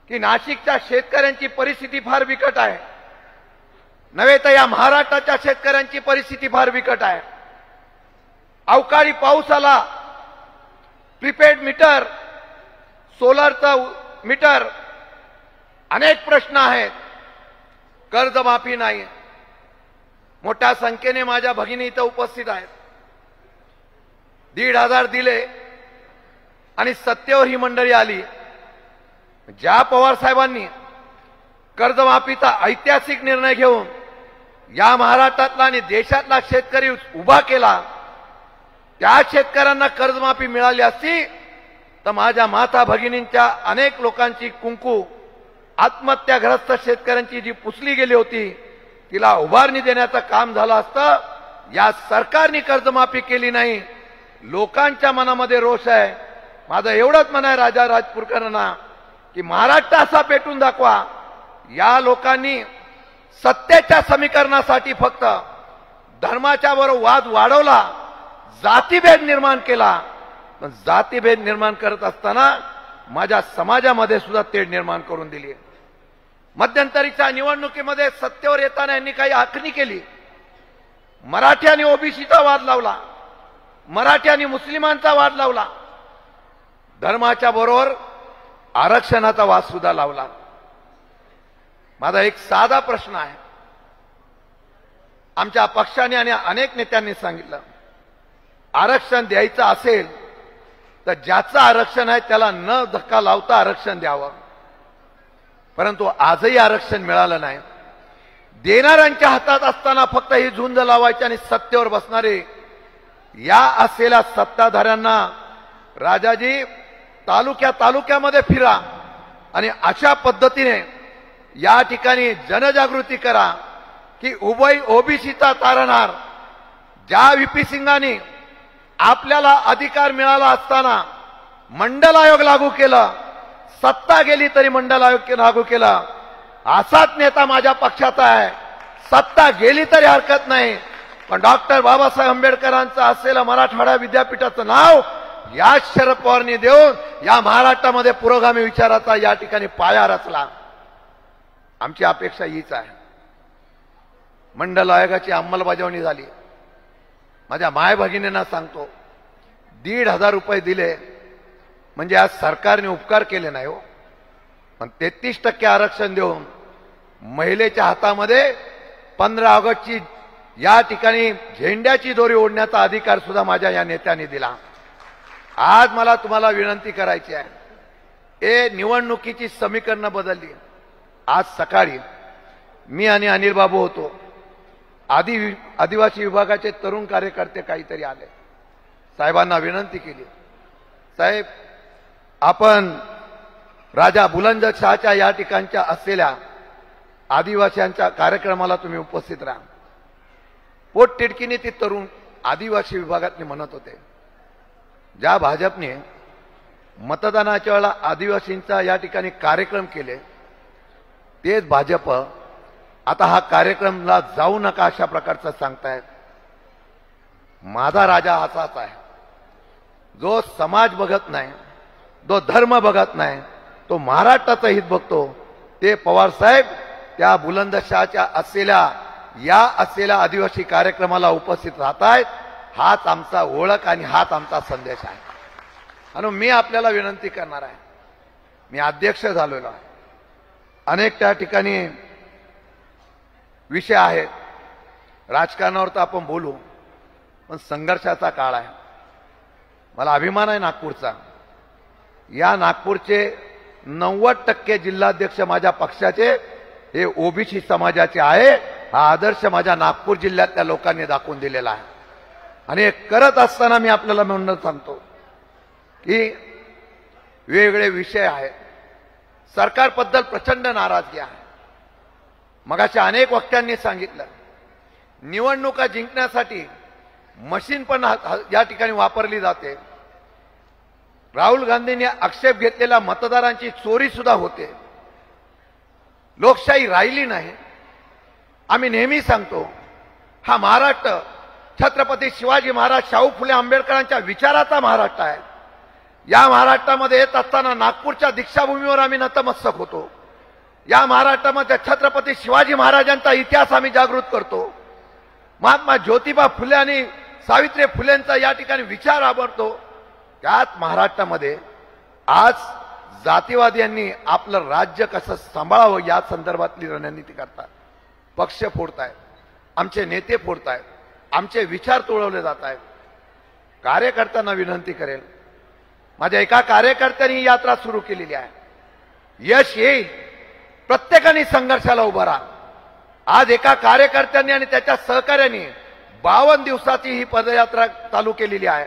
Speaker 8: की नाशिकच्या शेतकऱ्यांची परिस्थिती फार बिकट आहे. नव्हे तर या महाराष्ट्राच्या शेतकऱ्यांची परिस्थिती फार बिकट आहे. अवकाळी पाऊस आला, प्रीपेड मीटर, सोलरचं मीटर, अनेक प्रश्न आहेत. कर्जमाफी नाही. मोठ्या संख्येने माझ्या भगिनी इथं उपस्थित आहेत. 1,500 दिले आणि सत्तेवर ही मंडळी आली. ज्या पवार साहेबांनी कर्जमाफीचा ऐतिहासिक निर्णय घेऊन या महाराष्ट्रातला आणि देशातला शेतकरी उभा केला, त्या शेतकऱ्यांना कर्जमाफी मिळाली असती तर माझ्या माता भगिनींच्या अनेक लोकांची कुंकू आत्महत्याग्रस्त शेतकऱ्यांची जी पुसली गेली होती तिला उभारणी देण्याचं काम झालं असतं. या सरकारने कर्जमाफी केली नाही. लोकांच्या मनामध्ये रोष आहे. माझं एवढंच म्हणणं आहे राजा राजपूरकरांना की महाराष्ट्र असा पेटून दाखवा. या लोकांनी सत्तेच्या समीकरणासाठी फक्त धर्माच्या बरोबर वाद वाढवला, जातीभेद निर्माण केला. पण जातीभेद निर्माण करत असताना माझ्या समाजामध्ये सुद्धा तेढ निर्माण करून दिली. मध्यंतरीच्या निवडणुकीमध्ये सत्तेवर येताना यांनी काही आखणी केली. मराठी आणि ओबीसीचा वाद लावला, मराठी आणि मुस्लिमांचा वाद लावला, धर्माच्या बरोबर आरक्षणाचा वाद सुद्धा लावला. माझा एक साधा प्रश्न आहे. आमच्या पक्षाने आणि अनेक नेत्यांनी सांगितलं, आरक्षण द्यायचं असेल तर ज्याचं आरक्षण आहे त्याला न धक्का लावता आरक्षण द्यावं. परंतु आजही आरक्षण मिळालं नाही. देणाऱ्यांच्या हातात असताना फक्त ही झुंज लावायची आणि सत्तेवर बसणारे या असलेल्या सत्ताधाऱ्यांना राजाजी तालुक्यामध्ये फिरा आणि अशा पद्धतीने या ठिकाणी जनजागृती करा की उभय ओबीसीचा तारणहार ज्या व्हीपी सिंगांनी आपल्याला अधिकार मिळाला असताना मंडल आयोग लागू केलं, सत्ता गेली तरी मंडल आयोग लागू केला. असाच नेता माझ्या पक्षाचा आहे. सत्ता गेली तरी हरकत नाही, पण डॉक्टर बाबासाहेब आंबेडकरांचं असलेलं मराठवाडा विद्यापीठाचं नाव या शरद पवारनी देऊन या महाराष्ट्रामध्ये पुरोगामी विचाराचा या ठिकाणी पाया रचला. आमची अपेक्षा हीच आहे. मंडल आयोगाची अंमलबजावणी झाली. माझ्या माय भगिनींना सांगतो, 1,500 रुपये दिले म्हणजे आज सरकारने उपकार केले नाही हो. पण 33% आरक्षण देऊन महिलेच्या हातामध्ये 15 ऑगस्टची या ठिकाणी झेंड्याची दोरी ओढण्याचा अधिकार सुद्धा माझ्या या नेत्यांनी दिला. आज मला तुम्हाला विनंती करायची आहे, निवडणुकीची समीकरणं बदलली. आज सकाळी मी आणि अनिल बाबू होतो. आदिवासी विभागाचे तरुण कार्यकर्ते काहीतरी आले. साहेबांना विनंती केली, साहेब आपण राजा बुलंदशहाच्या या ठिकाणच्या असलेल्या आदिवासींच्या कार्यक्रमाला तुम्ही उपस्थित राहा. पोटतिडकीने ते तरुण आदिवासी विभागातले म्हणत होते, ज्या भाजपने मतदानाच्या वेळेला आदिवासींचा या ठिकाणी कार्यक्रम केले तेच भाजप आता हा कार्यक्रमला जाऊ नका अशा प्रकारचं सांगतायत. माझा राजा असाच आहे, जो समाज बघत नाही, जो धर्म बघत नाही, तो महाराष्ट्राचं हित बघतो. ते पवार साहेब त्या बुलंदशहाच्या असलेल्या आदिवासी कार्यक्रमाला उपस्थित राहत आहेत. हाच आमचा ओळख आणि हाच आमचा संदेश आहे. आणि मी आपल्याला विनंती करणार आहे, मी अध्यक्ष झालेलो आहे, अनेक त्या ठिकाणी विषय आहेत, राजकारणावर तर आपण बोलू, पण संघर्षाचा काळ आहे. मला अभिमान आहे नागपूरचा. या नागपूरचे 90% जिल्हाध्यक्ष माझ्या पक्षाचे हे ओबीसी समाजाचे आहे. हा आदर्श माझ्या नागपूर जिल्ह्यातल्या लोकांनी दाखवून दिलेला आहे. आणि हे करत असताना मी आपल्याला म्हणून सांगतो की वेगवेगळे विषय आहेत. सरकारबद्दल प्रचंड नाराजगी आहे. मगाशी अनेक वक्त्यांनी सांगितलं, निवडणुका जिंकण्यासाठी मशीन पण या ठिकाणी वापरली जाते. राहुल गांधींनी आक्षेप घेतलेल्या मतदारांची चोरी सुद्धा होते. लोकशाही राहिली नाही. आम्ही नेहमी सांगतो, हा महाराष्ट्र छत्रपती शिवाजी महाराज, शाहू फुले आंबेडकरांच्या विचाराचा महाराष्ट्र आहे. या महाराष्ट्रामध्ये येत असताना नागपूरच्या दीक्षाभूमीवर आम्ही नतमस्तक होतो. या महाराष्ट्रामध्ये छत्रपती शिवाजी महाराजांचा इतिहास आम्ही जागृत करतो. महात्मा ज्योतिबा फुले आणि सावित्री फुलेंचा या ठिकाणी विचार आवडतो. त्याच महाराष्ट्रामध्ये आज जातीवाद्यांनी आपलं राज्य कसं सांभाळावं या संदर्भातली रणनीती करतात. पक्ष फोडतायत, आमचे नेते फोडतायत, आमचे विचार तुळवले जात आहेत. कार्यकर्त्यांना विनंती करेल, माझ्या एका कार्यकर्त्यांनी ही यात्रा सुरू केलेली आहे. यश येईल, प्रत्येकाने संघर्षाला उभा राहा. आज एका कार्यकर्त्यांनी आणि त्याच्या सहकार्यांनी 52 दिवसाची ही पदयात्रा चालू केलेली आहे.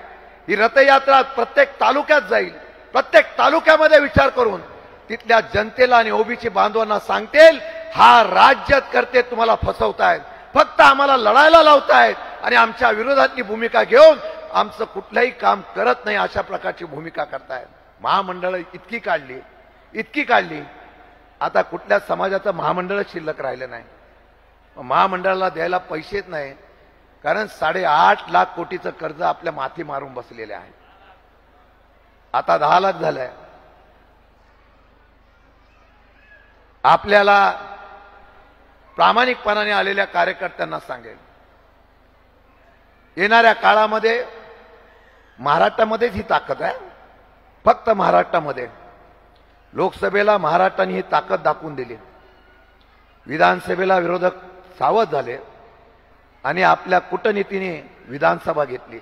Speaker 8: ही रथयात्रा प्रत्येक तालुक्यात जाईल. प्रत्येक तालुक्यामध्ये विचार करून तिथल्या जनतेला आणि ओबीसी बांधवांना सांगतील, हा राज्यकर्ते तुम्हाला फसवतायत, फक्त आम्हाला लढायला लावतायत आणि आमच्या विरोधातली भूमिका घेऊन आमचं कुठलंही काम करत नाही अशा प्रकारची भूमिका करतायत. महामंडळ इतकी काढली, आता कुठल्या समाजाचं महामंडळ शिल्लक राहिलं नाही. महामंडळाला द्यायला पैसेच नाही, कारण 8.5 लाख कोटीचं कर्ज आपल्या माथी मारून बसलेले आहे. आता 10 लाख झालंय. आपल्याला प्रामाणिकपणाने आलेल्या कार्यकर्त्यांना सांगेल, येणाऱ्या काळामध्ये महाराष्ट्रामध्येच ही ताकद आहे. फक्त महाराष्ट्रामध्ये. लोकसभेला महाराष्ट्राने ही ताकद दाखवून दिली. विधानसभेला विरोधक सावध झाले आणि आपल्या कूटनीतीने विधानसभा घेतली.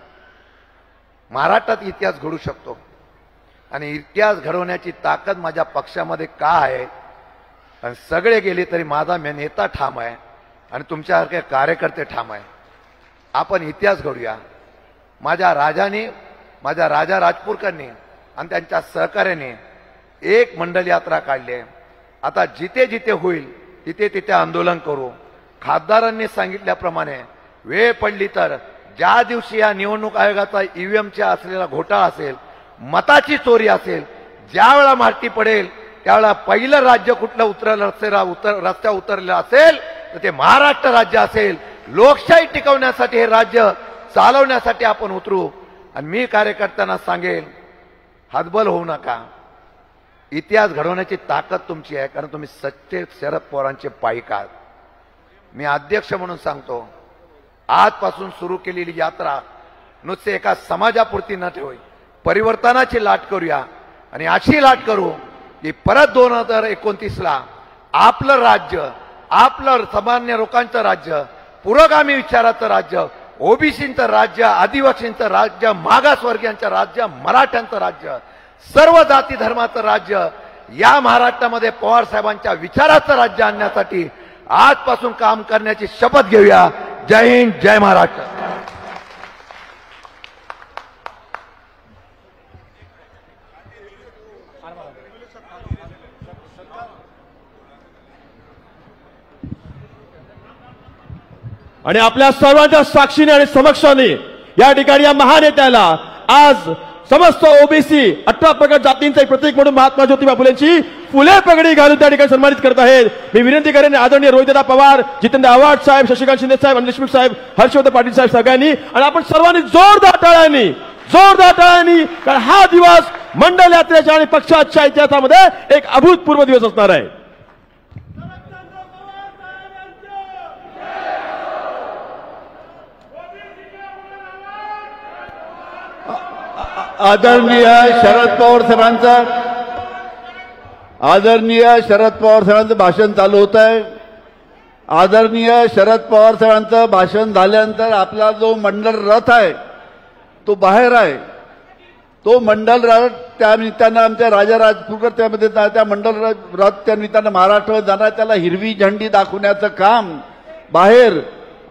Speaker 8: महाराष्ट्रात इतिहास घडू शकतो आणि इतिहास घडवण्याची ताकद माझ्या पक्षामध्ये का आहे. आणि सगळे गेले तरी माझा नेता ठाम आहे आणि तुमच्यासारखे कार्यकर्ते ठाम आहे. आपण इतिहास घडूया. माझ्या राजा राजपूरकरांनी आणि त्यांच्या सहकार्याने एक मंडल यात्रा काढली आहे. आता जिथे जिथे होईल तिथे तिथे आंदोलन करू. खासदारांनी सांगितल्याप्रमाणे वेळ पडली तर ज्या दिवशी या निवडणूक आयोगाचा ईव्हीएमचा असलेला घोटाळा असेल, मताची चोरी असेल, ज्या वेळा मारती पडेल त्यावेळेला पहिलं राज्य कुठलं रस्त्यावर उतरलेलं असेल तर ते महाराष्ट्र राज्य असेल. लोकशाही टिकवण्यासाठी हे राज्य चालवण्यासाठी आपण उतरू. आणि मी कार्यकर्त्यांना सांगेल, हतबल होऊ नका. इतिहास घडवण्याची ताकद तुमची आहे, कारण तुम्ही सच्चे शरद पवारांचे पाईक आहात. मी अध्यक्ष म्हणून सांगतो, आजपासून सुरू केलेली यात्रा नुसते एका समाजापुरती न ठेवू, परिवर्तनाची लाट करूया. आणि अशी लाट करू की परत 2029ला आपलं राज्य, आपलं सामान्य लोकांचं राज्य, पुरोगामी विचाराचं राज्य, ओबीसींचं राज्य, आदिवासींचं राज्य, मागासवर्गीयांचं राज्य, मराठ्यांचं राज्य, सर्व जाती धर्माचं राज्य या महाराष्ट्रामध्ये पवार साहेबांच्या विचाराचं राज्य आणण्यासाठी आजपासून काम करण्याची शपथ घेऊया. जय हिंद, जय महाराष्ट्र.
Speaker 1: आणि आपल्या सर्वांच्या साक्षीने आणि समक्षाने या ठिकाणी या महानेत्याला आज समस्त ओबीसी 18 प्रगत जातींचे प्रतीक म्हणून महात्मा ज्योतिबा फुलेंची फुले पगडी घालून त्या ठिकाणी सन्मानित करत आहेत. मी विनंती करेन आदरणीय रोहितदा पवार, जितेंद्र आव्हाड साहेब, शशिकांत शिंदे साहेब, अनिल देशमुख साहेब, हर्षवर्धन पाटील साहेब सगळ्यांनी आणि आपण सर्वांनी जोरदार टाळ्यांनी कारण हा दिवस मंडल यात्रेच्या आणि पक्षाच्या इतिहासामध्ये एक अभूतपूर्व दिवस असणार आहे.
Speaker 3: आदरणीय शरद पवार साहेबांचं भाषण चालू होत आहे. आदरणीय शरद पवार साहेबांचं भाषण झाल्यानंतर आपला जो मंडल रथ आहे तो बाहेर आहे. तो मंडल रथ त्या निमित्तानं आमच्या राजा राजपूरकर त्यामध्ये त्या मंडल रथ त्या निमित्तानं महाराष्ट्र जाणार, त्याला हिरवी झेंडी दाखवण्याचं काम बाहेर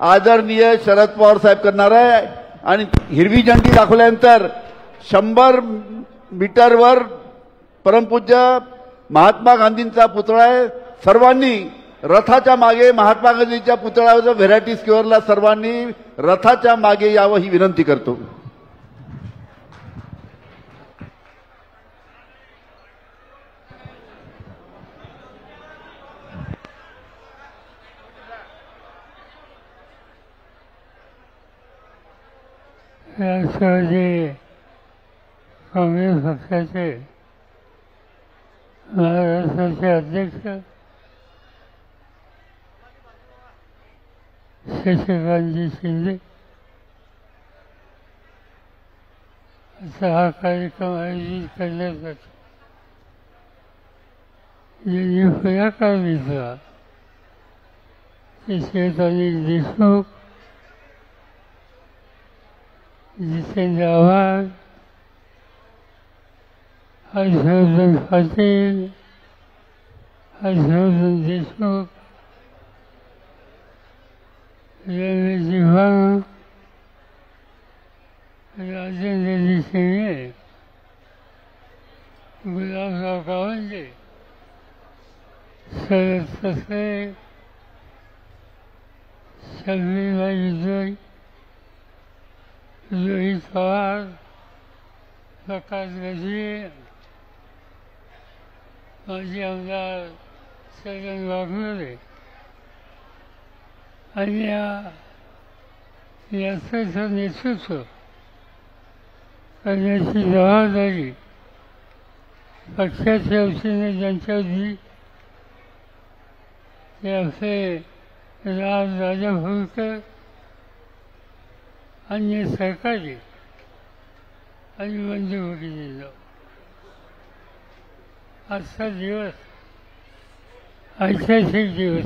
Speaker 3: आदरणीय शरद पवार साहेब करणार आहे. आणि हिरवी झेंडी दाखवल्यानंतर 100 मीटरवर परमपूज्य महात्मा गांधींचा पुतळा आहे. सर्वांनी रथाच्या मागे महात्मा गांधींच्या पुतळ्यावर व्हेरायटी स्क्वेअरला सर्वांनी रथाच्या मागे यावं ही विनंती करतो.
Speaker 9: राष्ट्रवादी काँग्रेस पक्षाचे महाराष्ट्राचे अध्यक्ष शशिकांतजी शिंदे असा हा कार्यक्रम आयोजित करण्यासाठी ज्यांनी पुढाकार घेतला ते अनिल देशमुख, जितेंद्र आव्हाड, हर्षवर्धन पाटील, हर्षवर्धन देशमुख, रमेश जिव्हाण, राजेंद्र शिंदे, गुलाबराव गावंडे, शरद ससे, शर्मिला विजय, रोहित पवार, प्रकाश गजरे, माजी आमदार छगन वाघमारे आणि याचं नेतृत्व करण्याची जबाबदारी पक्षाच्या वतीने ज्यांच्यावर दिली ते असे राजा भोईकर, अन्य सहकारी आणि बंधू भगिनींनो, आजचा दिवस ऐतिहासिक दिवस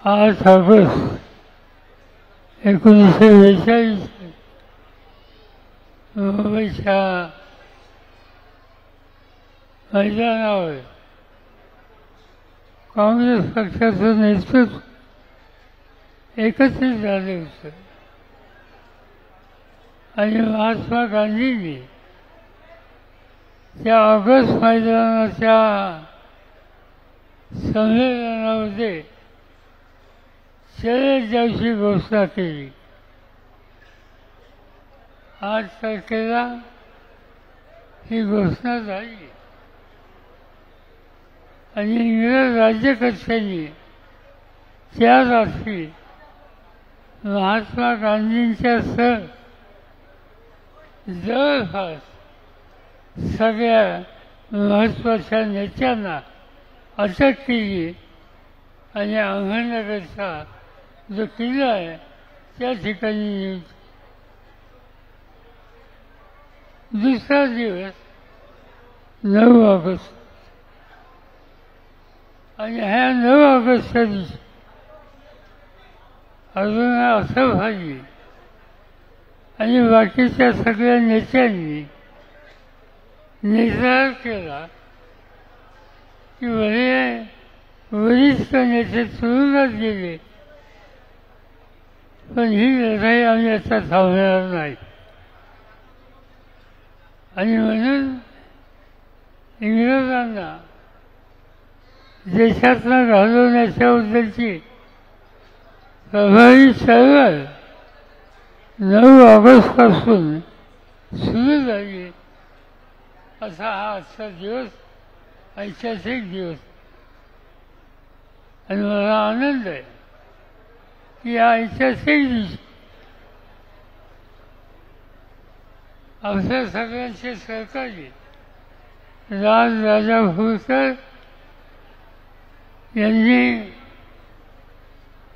Speaker 9: 8 ऑगस्ट 1942 मुंबईच्या मैदानावर काँग्रेस पक्षाचं नेतृत्व एकत्रित झाले होते आणि महात्मा गांधींनी त्या ऑगस्ट मैदानाच्या संमेलनामध्ये 4 दिवशी घोषणा केली. 8 तारखेला ही घोषणा झाली आणि इंग्रज राज्यकर्त्यांनी त्या रात्री महात्मा गांधींच्या सह जवळपास सगळ्या महत्त्वाच्या नेत्यांना अटक केली आणि अहमदनगरचा जो किल्ला आहे त्या ठिकाणी नेऊन. दुसरा दिवस 9 ऑगस्ट आणि ह्या 9 ऑगस्टच्या दिवशी अरुणा असफाजी आणि बाकीच्या सगळ्या नेत्यांनी निर्धार केला की वरिष्ठ नेते तुरुंगात गेले, पण ही लढाई आम्ही आता थांबणार नाही. आणि म्हणून इंग्रजांना देशातनं घालवण्याच्याबद्दलची प्रभावी चळवळ 9 ऑगस्टपासून सुरू झाली. असा हा आजचा दिवस ऐतिहासिक दिवस. आणि मला आनंद आहे की या ऐतिहासिक दिवशी आपल्या सगळ्यांचे सहकारी राजा भोसकर यांनी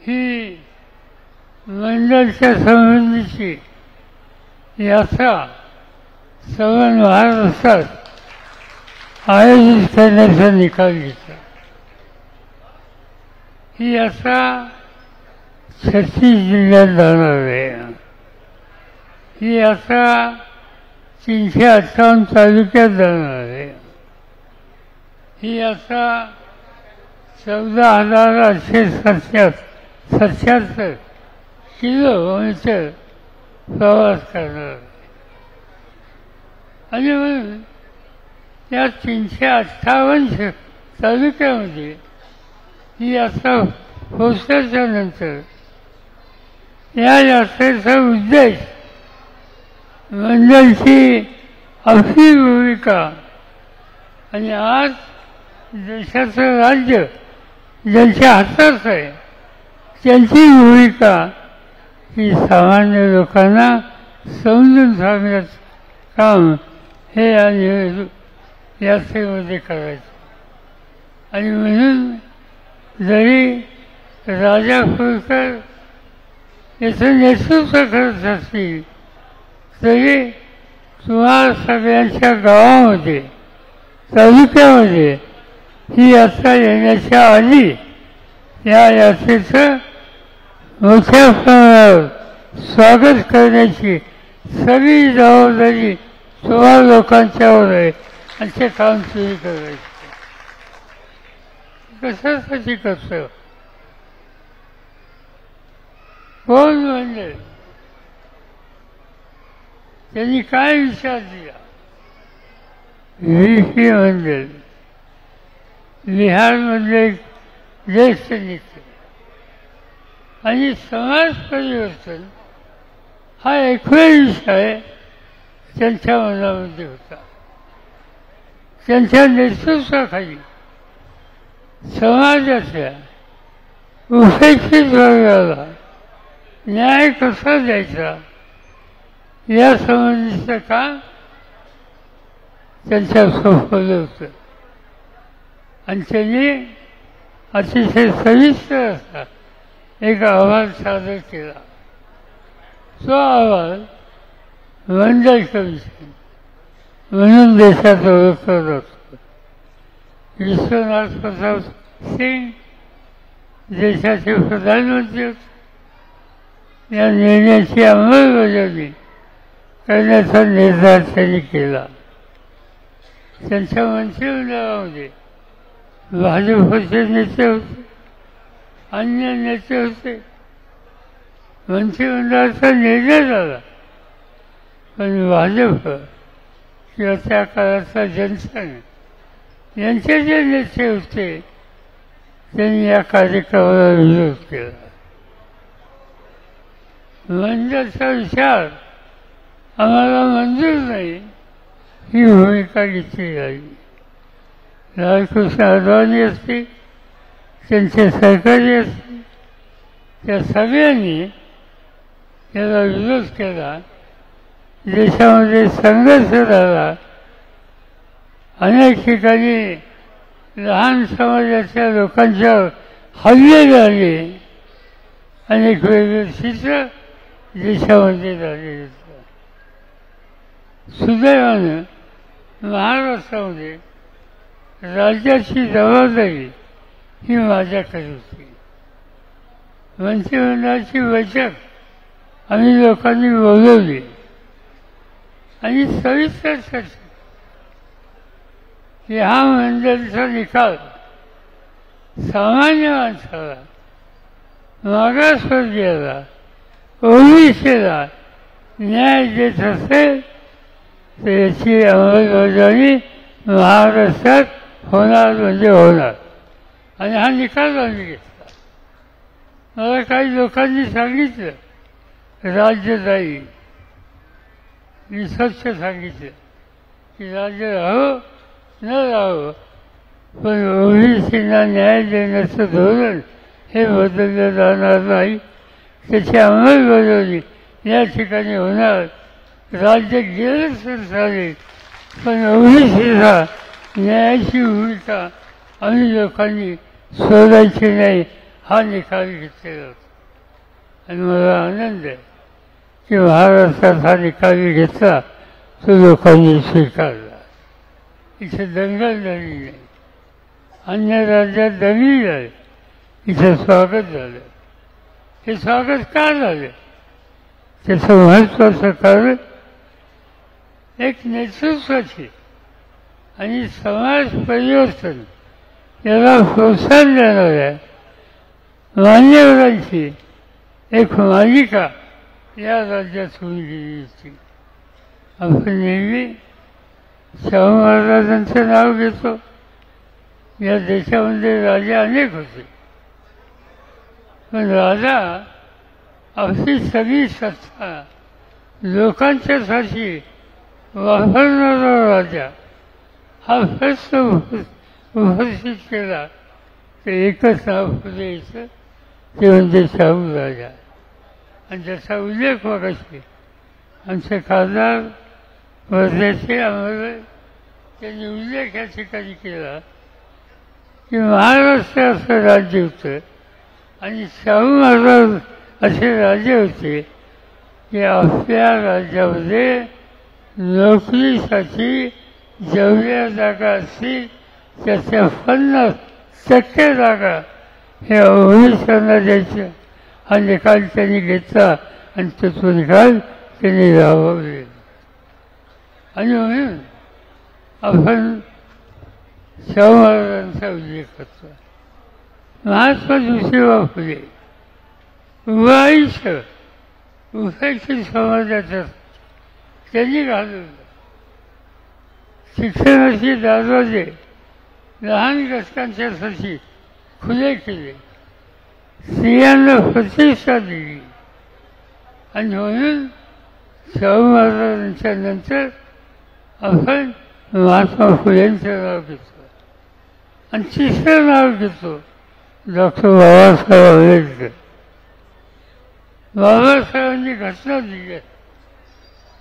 Speaker 9: ही मंडळच्या संबंधीची यात्रा संपूर्ण महाराष्ट्रात आयोजित करण्याचा निकाल घेतला. ही यात्रा 36 जिल्ह्यात जाणार आहे. ही यात्रा 358 तालुक्यात जाणार आहे. ही यात्रा 14,877 किलोमीटर प्रवास करणार आहे. आणि म्हणून या 358 तालुक्यामध्ये ही यात्रा पोहोचल्याच्या नंतर या यात्रेचा उद्देश मंडळची आपली भूमिका आणि आज देशाचं राज्य ज्यांच्या हातात आहे त्यांची भूमिका ही सामान्य लोकांना समजून सांगण्याचं काम हे यात्रेमध्ये करायचं. आणि म्हणून जरी राजा फुलकर याचं नेतृत्व करत असतील तरी तुम्हाला सगळ्यांच्या गावामध्ये तालुक्यामध्ये ही यात्रा येण्याच्या आधी या यात्रेचं मोठ्या प्रमाणावर स्वागत करण्याची सगळी जबाबदारी तुम्हा लोकांच्यावर आहे. आणि ते काम सुरू करायचं. कशासाठी करतो? कोण म्हणजे त्यांनी काय विचार दिला? व्ही मंडल बिहारमधले एक ज्येष्ठ नेते. आणि समाज परिवर्तन हा एकमेव विषय त्यांच्या मनामध्ये होता. त्यांच्या नेतृत्वाखाली समाजाच्या उपेक्षित वर्गाला न्याय कसा द्यायचा या संबंधीचं काम त्यांच्या सोपवलं होतं. आणि त्यांनी अतिशय सविस्तर असा एक अहवाल सादर केला. तो अहवाल मंडल कमिशन म्हणून देशात ओळखला जातो. विश्वनाथ प्रताप सिंग देशाचे प्रधानमंत्री होते. या निर्णयाची अंमलबजावणी करण्याचा निर्धार त्यांनी केला. त्यांच्या मंत्रिमंडळामध्ये भाजपचे नेते होते, अन्य नेते होते. मंत्रिमंडळाचा निर्णय झाला, पण भाजप किंवा त्या काळाचा जनसंघ यांचे जे नेते होते त्यांनी या कार्यक्रमाला विरोध केला. मंडळाचा विचार आम्हाला मंजूर नाही ही भूमिका घेतली जाईल. लालकृष्ण अडवाणी असतील, त्यांचे सहकारी असतील, त्या सगळ्यांनी याला विरोध केला. देशामध्ये संघर्ष झाला. अनेक ठिकाणी लहान समाजाच्या लोकांच्यावर हल्ले झाले. अनेक वेगवेगळे चित्र देशामध्ये झालेले. सुदैवानं महाराष्ट्रामध्ये राज्याची जबाबदारी ही माझ्याकडे होती. मंत्रिमंडळाची बैठक आम्ही लोकांनी बोलवली आणि सविस्तर चर्चा. की हा मंडळीचा निकाल सामान्य माणसाला, मागासवर्गीयाला, ओबीसीला न्याय देत असेल तर याची अंमलबजावणी महाराष्ट्रात होणार म्हणजे होणार. आणि हा निकाल आम्ही घेतला. मला काही लोकांनी सांगितलं राज्य जाईल, मी स्वच्छ सांगितलं की राज्य राहावं न राहावं, पण ओबीसींना न्याय देण्याचं धोरण हे बदललं जाणार नाही. त्याची अंमलबजावणी या ठिकाणी होणार. राज्य गेलं तर चालेल, पण ओबीसीला न्यायाची भूमिका आम्ही लोकांनी सोडायची नाही, हा निकाल घेतलेला होता. आणि मला आनंद आहे की महाराष्ट्रात हा निकाल घेतला तो लोकांनी स्वीकारला. इथे दंगल झाली नाही, अन्य राज्यात दंगली झाली, इथं स्वागत झालं. हे स्वागत का झालं? त्याचं महत्त्वाचं कारण एक नेतृत्वाची आणि समाज परिवर्तन याला प्रोत्साहन देणाऱ्या मान्यवरांची एक मालिका या राज्यात होऊन गेली होती. आपण नेहमी शाहू महाराजांचं नाव घेतो. या देशामध्ये राजे अनेक होते, पण राजा आपली सगळी सत्ता लोकांच्यासाठी वापरणारा राजा हा प्रश्न उपस्थित केला तर एकच नाव पुढे यायचं, ते म्हणजे शाहू राजा. आणि त्याचा उल्लेख मगाशी आमचे खासदार वर्ध्याचे आम्हाला त्यांनी उल्लेख या ठिकाणी केला की महाराष्ट्र असं राज्य होतं आणि शाहू महाराज असे राजे होते की आपल्या राज्यामध्ये नोकरीसाठी जेवढ्या जागा असतील त्याच्या 50% जागा हे ओबीसींना द्यायच्या. हा निकाल त्यांनी घेतला आणि तो निकाल त्यांनी राबवले. आणि म्हणून आपण शाहू महाराजांचा उल्लेख करतो. महात्मा ज्योतिबा फुले उभं आयुष्य उपेक्षित समाजाचं त्यांनी घालवलं. शिक्षणाचे दरवाजे लहान घटकांच्यासाठी खुले केले, स्त्रियांना प्रतिष्ठा दिली. आणि म्हणून शाहू महाराजांच्या नंतर आपण महात्मा फुलेंचं नाव घेतो. आणि तिसरं नाव घेतो डॉक्टर बाबासाहेब आंबेडकर. बाबासाहेबांनी घटना दिली,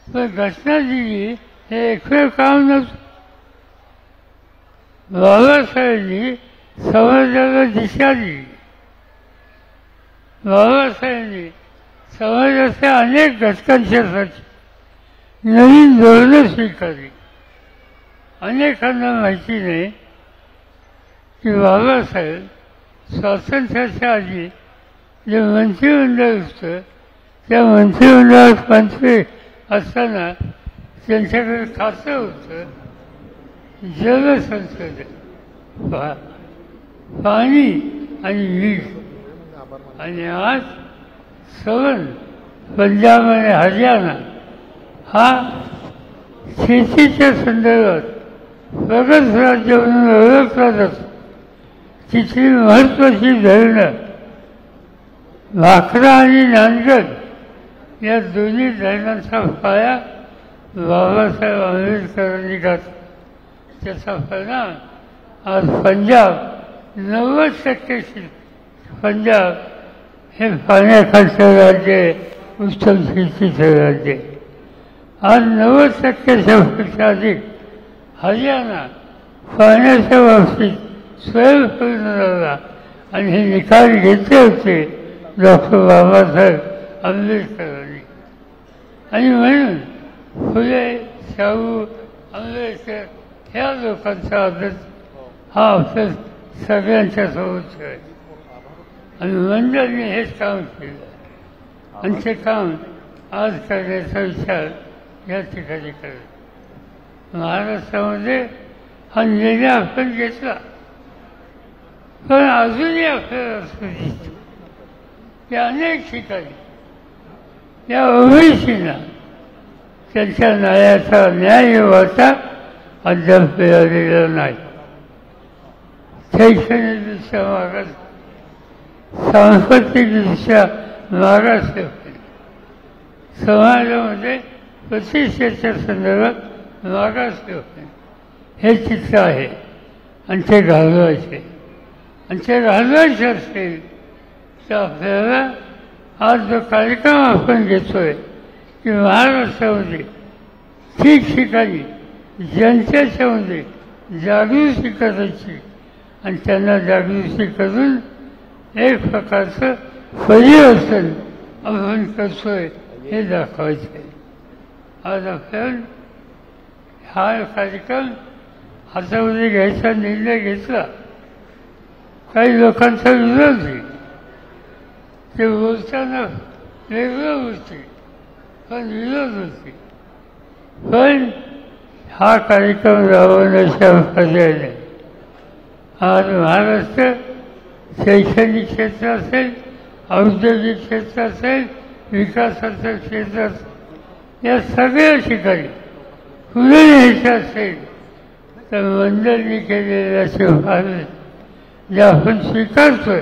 Speaker 9: पण घटना दिली हे एकवेळ काम नव्हतं. बाबासाहेबांनी समाजाला दिशा दिली. बाबासाहेबांनी समाजाच्या अनेक घटकांच्यासाठी नवीन धोरणं स्वीकारली. अनेकांना माहिती नाही की बाबासाहेब स्वातंत्र्याच्या आधी जे मंत्रिमंडळ होतं त्या मंत्रिमंडळात मंत्री असताना त्यांच्याकडे खातं होतं जलसंसाधन, पाणी आणि वीज. आणि आज सवन पंजाब आणि हरियाणा हा शेतीच्या संदर्भात प्रगत राज्य म्हणून ओळखला जातो. तिथली महत्त्वाची धरणं भाकरा आणि नांदगड या दोन्ही धरणांचा पाया बाबासाहेब आंबेडकरांनी घातला. त्याचा परिणाम आज पंजाब 90% पंजाब हे पाण्याखालचं राज्य आहे, उत्तम शेतीचं राज्य आहे. आज 90%पेक्षा अधिक हरियाणा पाण्याच्या बाबतीत स्वयंपूर्ण झाला. आणि हे निकाल घेतले होते डॉक्टर बाबासाहेब आंबेडकरांनी. आणि म्हणून फुले, शाहू, आंबेडकर ह्या लोकांचा आदर हा आपल्या सगळ्यांच्या सोबत आहे. आणि मंडळाने हेच काम केलं आणि ते काम आज करण्याचा विचार या ठिकाणी करत. महाराष्ट्रामध्ये हा निर्णय आपण घेतला, पण अजूनही आपल्याला असं दिसतं की अनेक ठिकाणी या ओबीसींना त्यांच्या न्यायाचा न्याय वाटा अद्याप मिळालेला नाही. शैक्षणिकदृष्ट्या मागास, सांस्कृतिकदृष्ट्या मागास, समाजामध्ये प्रतिष्ठेच्या संदर्भात मागास हे चित्र आहे आणि ते घालवायचे. आणि ते घालवायचे असेल तर आपल्याला आज जो कार्यक्रम आपण घेतोय की महाराष्ट्रामध्ये ठिकठिकाणी जनतेच्यामध्ये जागृती करायची आणि त्यांना जागृती करून एक प्रकारचं परिवर्तन आपण करतोय हे दाखवायचं आहे. आज आपण हा कार्यक्रम हातामध्ये घ्यायचा निर्णय घेतला. काही लोकांचा विरोध आहे, ते बोलताना वेगळं होते पण विरोध होते. पण हा कार्यक्रम राबवण्याच्या पर्याय नाही. आज महाराष्ट्र शैक्षणिक क्षेत्र असेल, औद्योगिक क्षेत्र असेल, विकासाचं क्षेत्र असेल, या सगळ्या ठिकाणी पुढे न्यायचं असेल तर मंडळी केलेल्या शिफारस ज्या आपण स्वीकारतोय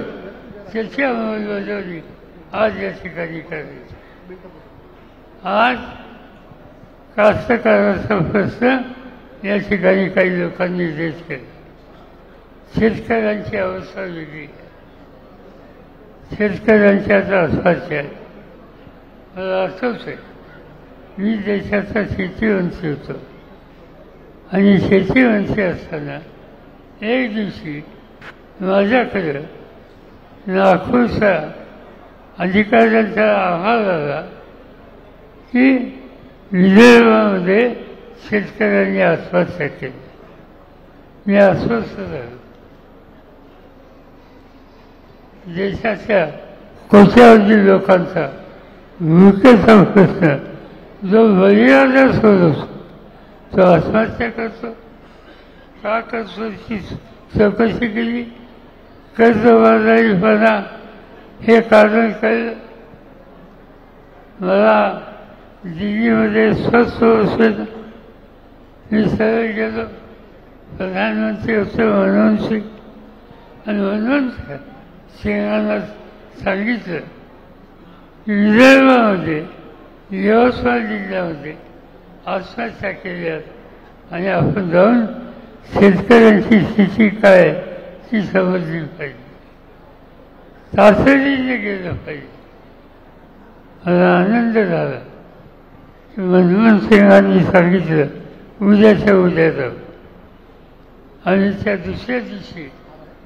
Speaker 9: त्याची अंमलबजावणी आज या ठिकाणी करायची. आज कास्तकाराचा प्रश्न या ठिकाणी काही लोकांनी देश केला. शेतकऱ्यांची अवस्था वेगळी आहे. शेतकऱ्यांची आता आत्महत्या आहे. मला आठवत आहे, मी देशाचा शेतीवंशी होतो आणि शेतीवंशी असताना एक दिवशी माझ्याकडं नागपूरचा अधिकाऱ्यांचा अहवाल आला की विदर्भामध्ये शेतकऱ्यांनी आत्महत्या केली. मी अस्वस्थ झालो. देशाच्या कोट्यावधी लोकांचा भूकेचा प्रश्न जो बळीराजा सोडवतो तो आत्महत्या करतो. का करतो चौकशी केली. कर्जबाजारीपणा हे कारण कळलं. मला दिल्लीमध्ये स्वस्त बसवेल. मी सरळ गेलो. प्रधानमंत्री होते मनमोहन सिंग आणि मनमोहन सिंगांना सांगितलं की विदर्भामध्ये यवतमाळ जिल्ह्यामध्ये आत्महत्या केल्यात आणि आपण जाऊन शेतकऱ्यांची स्थिती काय ती समजली पाहिजे. तातडीने गेलं पाहिजे. मला आनंद झाला की मनमोहन सिंगांनी सांगितलं उद्याच्या उद्या जाऊ. आणि त्या दुसऱ्या दिवशी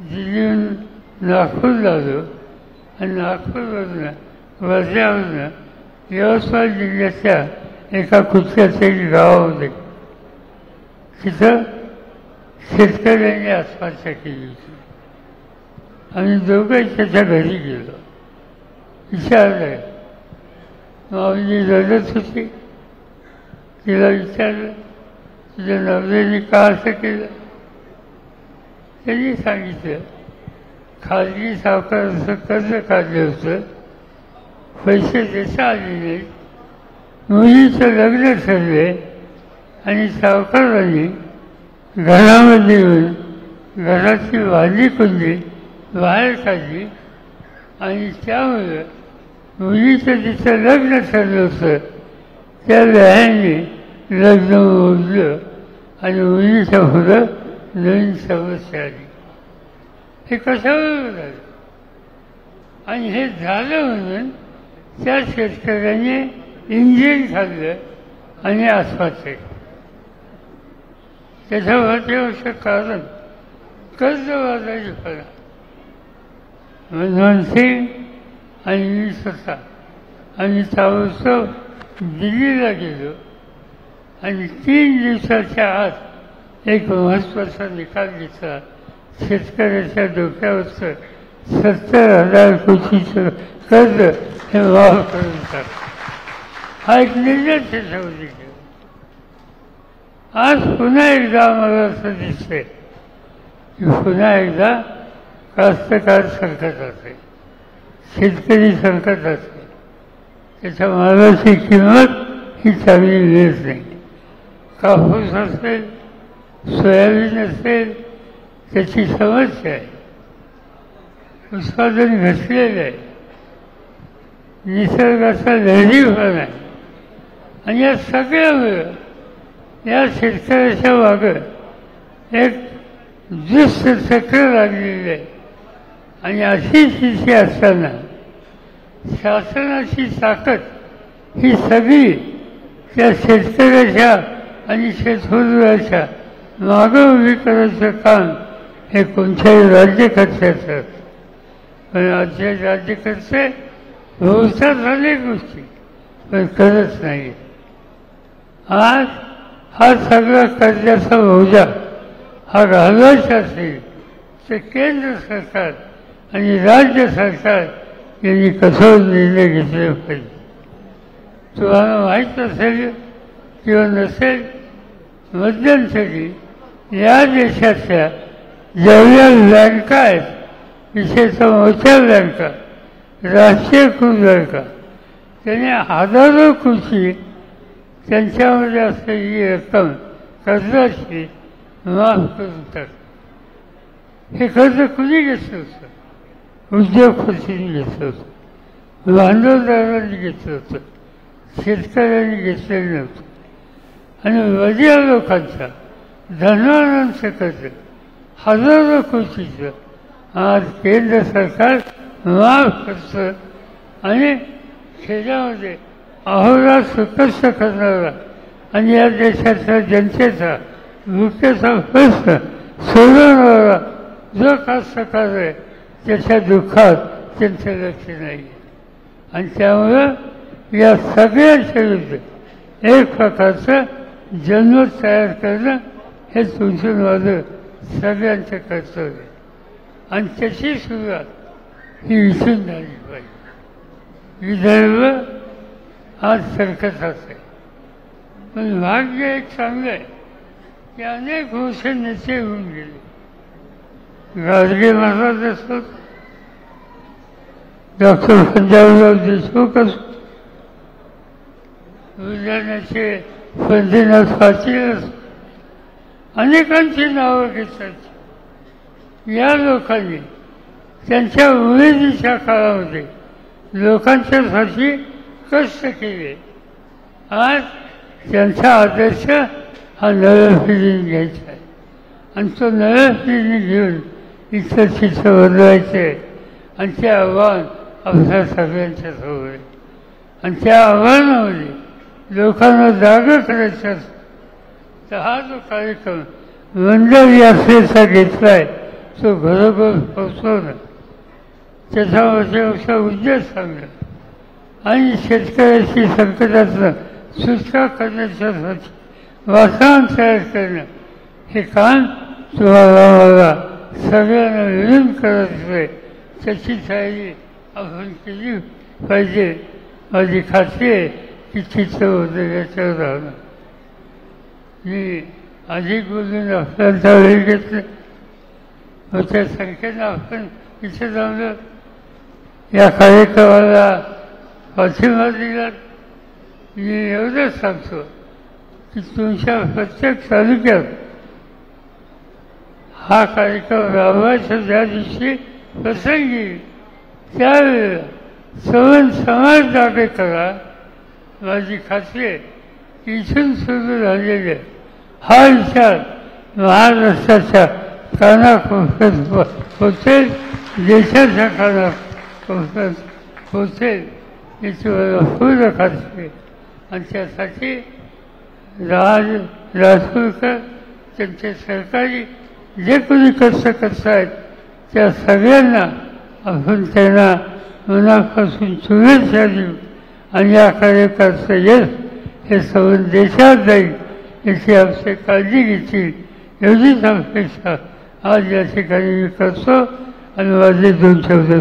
Speaker 9: दिल्लीहून नागपूर आलो आणि नागपूरवरनं वर्ध्यावरनं यवतमाळ जिल्ह्याच्या एका कुठल्याच्या गावामध्ये तिथं शेतकऱ्यांनी आत्महत्या केली होती. आम्ही दोघंही त्याच्या घरी गेलो. विचारलं, माऊली रडत होती. तिला विचारलं तुझ्या नवऱ्याने का असं केलं. त्यांनी सांगितलं खाजगी सावकाराचं कर्ज काढलं होतं, पैसे देता आले नाहीत, मुलीचं लग्न ठरले आणि सावकारांनी घरामध्ये येऊन घराची वाली कुंडी बाहेर काढली आणि त्यामुळे मुलीचं जिथं लग्न ठरलं होतं त्या व्यायाने लग्न मोडलं आणि मुलीच्या पुढं नवीन समस्या आली. हे कशावर झालं आणि हे झालं म्हणून त्या शेतकऱ्याने इंजिन खाल्लं आणि आत्महत्या केली. त्याच्या वाटेवरचं कारण कर्जबाजारीपणा. मनमोहन सिंग आणि मी स्वतः आम्ही ताबडतोब दिल्लीला गेलो आणि 3 दिवसाच्या आत एक महत्त्वाचा निकाल घेतला. शेतकऱ्याच्या डोक्यावरचं 70,000 कोटीचं कर्ज हे माफ करून टाक. हा एक निर्णय त्याच्यामध्ये घेतला आज पुन्हा एकदा मला असं दिसतंय की पुन्हा एकदा कास्तकार संकट असेल, शेतकरी संकट असेल, त्याच्या मालाची किंमत ही चांगली मिळत नाही. कापूस असेल, सोयाबीन असेल, त्याची समस्या आहे. उत्पादन घटलेलं आहे, निसर्गाचा लहरीपणा आहे. आणि या सगळ्यामुळं या शेतकऱ्याच्या मागं एक दुष्ट चक्र लागलेलं आहे. आणि अशी स्थिती असताना शासनाची ताकद ही सगळी त्या शेतकऱ्याच्या आणि शेतमजुराच्या मागं उभी करायचं काम हे कोणत्याही राज्यकर्त्याचं. पण आजचे राज्यकर्ते होतात अनेक गोष्टी पण करत नाही. आज हा सगळा कर्जाचा बोजा हा घालवायचा असेल तर केंद्र सरकार आणि राज्य सरकार यांनी कठोर निर्णय घेतले पाहिजे. तुम्हाला माहीत असेल किंवा नसेल, मध्यंतरी या देशातल्या जेवढ्या बँका आहेत, विशेषतः मोठ्या बँका, राष्ट्रीयकृत बँका, त्याने हजारो कोटी त्यांच्यामध्ये असलेली रक्कम कर्जाची माफ करून टाकली. हे कर्ज कुणी घेतलं होतं? उद्योगपतींनी घेतलं होतं, भांडवलदारांनी घेतलं होतं, शेतकऱ्यांनी घेतलेलं नव्हतं. आणि वडिया लोकांचा धनवानांचं कर्ज हजारो कोटीचं आज केंद्र सरकार माफ करतं. आणि खेड्यामध्ये अहोरात्र कष्ट करणारा आणि या देशाच्या जनतेचा भुकेचा प्रश्न सोडवणारा जो कास्तकार आहे त्याच्या दुःखात त्यांचं लक्ष नाही. आणि त्यामुळं या सगळ्यांच्या विरुद्ध एक प्रकारचं जनमत तयार करणं हे तुमचं माझं सगळ्यांचं कर्तव्य आहे. आणि त्याची सुरुवात ही इथून झाली पाहिजे. विदर्भ आज संकटात आहे. पण भाग्य एक चांगलं आहे की अनेक वर्ष नेते होऊन गेले. गाडगे महाराज असोत, डॉक्टर पंजाबराव देशमुख असो, बुलढाण्याचे पंढरीनाथ पाटील असो, अनेकांची नावं घेतात. या लोकांनी त्यांच्या उमेदीच्या काळामध्ये लोकांच्यासाठी कष्ट केले. आज त्यांचा आदर्श हा नव्या पिढीने घ्यायचा आहे. आणि तो नव्या पिढीने घेऊन इथं चित्र बदलायचं आहे. आणि ते आव्हान आपल्या सगळ्यांच्या समोर आहे. आणि त्या आव्हानामध्ये लोकांना जागा करायचं असतं तर हा जो कार्यक्रम मंडळ यात्रेचा घेतला आहे तो घरोघर पोचवणं, त्याच्यामध्ये असा उद्देश सांगणं आणि शेतकऱ्याची संकटातनं सुटका करण्याच्यासाठी वातावरण तयार करणं हे काम तुम्हाला मला सगळ्यांना मिळून करायचं आहे. त्याची तयारी आपण केली पाहिजे. माझी खात्री आहे की चित्र उद्योगाच्यावर राहणं. मी अधिक बोलून आपल्याला वेळ घेतलं, मोठ्या संख्येनं आपण इथे जमलं. या कार्यक्रमाला पाठिंबा दिला. मी एवढंच सांगतो की तुमच्या प्रत्येक तालुक्यात हा कार्यक्रम राबवायचा ज्या दिवशी प्रसंगी त्यावेळेला सवन समाज जागे करा. माझी खात्री आहे की इथून सुरू झालेले हा विचार महाराष्ट्राच्या कानाकोपऱ्यात पोचेल, देशाच्या कानाकोपऱ्यात पोचेल याची मला पूर्ण खात्री आहे. आणि त्यासाठी राजपूरकर त्यांचे सहकारी जे कोणी कष्ट करतायत त्या सगळ्यांना आपण त्यांना मनापासून शुभेच्छा देऊ. आणि या कार्यक्रमाचं यश हे सर्व देशात जाईल याची आमची काळजी घेतली एवढीच अपेक्षा आज या ठिकाणी मी करतो आणि माझे 2 शब्द